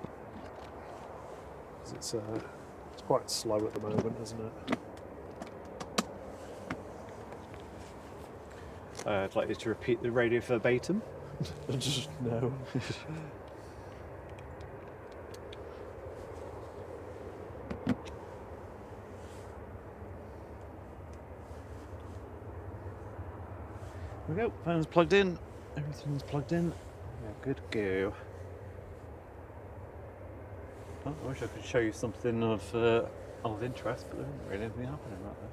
'Cause it's quite slow at the moment, isn't it? I'd like you to repeat the radio verbatim. Just no. There we go, phone's plugged in, everything's plugged in. Yeah, good go. Oh, I wish I could show you something of interest, but there isn't really anything happening right there.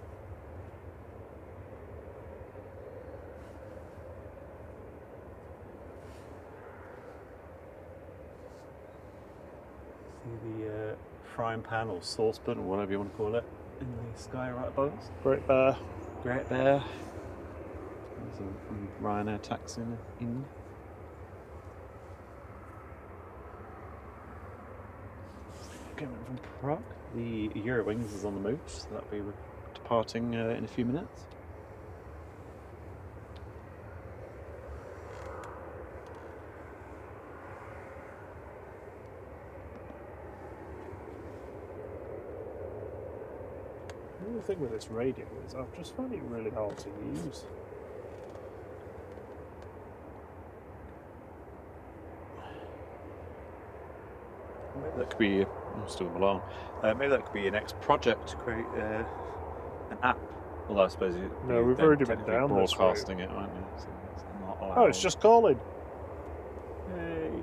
See the frying pan or saucepan or whatever you want to call it in the sky right above us? Great Bear. Great Bear. There's a Ryanair taxi in. Coming from Prague. The Eurowings is on the move, so that'll be departing in a few minutes. The only thing with this radio is I've just found it really hard to use. Maybe that could be. I'm still along. Maybe that could be your next project to create an app. Although I suppose No, we've already been down this route. broadcasting it, aren't you? So it's not allowed. Oh, it's just calling. Yay!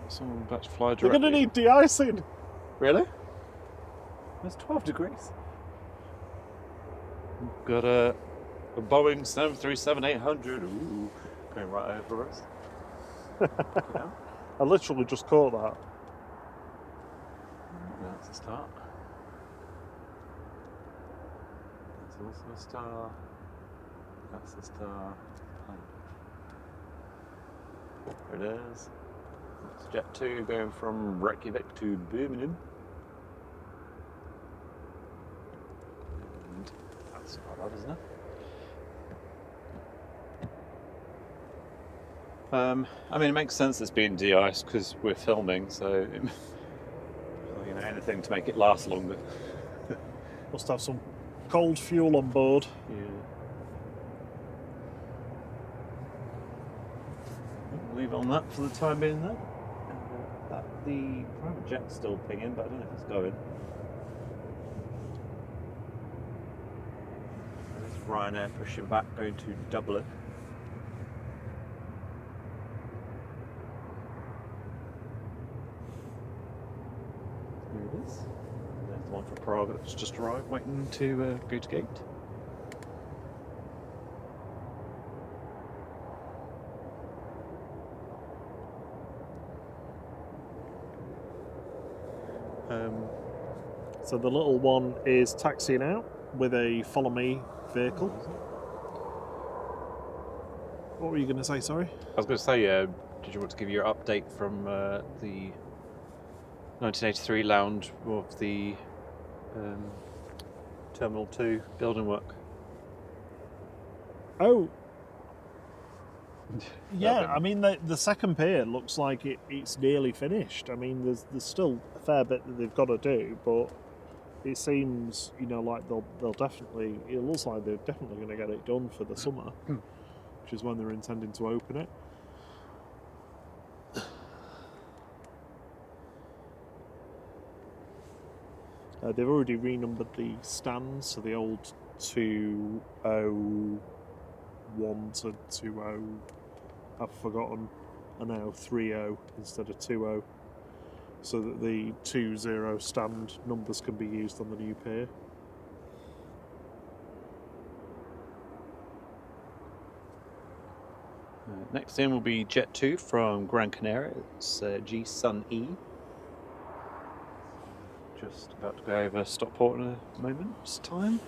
Someone about to fly We're directly. going to need de-icing. Really? It's 12 degrees. We've got a Boeing 737-800. Ooh, going right over us. Yeah. I literally just caught that. That's a start. That's also a star. That's a star. There it is. It's Jet 2 going from Reykjavik to Birmingham. And that's not bad, isn't it? I mean, it makes sense it's being de-iced because we're filming, so you know, anything to make it last longer. Must have some cold fuel on board. Yeah. We'll leave it on that for the time being, then. The private jet's still pinging, but I don't know if it's going. There's Ryanair pushing back, going to Dublin. There it is. There's the one for Prague that's just arrived, waiting to go to gate. So the little one is taxiing out with a follow me vehicle. What were you going to say, sorry? I was going to say, did you want to give your update from the 1983 lounge of the Terminal 2 building work? Oh, yeah, I mean, the second pier looks like it's nearly finished. I mean, there's still a fair bit that they've got to do, but it seems, you know, like they'll definitely, it looks like they're definitely going to get it done for the summer, which is when they're intending to open it. They've already renumbered the stands, so the old 201 to 20, I've forgotten, are now 30 instead of 20. so that the 2-0 stand numbers can be used on the new pier. Next in will be Jet 2 from Gran Canaria. It's G Sun E. Just about to go over Stockport in a moment's time.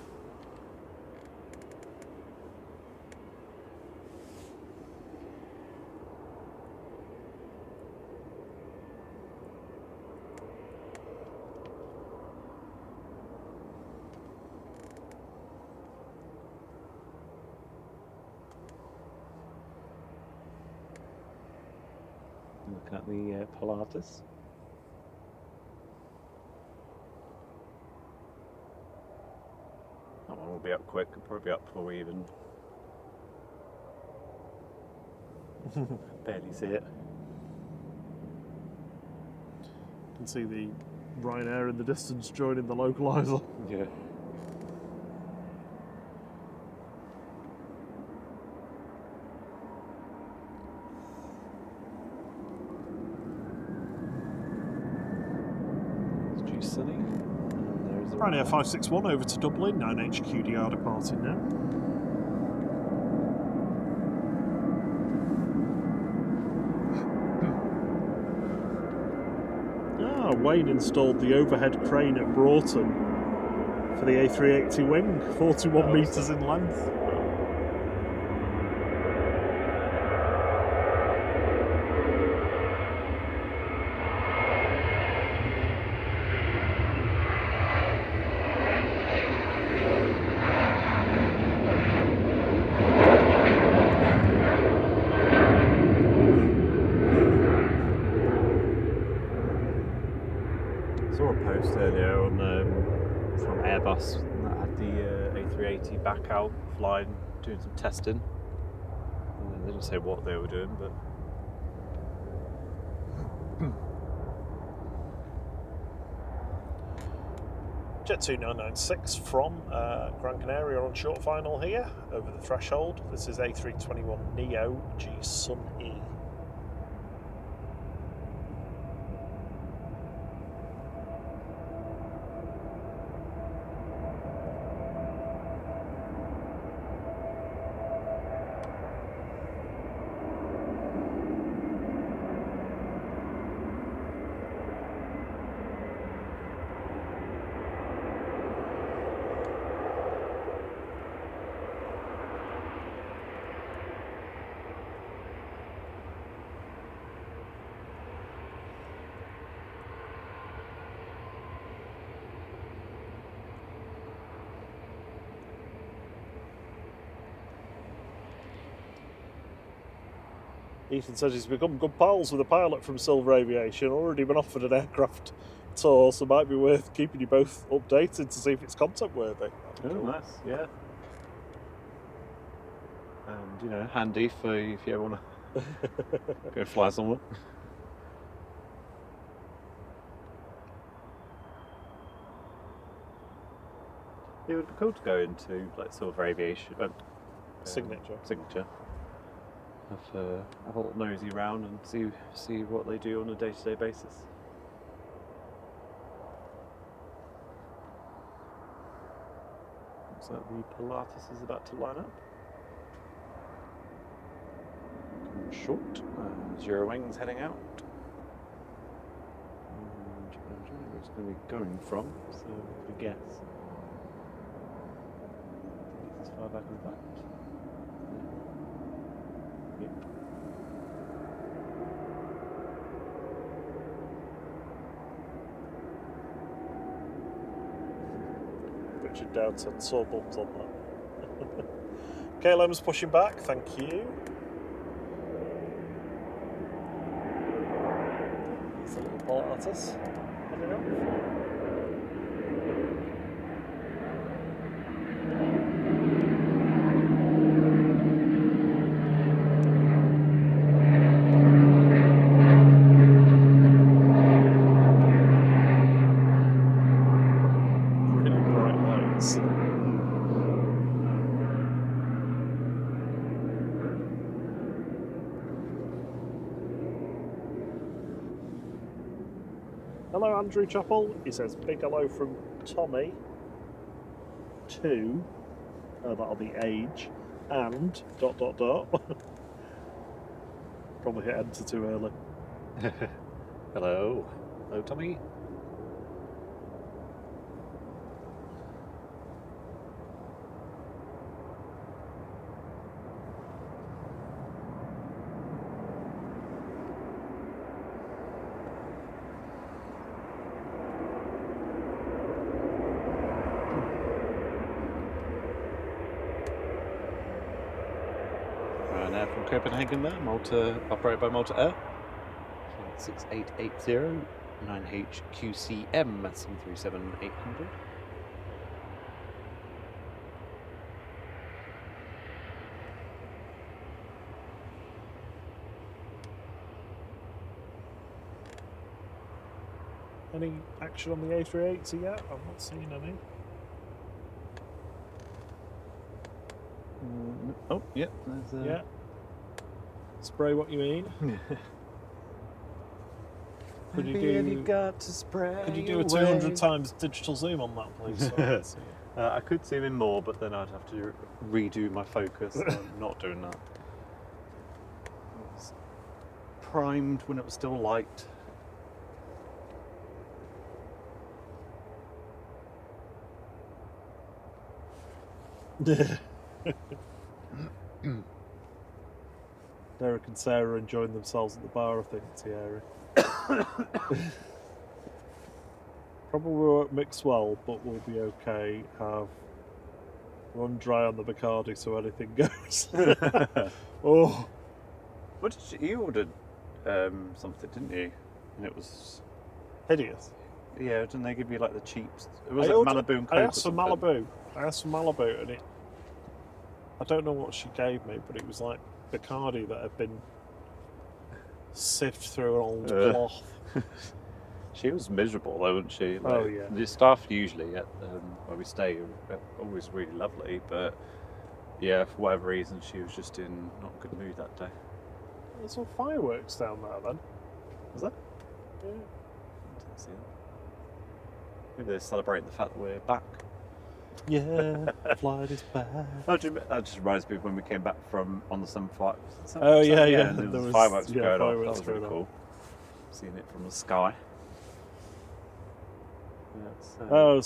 Looking at the Pilatus. That one will be up quick, it'll probably be up before we even barely see it. You can see the Ryanair in the distance joining the localizer. Yeah. Ryanair 561 over to Dublin, 9HQDR departing now. Wayne installed the overhead crane at Broughton for the A380 wing, 41 metres in length. Earlier on from Airbus that had the A380 back out flying, doing some testing. They didn't say what they were doing, but Jet 2996 from Gran Canaria on short final here over the threshold. This is A321 Neo G Sun E. Ethan says he's become good pals with a pilot from Silver Aviation, already been offered an aircraft tour, so it might be worth keeping you both updated to see if it's content worthy. Oh, nice, yeah. And, you know, handy for if you ever want to go fly somewhere. It would be cool to go into like Silver Aviation signature. Have a little nosy round and see what they do on a day-to-day basis. Looks like the Pilatus is about to line up. Coming short. Zero wings heading out. And where it's going to be going from, so we guess. As far back as that. Yep. Richard Downton saw bumps on that. KLM's pushing back, thank you. There's a little Pilatus heading up. Hello, Andrew Chappell. He says, big hello from Tommy to, that'll be age, and ... Probably hit enter too early. Hello. Hello, Tommy. Now from Copenhagen there, Malta, operated by Malta Air. 6880 9HQCM 737-800. Any action on the A380 yet? I've not seen any. Oh, yep. There's Yeah. Spray what you mean. Could you got to spray could you do a 200 times digital zoom on that, please? So I can see it? I could zoom in more, but then I'd have to redo my focus. I'm not doing that. It was primed when it was still light. Derek and Sarah are enjoying themselves at the bar, I think, Thierry. Probably won't mix well, but we'll be okay. Have run dry on the Bacardi so anything goes. Oh, What did you ordered something, didn't you? And it was hideous. yeah. Didn't they give you like the cheaps? It was I like ordered- Malibu and Coke. I or asked for something. Malibu. And it. I don't know what she gave me, but it was like Bacardi that had been sieved through an old cloth. She was miserable though, wasn't she? Like, Oh, yeah. The staff usually at where we stay are always really lovely, but yeah, for whatever reason, she was just in not a good mood that day. There's some fireworks down there then. Was that? Yeah. Didn't see that. Maybe they're celebrating the fact that we're back. Yeah, flight is back. That just reminds me of when we came back from on the summer flight. Oh, yeah, yeah. And there There was was- fireworks yeah, going off. That fireworks was really going cool. Seeing it from the sky. Yeah, Oh,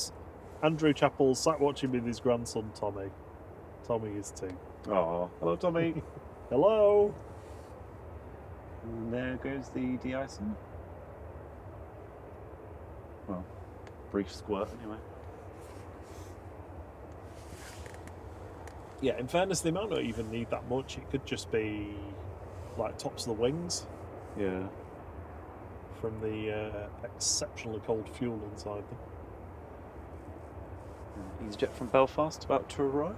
Andrew Chappell sat watching with his grandson Tommy. Tommy is too. oh, hello, Tommy. Hello. And there goes the de-icing. Well, brief squirt anyway. Yeah, in fairness, they might not even need that much. It could just be like tops of the wings Yeah. from the exceptionally cold fuel inside them. EasyJet from Belfast about to arrive.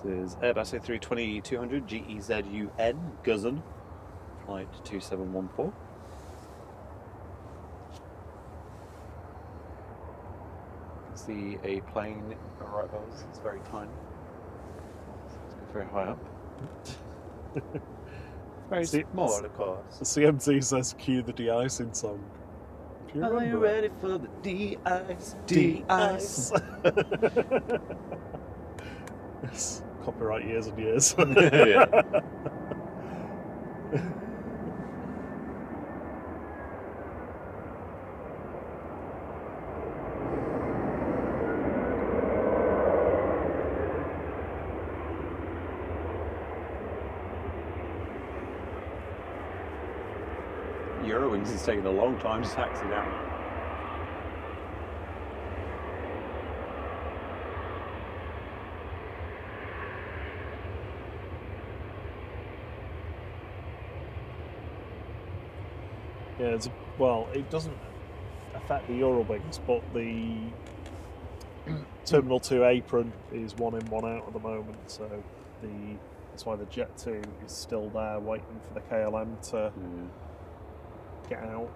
This is Airbus A320-200 GEZUN, Guzan, flight 2714. See a plane right above us. It's very tiny. It's very high up. Very See, small, of course. The CMC says cue the de-icing song. Do you Are remember you it? ready for the de-ice? De-ice. Yes, copyright years and years. Yeah. Eurowings is taking a long time to taxi down. Yeah, well, it doesn't affect the Eurowings, but the Terminal 2 apron is one in, one out at the moment, so that's why the Jet 2 is still there waiting for the KLM to get out.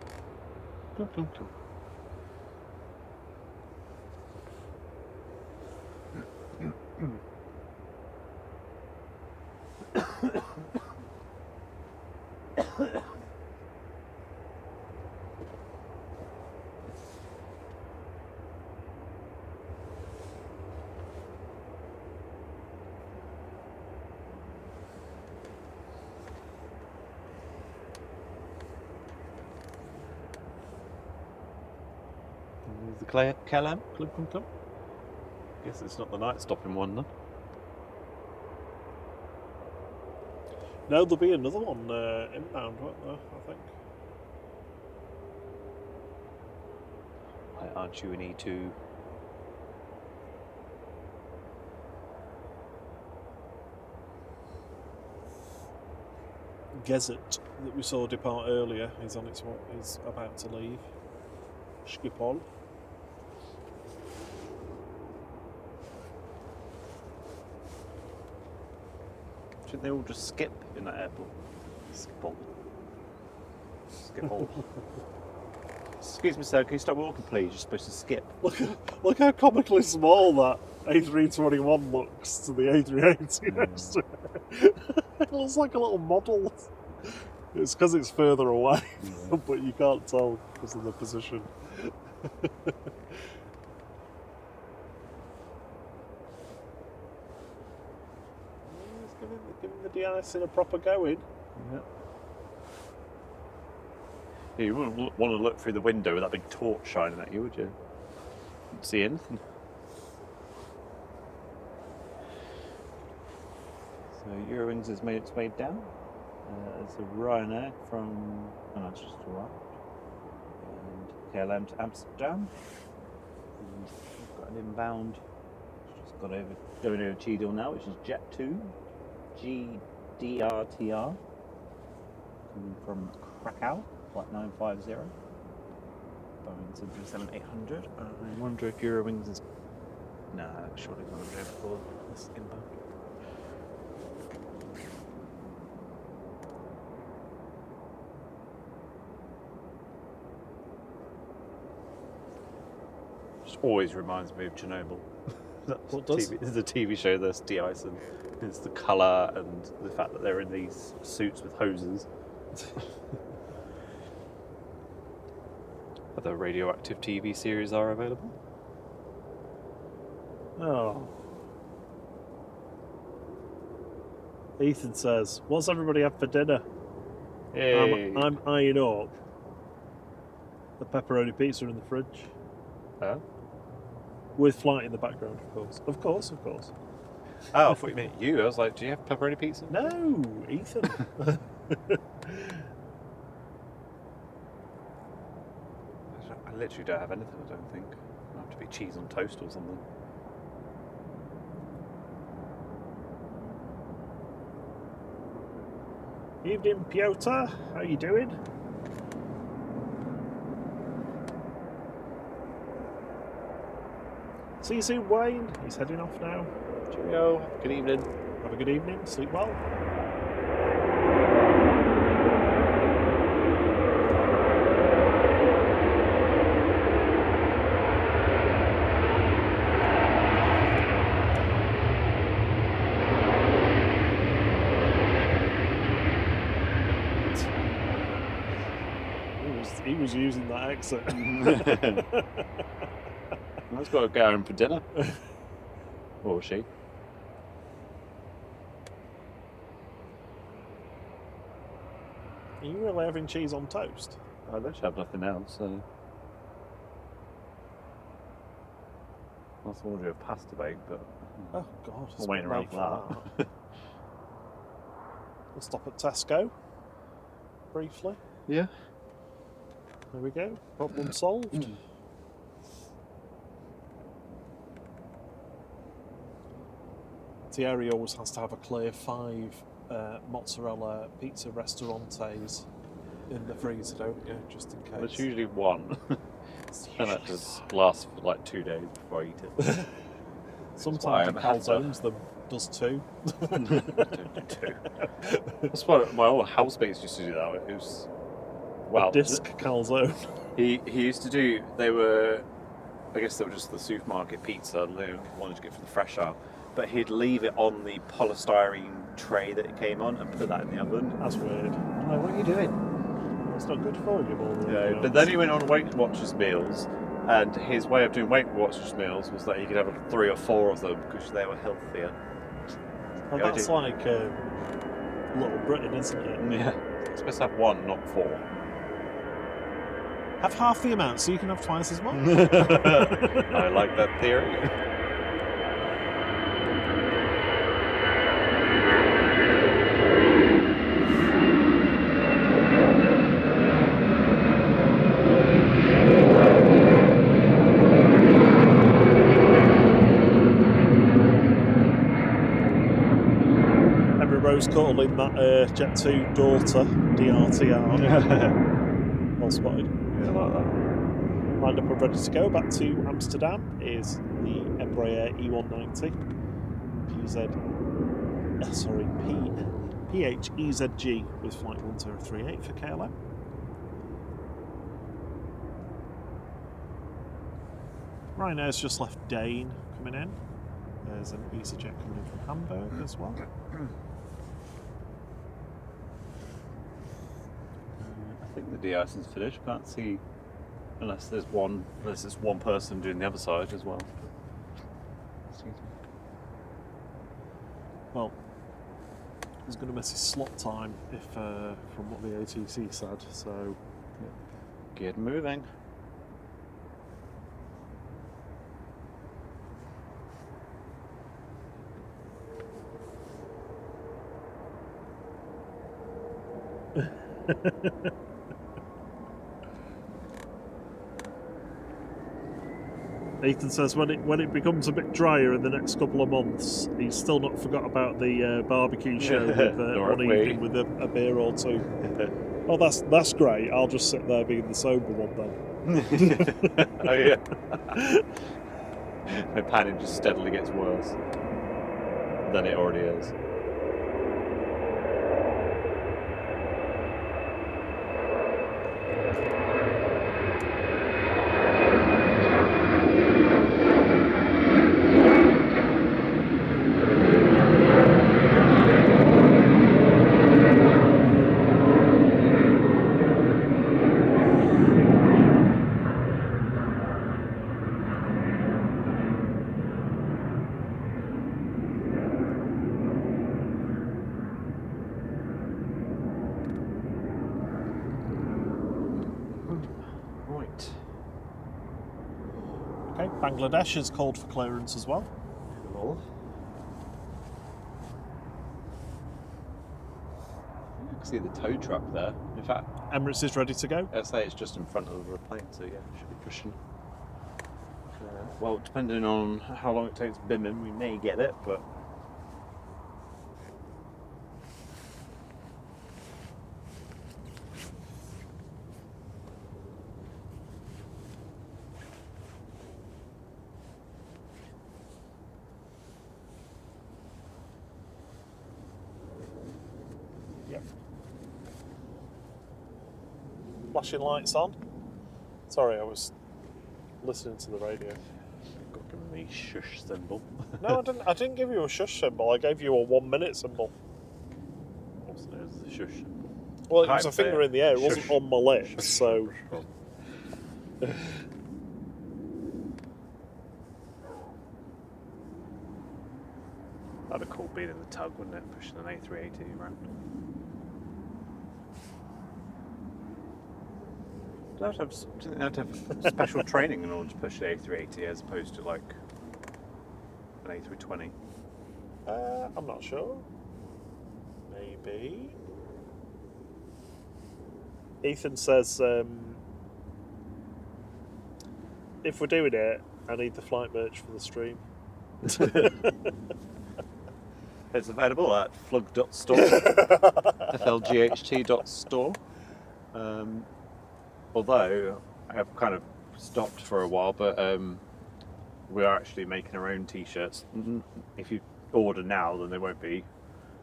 There's the KLM. Guess it's not the night stopping one then. No, there'll be another one inbound, won't there? I think. Aren't you an E2? Gazette that we saw depart earlier is on its is about to leave. Schiphol. Shouldn't they all just skip in that airport? Skip all. Excuse me, sir, can you stop walking, please? You're supposed to skip. Look how comically small that A321 looks to the A380 next to it. It looks like a little model. It's because it's further away, but you can't tell because of the position. Giving the de-icing a proper going. Yeah. Yeah, you wouldn't want to look through the window with that big torch shining at you, would you? Couldn't see anything. So Eurowings has made its way down. It's a Ryanair from, oh no, it's just arrived. And KLM to Amsterdam. And we've got an inbound. It's just going over Cheadle now, which is Jet 2. GDRTR. Coming from Krakow, flight 950. Boeing 737-800. I wonder if Eurowings is. Nah, surely it's not going to go before this inbound. Always reminds me of Chernobyl. What does? It's a TV show that's de-icing. It's the colour and the fact that they're in these suits with hoses. Other radioactive TV series are available. Oh. Ethan says, "What's everybody have for dinner?" Hey. I'm eyeing up the pepperoni pizza in the fridge. Huh? With flight in the background, of course. Of course. Oh, I thought you meant you. I was like, do you have pepperoni pizza? No, Ethan. I literally don't have anything, I don't think. It'll have to be cheese on toast or something. Evening, Piotr. How you doing? See you soon, Wayne. He's heading off now. Cheerio. Good evening. Have a good evening. Sleep well. He was using that exit. I've got to go home for dinner. Or she. Are you really having cheese on toast? I literally have nothing else, so. I was order a pasta bake, but. Oh God! I'm waiting around for that. We'll stop at Tesco briefly. Yeah. There we go. Problem solved. Thierry always has to have a clear 5 mozzarella pizza restaurantes in the freezer, don't you? Just in case. There's usually one. And that just lasts for like 2 days before I eat it. Sometimes the calzones them does 2. Don't do 2. That's why my old housemates used to do that. It was A disc calzone. He used to do. I guess they were just the supermarket pizza. They wanted to get from the fresh out. But but he'd leave it on the polystyrene tray that it came on and put that in the oven. That's weird. I'm like, what are you doing? It's not good for you, more than Yeah, but then he went on Weight Watchers meals, and his way of doing Weight Watchers meals was that he could have 3 or 4 of them because they were healthier. Well, that's like Little Britain, isn't it? Yeah, you're supposed to have 1, not 4. Have half the amount so you can have twice as much. I like that theory. Rose calling that Jet 2 daughter, DRTR. Well spotted. Yeah, I like that. Lined up and ready to go. Back to Amsterdam is the Embraer E190. PHEZG with flight 1038 for KLM. Ryanair's just left Dane coming in. There's an EasyJet coming in from Hamburg as well. I think the de-icing's finished. Can't see unless there's one person doing the other side as well. Well, he's going to miss his slot time if from what the ATC said. So get moving. Ethan says when it becomes a bit drier in the next couple of months, he's still not forgot about the barbecue show with one evening with a beer or 2. Oh, that's great. I'll just sit there being the sober one then. Oh yeah. My panic just steadily gets worse than it already is. Bangladesh has called for clearance as well. Cool. You can see the tow truck there. In fact, Emirates is ready to go. I'd say it's just in front of the plane, so yeah, should be pushing. Well, depending on how long it takes bimming, we may get it, but. Flashing lights on. Sorry, I was listening to the radio. Got to give me the shush symbol. No, I didn't give you a shush symbol. I gave you a 1 minute symbol. Also known as the shush symbol. Well, it was a finger in the air. It wasn't on my lips, so. That'd be cool being in the tug, wouldn't it? Pushing an A380 around. Do you think they have to have special training in order to push the A380 as opposed to like an A320? I'm not sure. Maybe. Ethan says, if we're doing it, I need the flight merch for the stream. It's available at flug.store, flght.store. Although I have kind of stopped for a while, but we are actually making our own t-shirts. If you order now, then they won't be.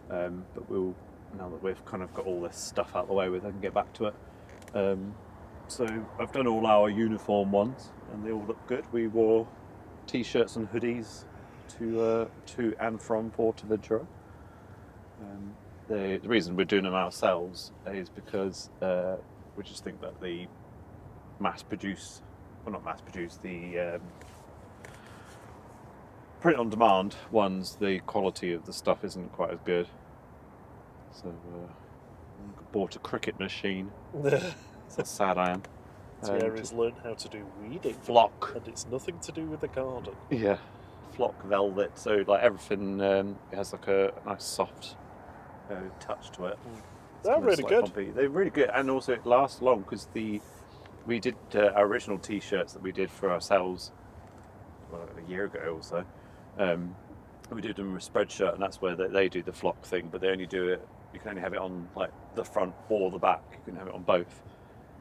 But we'll, now that we've kind of got all this stuff out of the way with, I can get back to it. So I've done all our uniform ones, and they all look good. We wore t-shirts and hoodies to and from Portaventura. The reason we're doing them ourselves is because we just think that the print on demand ones, the quality of the stuff isn't quite as good. So bought a cricket machine. That's how sad I am. Thierry's learned how to do weeding. Flock. And it's nothing to do with the garden. Yeah. Flock velvet, so like everything has like a nice soft touch to it. They're really good. Bumpy. They're really good, and also it lasts long because we did our original T-shirts that we did for ourselves a year ago or so. We did them with Spreadshirt, and that's where they do the flock thing, but they only do it. You can only have it on like the front or the back. You can have it on both.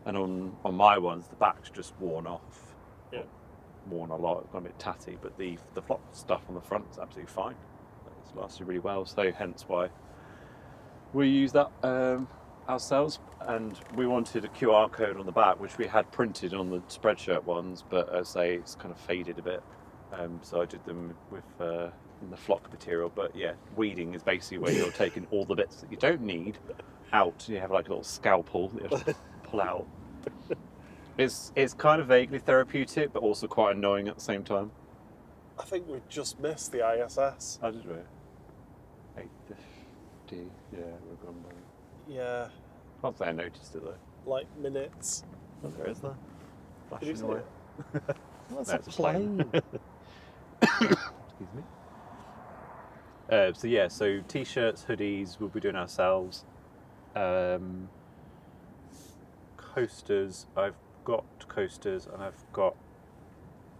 And on my ones, the back's just worn off. Yeah. Worn a lot, got a bit tatty, but the flock stuff on the front is absolutely fine. It's lasted really well, so hence why we use that ourselves. And we wanted a QR code on the back, which we had printed on the Spreadshirt ones, but as I say, it's kind of faded a bit. So I did them with in the flock material. But yeah, weeding is basically where you're taking all the bits that you don't need out. You have like a little scalpel that you have to pull out. It's kind of vaguely therapeutic, but also quite annoying at the same time. I think we just missed the ISS. How did we? 8:50. Yeah, we're gone by. Yeah, Can't say I noticed it though. like minutes. Oh, there is that. Did you Flashing see away. it? That's No, a it's a plane. plane. Excuse me. So yeah, so T-shirts, hoodies, we'll be doing ourselves. Coasters, I've got coasters and I've got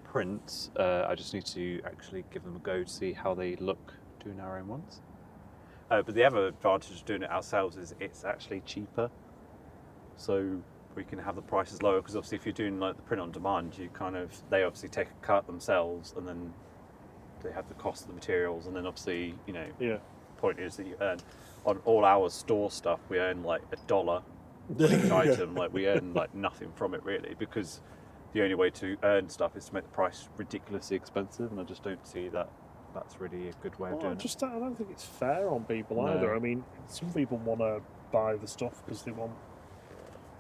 prints. I just need to actually give them a go to see how they look doing our own ones. But the other advantage of doing it ourselves is it's actually cheaper. So we can have the prices lower, because obviously if you're doing like the print on demand, they obviously take a cut themselves, and then they have the cost of the materials, and then obviously, Yeah. point is that you earn on all our store stuff, we earn like $1 for each item. Like we earn like nothing from it really, because the only way to earn stuff is to make the price ridiculously expensive, and I just don't see that that's really a good way of doing it. I don't think it's fair on people No. either. I mean, some people want to buy the stuff because they want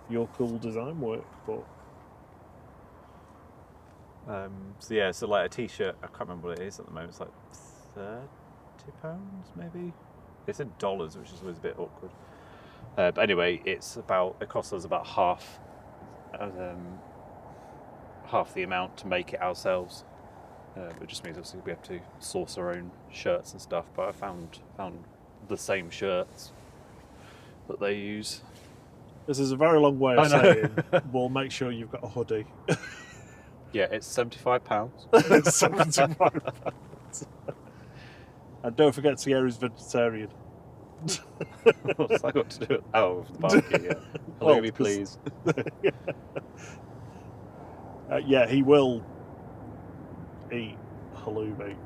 your cool design work, but So like a T-shirt, I can't remember what it is at the moment. It's like £30 maybe. It's in dollars, which is always a bit awkward. But anyway, it costs us about half the amount to make it ourselves. It just means obviously we have to source our own shirts and stuff. But I found the same shirts that they use. this is a very long way of saying we'll make sure you've got a hoodie. Yeah, it's £75. £75. And don't forget Thierry's vegetarian. What's that got to do with the barbecue? Yeah. Hello, me, please. Yeah, he will eat halloumi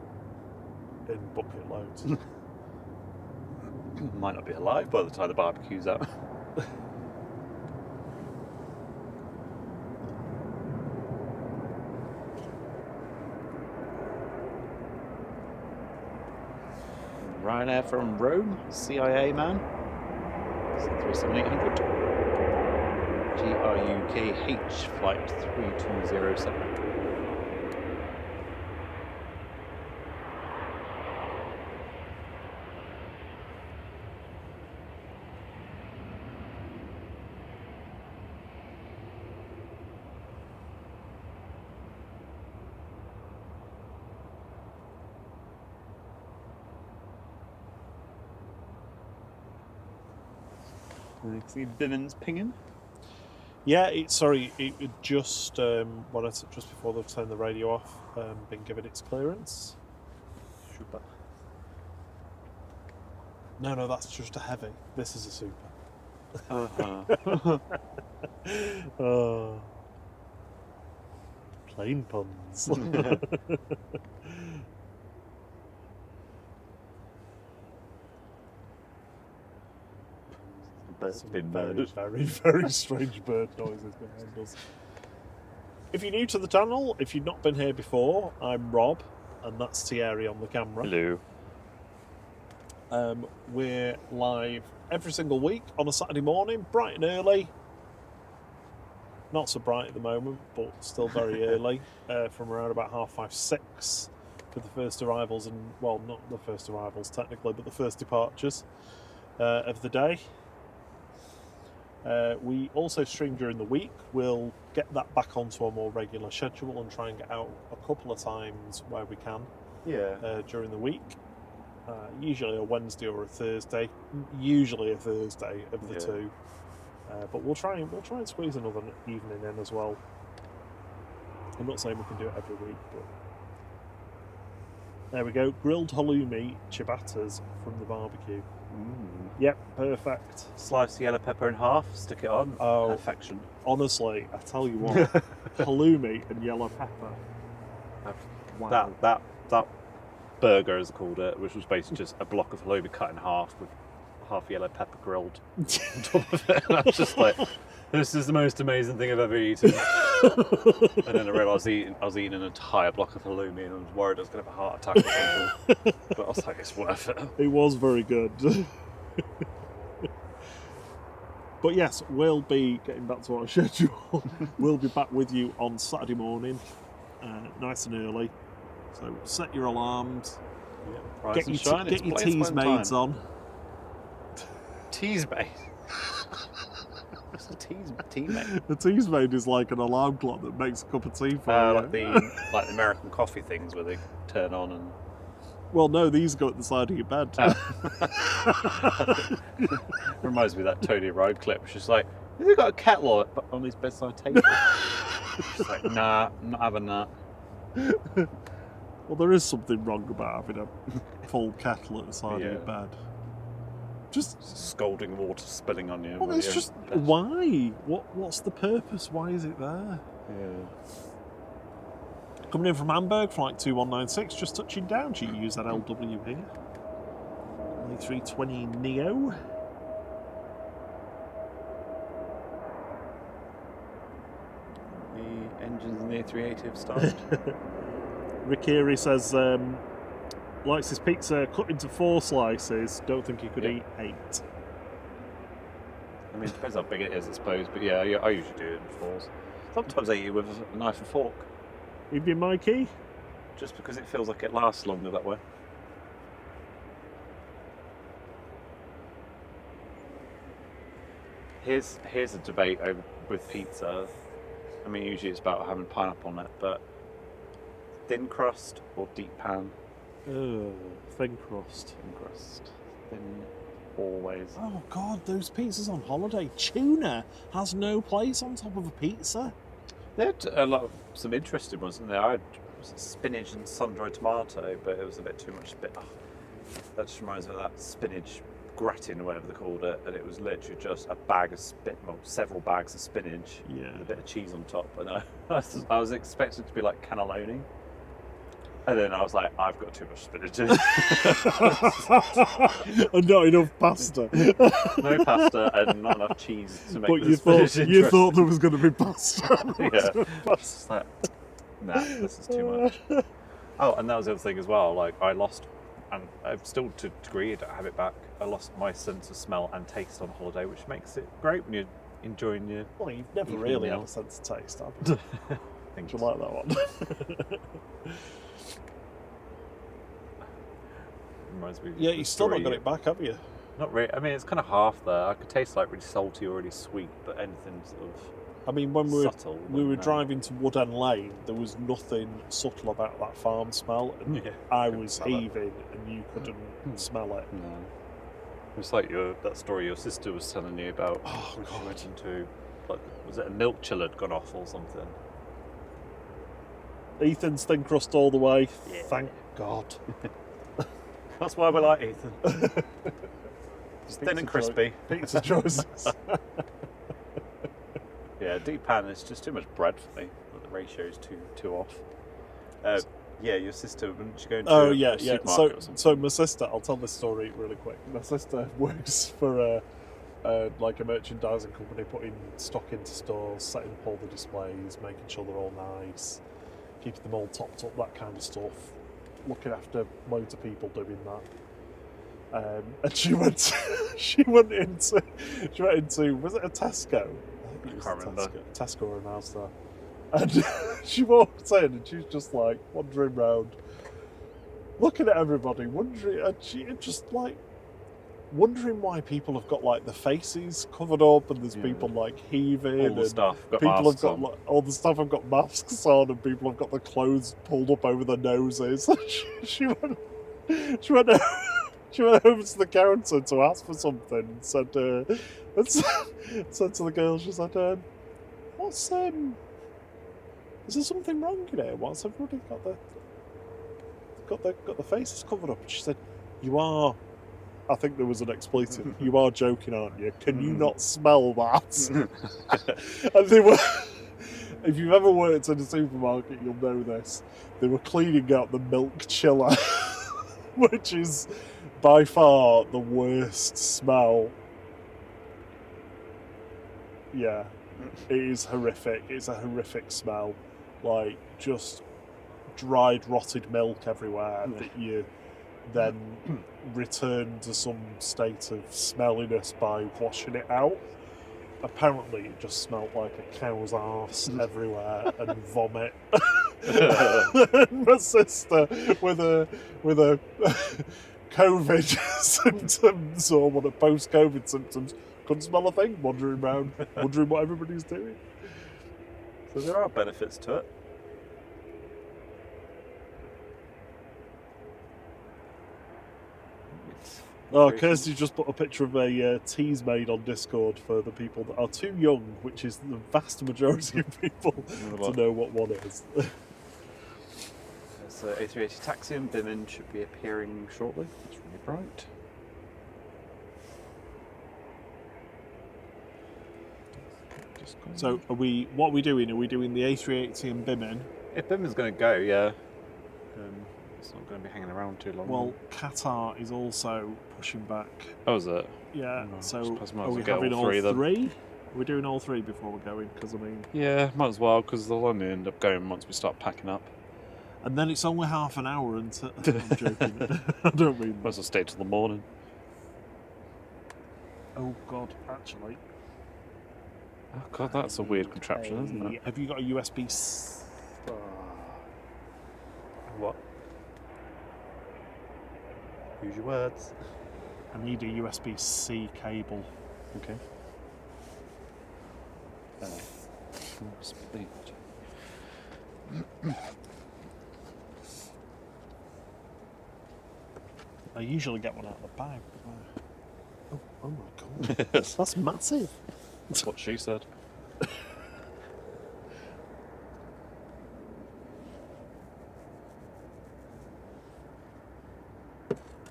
in bucket loads. Might not be alive by the time the barbecue's out. Ryanair from Rome, CIA man. 37800. GRUKH flight 3207. See Bimmin's pinging. Yeah, it would just just before they've turned the radio off, been given its clearance. Super. No, that's just a heavy. This is a super. Oh, plane puns. Bird's been very, murdered. very, very strange bird noises behind us. If you're new to the channel, if you've not been here before, I'm Rob. and that's Thierry on the camera. Hello. We're live every single week on a Saturday morning, bright and early. Not so bright at the moment, but still very early, from around about 5:30, 6 for the first arrivals, and well, not the first arrivals technically, but the first departures of the day. We also stream during the week. We'll get that back onto a more regular schedule and try and get out a couple of times where we can during the week. Usually a Wednesday or a Thursday. Usually a Thursday of the two. But we'll try and squeeze another evening in as well. I'm not saying we can do it every week, but there we go. Grilled halloumi ciabattas from the barbecue. Yep, perfect. Slice the yellow pepper in half, stick it on. Oh, perfection. Honestly, I tell you what, halloumi and yellow pepper. Wow. That burger, as I called it, which was basically just a block of halloumi cut in half with half yellow pepper grilled on top of it. And I was just like, this is the most amazing thing I've ever eaten. And then I realised I was eating an entire block of halloumi, and I was worried I was going to have a heart attack or something. But I was like, it's worth it. It was very good. But yes, we'll be getting back to our schedule. We'll be back with you on Saturday morning, nice and early. So set your alarms. Yeah, get your teas maids on. Teas maid? What's a tea maid? The teas maid is like an alarm clock that makes a cup of tea for you. Like the American coffee things where they turn on and... Well, no, these go at the side of your bed. Reminds me of that Tony Ride clip. She's like, has he got a kettle on his bedside table? She's like, nah, I'm not having that. Well, there is something wrong about having a full kettle at the side of your bed. Just scalding water spilling on you. Well, it's just why? What's the purpose? Why is it there? Yeah. Coming in from Hamburg, flight 2196, just touching down. GU ZLW here. A320 Neo. The engines in the A380 have started. Rikiri says, likes his pizza cut into 4 slices. Don't think he could eat 8. I mean, it depends how big it is, I suppose. But yeah, I usually do it in 4s. Sometimes I eat it with a knife and fork. Evening, Mikey. Just because it feels like it lasts longer that way. Here's a debate with pizza. I mean, usually it's about having pineapple on it, but thin crust or deep pan? Thin crust. Thin crust. Thin always. Oh God, those pizzas on holiday. Tuna has no place on top of a pizza. They had some interesting ones in there. I had spinach and sun-dried tomato, but it was a bit too much. That just reminds me of that spinach gratin or whatever they called it, and it was literally just a bag of several bags of spinach with a bit of cheese on top. And I was expecting it to be like cannelloni. And then I was like, I've got too much spinach in it. And not enough pasta. No pasta and not enough cheese to make but the spinach interesting. You thought there was going to be pasta. Yeah. It's like, nah, this is too much. Oh, and that was the other thing as well. Like, I lost, and I've still to a degree, I don't have it back. I lost my sense of smell and taste on holiday, which makes it great when you're enjoying your... Well, you've never really had a sense of taste, have you? Do you like that one? Reminds me. Yeah, you've still not got it back, have you? Not really. I mean, it's kind of half there. I could taste like really salty or really sweet, but anything sort of. I mean, when subtle, we were driving to Wood End Lane, there was nothing subtle about that farm smell, and I was heaving, and you couldn't smell it. No. It's like that story your sister was telling you about. Oh God! She went into, like, was it a milk chiller had gone off or something? Ethan's thin crust all the way. Yeah. Thank God. That's why we like Ethan. Just thin and crispy. Pizza choices. Yeah, deep pan is just too much bread for me. The ratio is too off. Yeah, your sister, wouldn't she go into a supermarket or something? So my sister, I'll tell this story really quick. My sister works for like a merchandising company, putting stock into stores, setting up all the displays, making sure they're all nice, keeping them all topped up, that kind of stuff. looking after loads of people doing that. And she went, she went into, was it a Tesco? I think it was can't remember. Tesco or an Asda. And she walked in and she was just like wandering around, looking at everybody, wondering, and she just like wondering why people have got like the faces covered up and there's people like heaving. All the stuff. Got People have masks got on. like, all the stuff have got masks on and people have got the clothes pulled up over their noses. she went she went over to the counter to ask for something and said said to the girl, she said, what's is there something wrong in here? What's everybody got the faces covered up? And she said, you are, I think there was an expletive, you are joking, aren't you? Can you not smell that? And they were, if you've ever worked in a supermarket, you'll know this. They were cleaning out the milk chiller, which is by far the worst smell. Yeah, it is horrific. It's a horrific smell. Like, just dried, rotted milk everywhere that you then return to some state of smelliness by washing it out. Apparently it just smelled like a cow's arse everywhere and vomit. My sister with a COVID symptoms or one of post-COVID symptoms couldn't smell a thing, wandering around, wondering what everybody's doing. So there are benefits to it. Oh, Kirsty just put a picture of a tease made on Discord for the people that are too young, which is the vast majority of people, to know what one is. So A380 taxi and Bimin should be appearing shortly. It's really bright. So what are we doing? Are we doing the A380 and Bimin? If Bimin's going to go, yeah. It's not going to be hanging around too long. Well, Qatar is also pushing back. Oh, is it? Yeah, Oh, so might are we as well get having all all three then. three? We're doing all three before we're going, because I mean... Yeah, might as well, because they'll only end up going once we start packing up. And then it's only half an hour until... I'm joking. I don't mean Might as well stay till the morning. Oh, God, actually... Oh, God, that's a weird contraption, isn't it? Have you got a USB... What? Use your words. I need a USB-C cable. Okay. Split. I usually get one out of the bag. But oh my God. That's massive. That's what she said.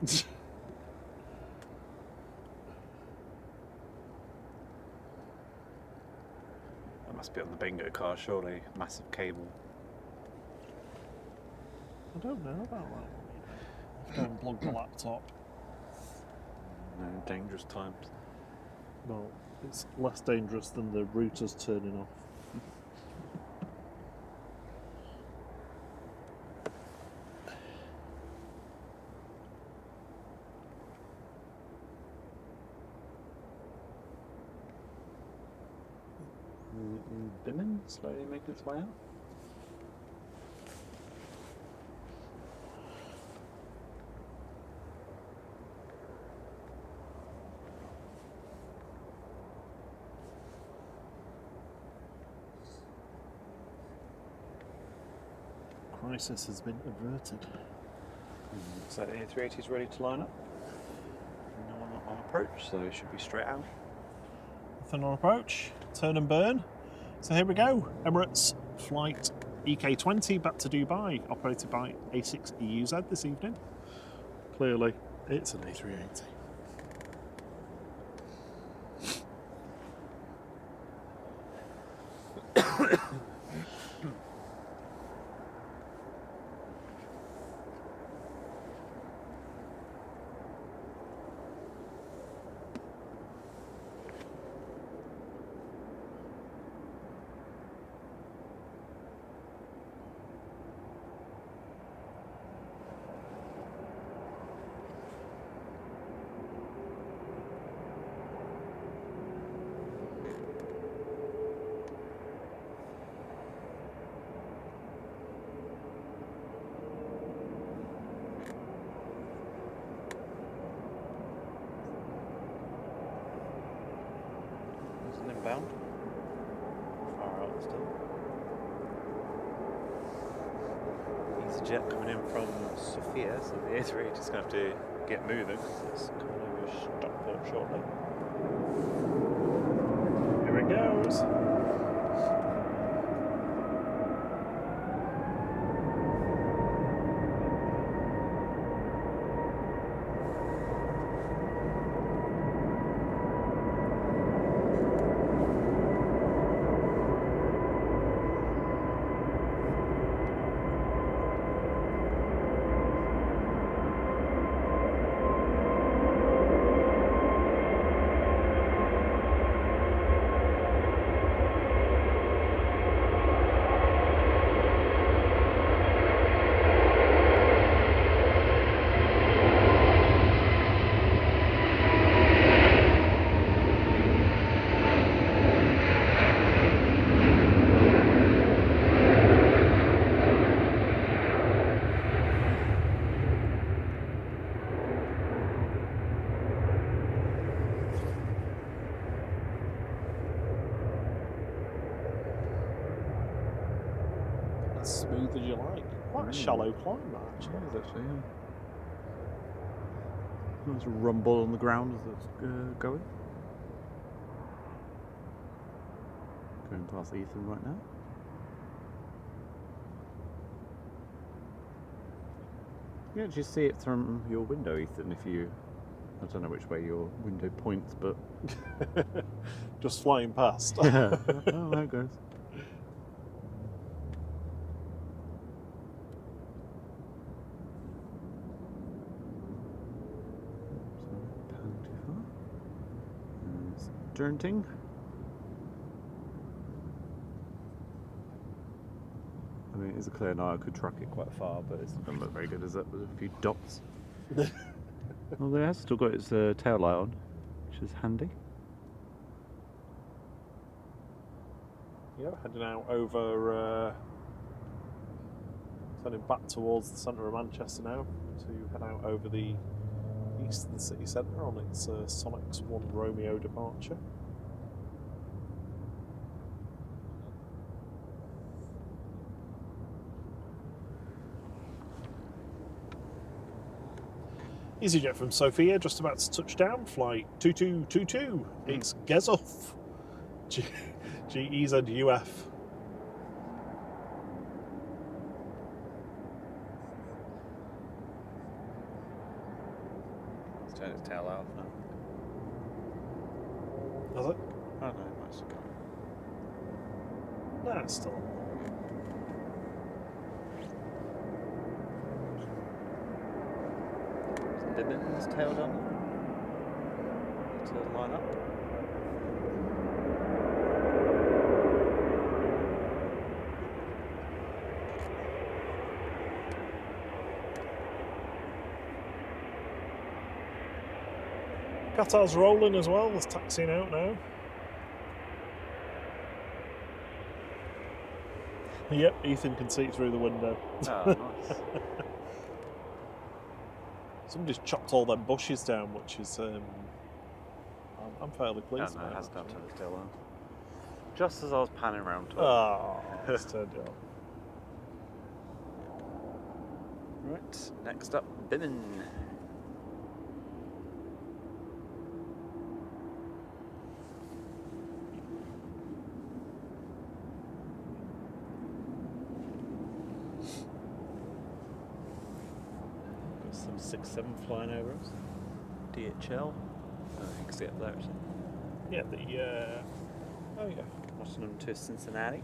That must be on the bingo card, surely. Massive cable. I don't know about that one. I have to unplug the laptop. No, dangerous times. Well, it's less dangerous than the routers turning off. Bimin slowly making its way out. Crisis has been averted. So the A380 is ready to line up. No one on approach, so it should be straight out. Nothing on approach. Turn and burn. So here we go. Emirates flight EK20 back to Dubai, operated by A6EUZ this evening. Clearly, it's an A380. still. EasyJet coming in from Sofia, so the A3 is going to have to get moving because it's coming over Stockport shortly. Here it goes. As smooth as you like. Quite a shallow climb, that, actually. It is actually, yeah. Nice rumble on the ground as it's going. Going past Ethan right now. You can actually see it from your window, Ethan, if you... I don't know which way your window points, but... Just flying past. Yeah. Oh, there it goes. Journeying. I mean, it's a clear night. I could track it quite far, but it's not going to look very good, is it? With a few dots. Well, it has still got its tail light on, which is handy. Yeah, heading out over, turning back towards the centre of Manchester now to head out over the east of the city centre on its Sonics 1 Romeo departure. EasyJet from Sofia, just about to touch down, flight 2222. It's Gezov. GEZUF. It's turned its tail out now. Has it? I don't know, it might still go. No, it's still on. His tail down to line up. Qatar's rolling as well, there's taxiing out now. Yep, Ethan can see it through the window. Oh, nice. Somebody's chopped all them bushes down, which is I'm fairly pleased No, about. it has turned its tail on. Just as I was panning around to it. Oh, it's turned it on. Right, next up, Bimin. Got some 6-7 flying over us. DHL. You can see it there actually. Yeah, oh yeah. Nottingham to Cincinnati.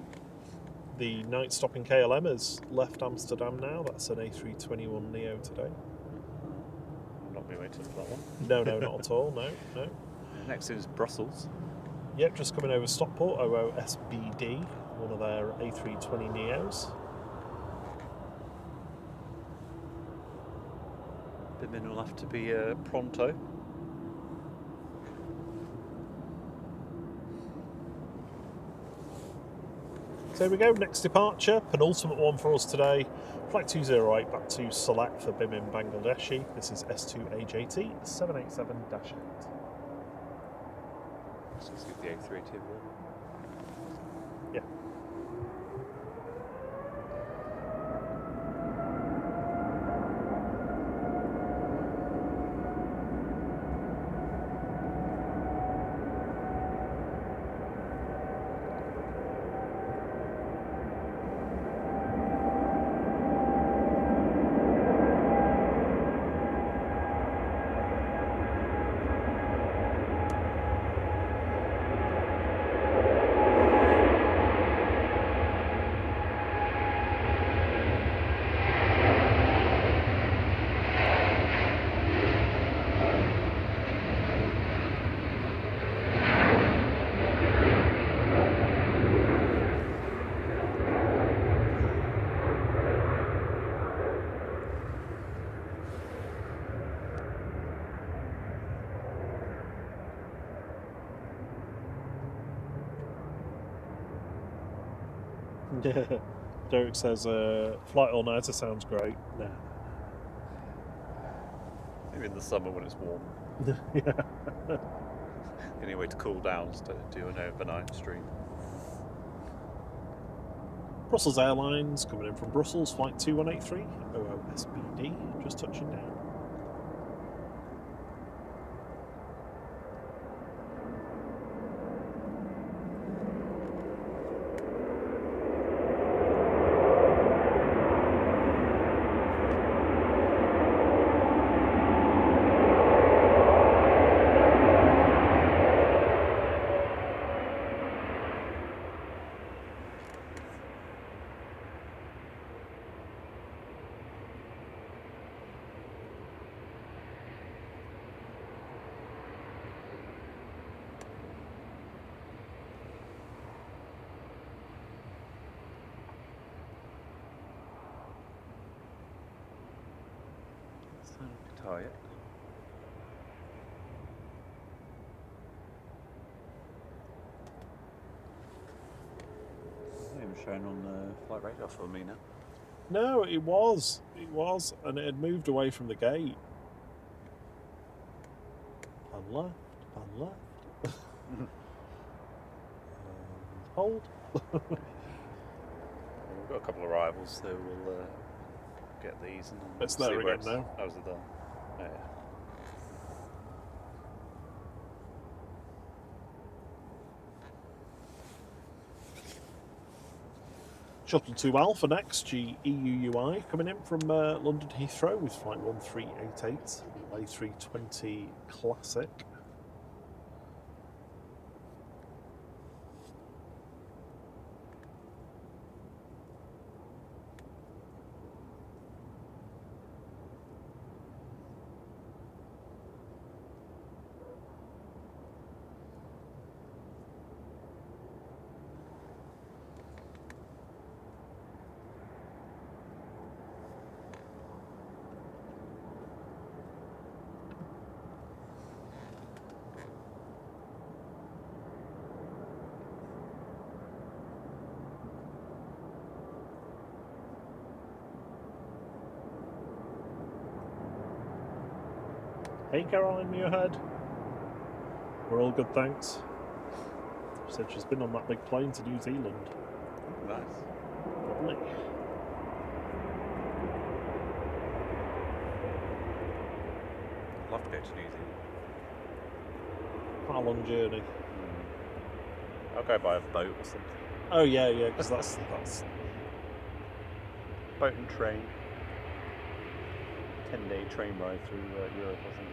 The night stopping KLM has left Amsterdam now. That's an A321neo today. I'll not be waiting for that one. No, not at all. No. Next is Brussels. Yep, just coming over Stockport, OOSBD, one of their A320neos. Bimin will have to be pronto. So here we go, next departure, penultimate one for us today. Flight 208 back to Select for Bimin Bangladeshi. This is S2AJT 787-8. Let's just give the A3 to Yeah. Yeah. Derek says, flight all-nighter sounds great. Nah. Maybe in the summer when it's warm. Yeah. Any way to cool down is to do an overnight stream. Brussels Airlines coming in from Brussels, flight 2183, OOSBD, just touching down. Guitar yet? It's not even showing on the flight radar for me now. No, it was, and it had moved away from the gate. Pan left, pan left. Hold. We've got a couple of rivals, so we'll get these and It's see there where again now. How's it done? Yeah. Shuttle 2 Alpha next, EUUI, coming in from London Heathrow with flight 1388, A320 Classic. Hey Caroline Muirhead. We're all good, thanks. She said she's been on that big plane to New Zealand. Nice. Lovely. I'd love to go to New Zealand. Quite a long journey. I'll go by a boat or something. Oh yeah, because that's Boat and train. 10-day train ride through Europe or something.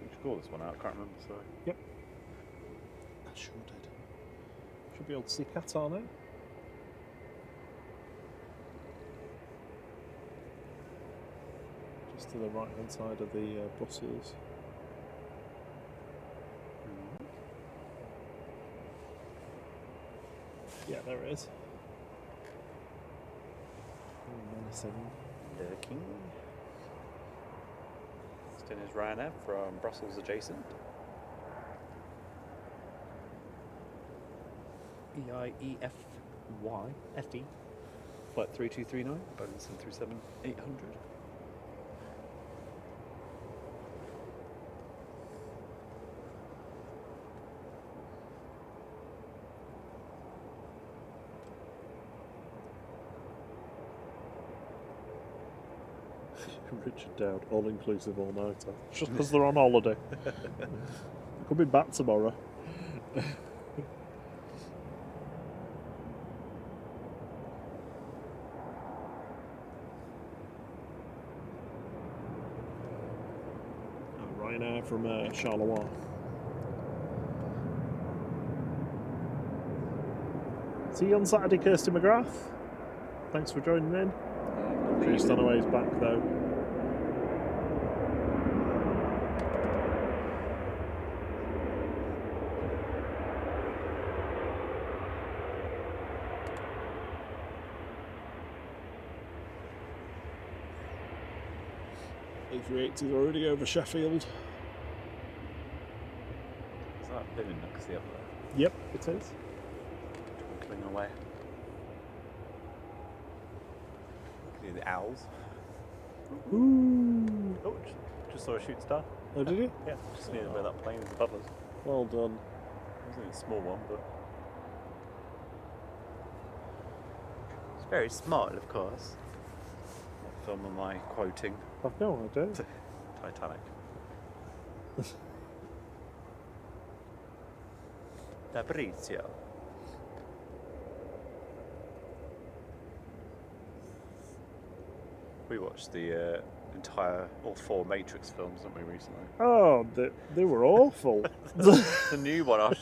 We should call this one out, I can't remember, sorry. Yep. I sure did. Should be able to see Qatar now. Just to the right hand side of the Brussels. Yeah, there it is. Menacing. Lurking. This is Ryanair from Brussels adjacent. EIEFY FD. Flight 3239, Boeing 737-800. Richard Dowd, all inclusive all nighter. Just because they're on holiday. They're coming back tomorrow. Ryanair from Charleroi. See you on Saturday, Kirsty McGrath. Thanks for joining in. She's on her ways back though. A380's already over Sheffield. Is that Bimmin next to the other there? Yep, it is. Twinkling away. Look at the owls. Ooh. Oh, just saw a shooting star. Oh, did you? Yeah, just near where that plane is above us. Well done. It was only a small one, but it's very small, of course. What film am I quoting? I've no idea. Titanic. Fabrizio. We watched the all 4 Matrix films, didn't we, recently? Oh, they were awful. The new one, I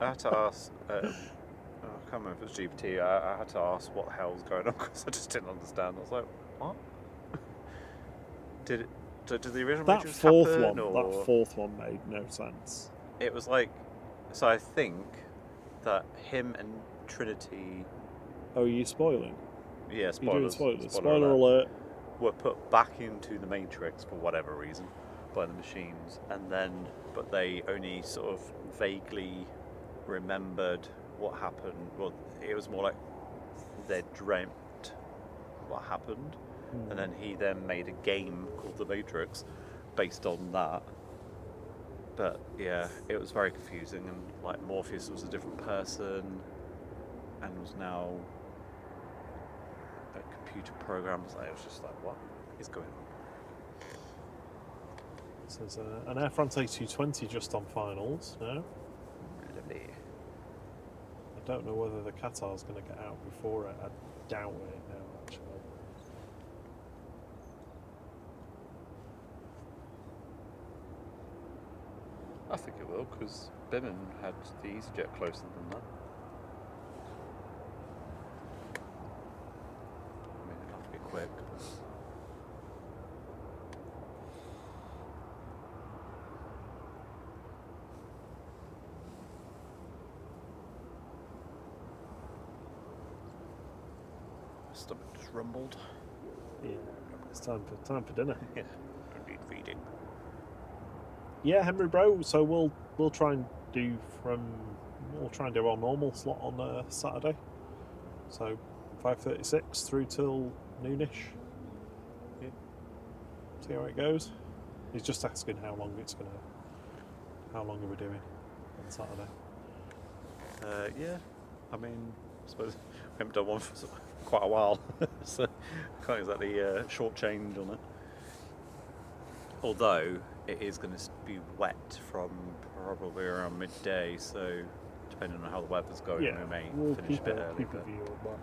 had to ask. I can't remember if it was GPT. I had to ask what the hell was going on because I just didn't understand. I was like, what? Did the original that Matrix fourth happen, one, or that fourth one made no sense. it was like? So I think that him and Trinity. Oh, are you spoiling? Yeah, You're spoilers. doing spoilers. Spoiler alert. Were put back into the Matrix for whatever reason by the machines, and then but they only sort of vaguely remembered what happened. Well, it was more like they dreamt what happened, and then he then made a game called The Matrix based on that. But yeah, it was very confusing, and like Morpheus was a different person and was now a computer program. So it was just like, what is going on? So there's an Air France A220 just on finals now. Really? I don't know whether the Qatar's going to get out before it. I doubt it now, actually. I think it will, because Bimmin had the EasyJet closer than that. I mean, it'll have to be quick. My stomach just rumbled. Yeah, it's time for dinner. Yeah, I need feeding. Yeah, Henry Bro. So we'll try and do our normal slot on Saturday. So 5:36 through till noonish. Yeah. See how it goes. He's just asking how long are we doing on Saturday? Yeah, I mean, I suppose we haven't done one for quite a while, so I can't exactly shortchange on it. Although it is going to be wet from probably around midday, so depending on how the weather's going, we may finish a bit early. Keep a view of that.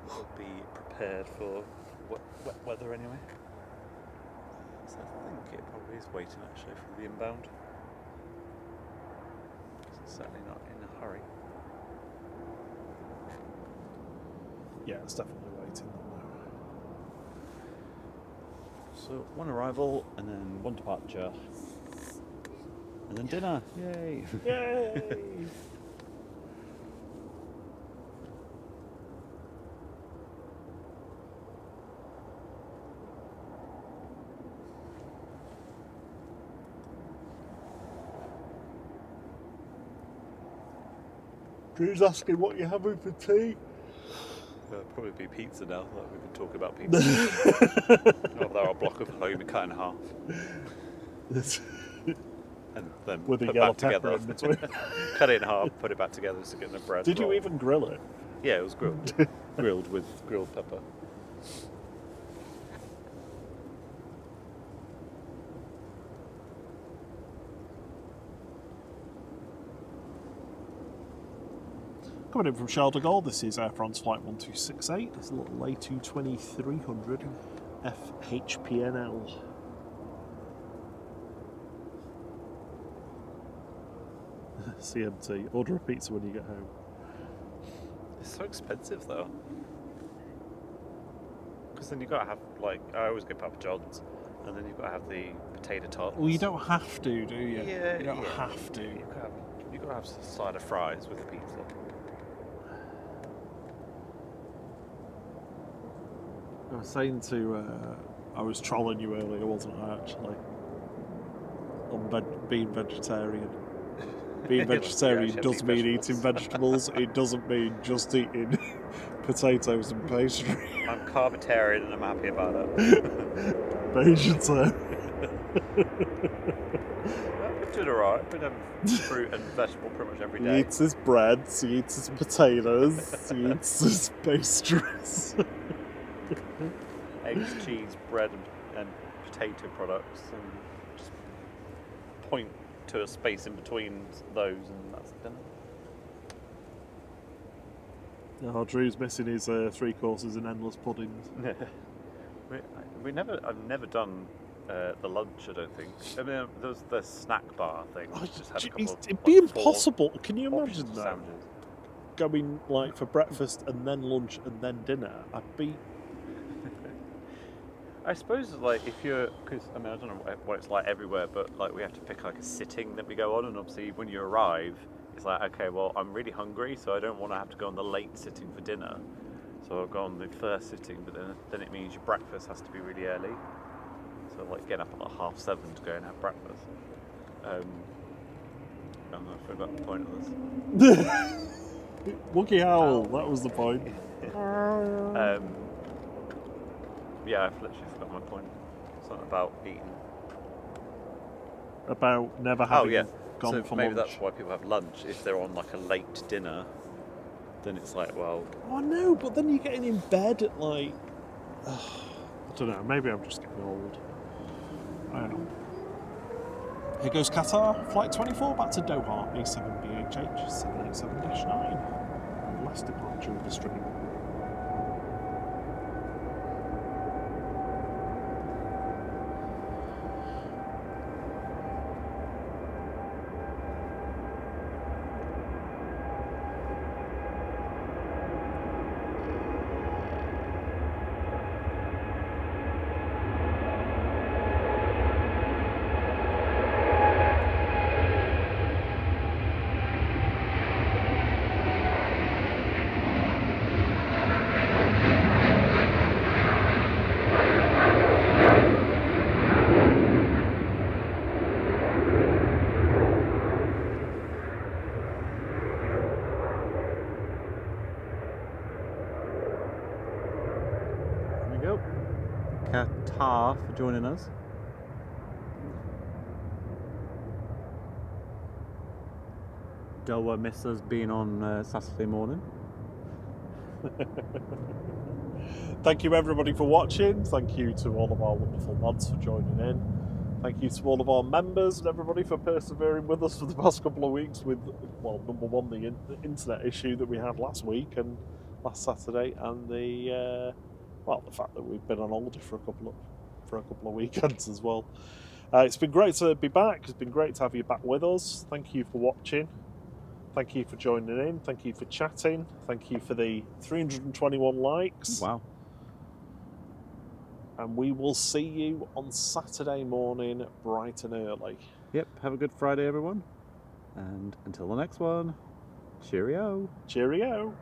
We'll be prepared for wet weather anyway. So I think it probably is waiting actually for the inbound. It's certainly not in a hurry. Yeah, it's definitely waiting on So one arrival and then one departure. And then dinner. Yay! that. Yay! Drew's asking what you're having for tea. It'll probably be pizza now that we've been talking about pizza. I'll have our block of halloumi cut in half. And then With a put yellow back pepper together. in between. Cut it in half, put it back together to get the bread. Did you roll. even grill it? Yeah, it was grilled. Grilled with grilled pepper. Coming in from Charles de Gaulle, this is Air France Flight 1268. It's a little A220-300 FHPNL. CMT. Order a pizza when you get home. It's so expensive though. Because then you've got to have, like, I always get Papa John's, and then you've got to have the potato tarts. Well, you don't have to, do you? Yeah, you don't yeah. have to. You've got to have a side of fries with the pizza. Oh, was saying to, I was trolling you earlier, wasn't I, actually? On being vegetarian. Being vegetarian does mean eating vegetables, it doesn't mean just eating potatoes and pastry. I'm carbitarian and I'm happy about it. Vegetarian. We're doing alright. We're having fruit and vegetable pretty much every He day. eats his bread, he eats his potatoes, he eats his pastries. Eggs, cheese, bread and potato products, and just point to a space in between those and that's dinner. Oh, Drew's missing his 3 courses in endless puddings. I've never done the lunch, I don't think. I mean, there's the snack bar thing. Oh, Just had a couple of, it'd be like, 4 impossible. Can you imagine options of that? sandwiches. Going like for breakfast and then lunch and then dinner. I'd be. I suppose like if you're, because I mean I don't know what it's like everywhere, but like we have to pick like a sitting that we go on, and obviously when you arrive, it's like okay, well I'm really hungry, so I don't want to have to go on the late sitting for dinner, so I'll go on the first sitting, but then it means your breakfast has to be really early, so like getting up at like 7:30 to go and have breakfast. I don't know, I forgot the point of this. Wookie Howl, that was the point. Yeah, I've literally forgot my point. Something about eating. About never having gone so for maybe lunch. that's why people have lunch. If they're on like a late dinner, then it's like, well, Oh no, but then you're getting in bed at like. I don't know, maybe I'm just getting old. I don't know. Here goes Qatar, flight 24 back to Doha, A7BHH 787-9. Last departure of the stream. Qatar for joining us. Doha miss us being on Saturday morning. Thank you everybody for watching. Thank you to all of our wonderful mods for joining in. Thank you to all of our members and everybody for persevering with us for the past couple of weeks with, well, number one, the internet issue that we had last week and last Saturday, and the fact that we've been on holiday for a couple of weekends as well. It's been great to be back. It's been great to have you back with us. Thank you for watching. Thank you for joining in. Thank you for chatting. Thank you for the 321 likes. Wow. And we will see you on Saturday morning, bright and early. Yep, have a good Friday, everyone. And until the next one, cheerio. Cheerio.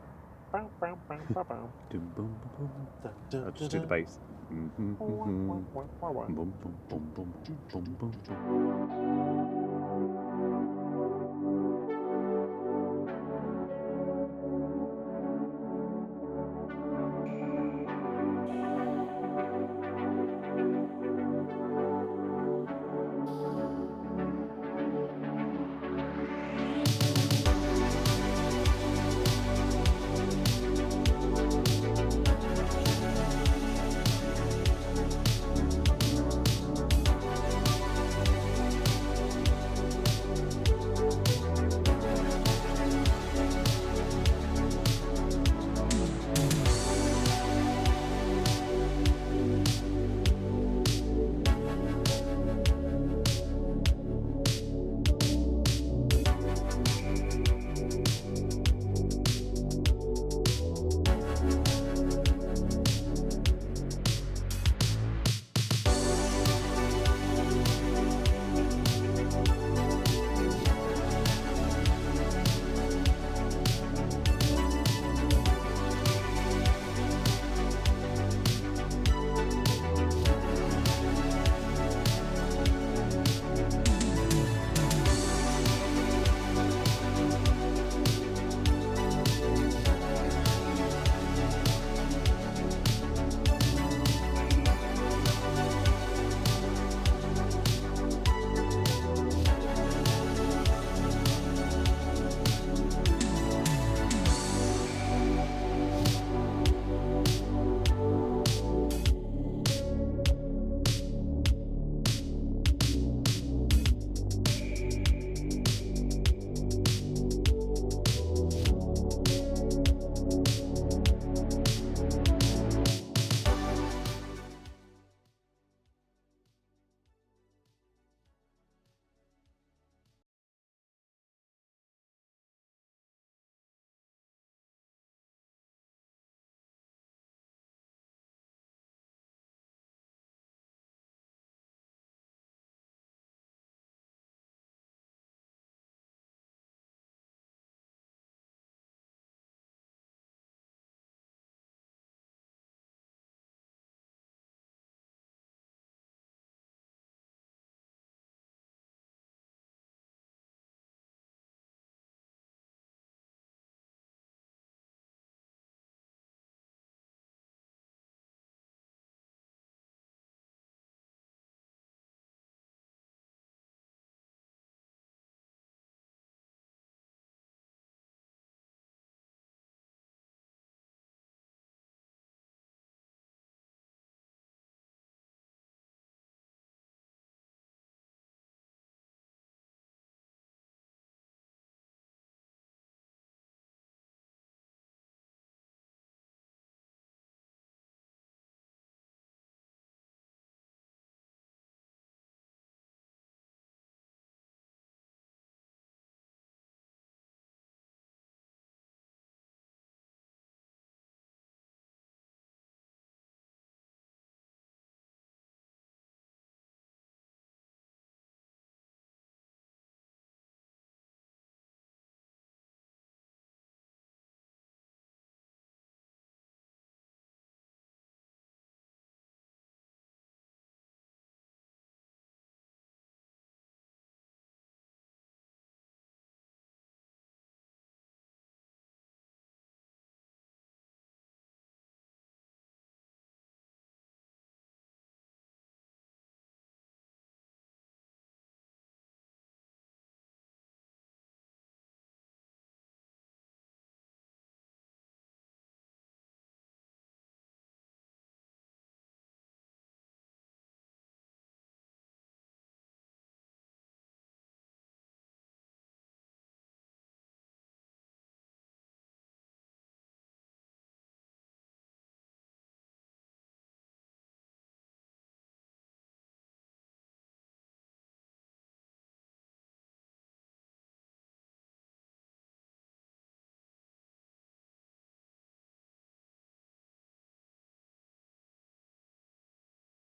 Bow, bow, bow, bow, bow. Boom, boom, boom. I'll just do the bass. Boom, boom, boom, boom, boom, boom, boom, boom.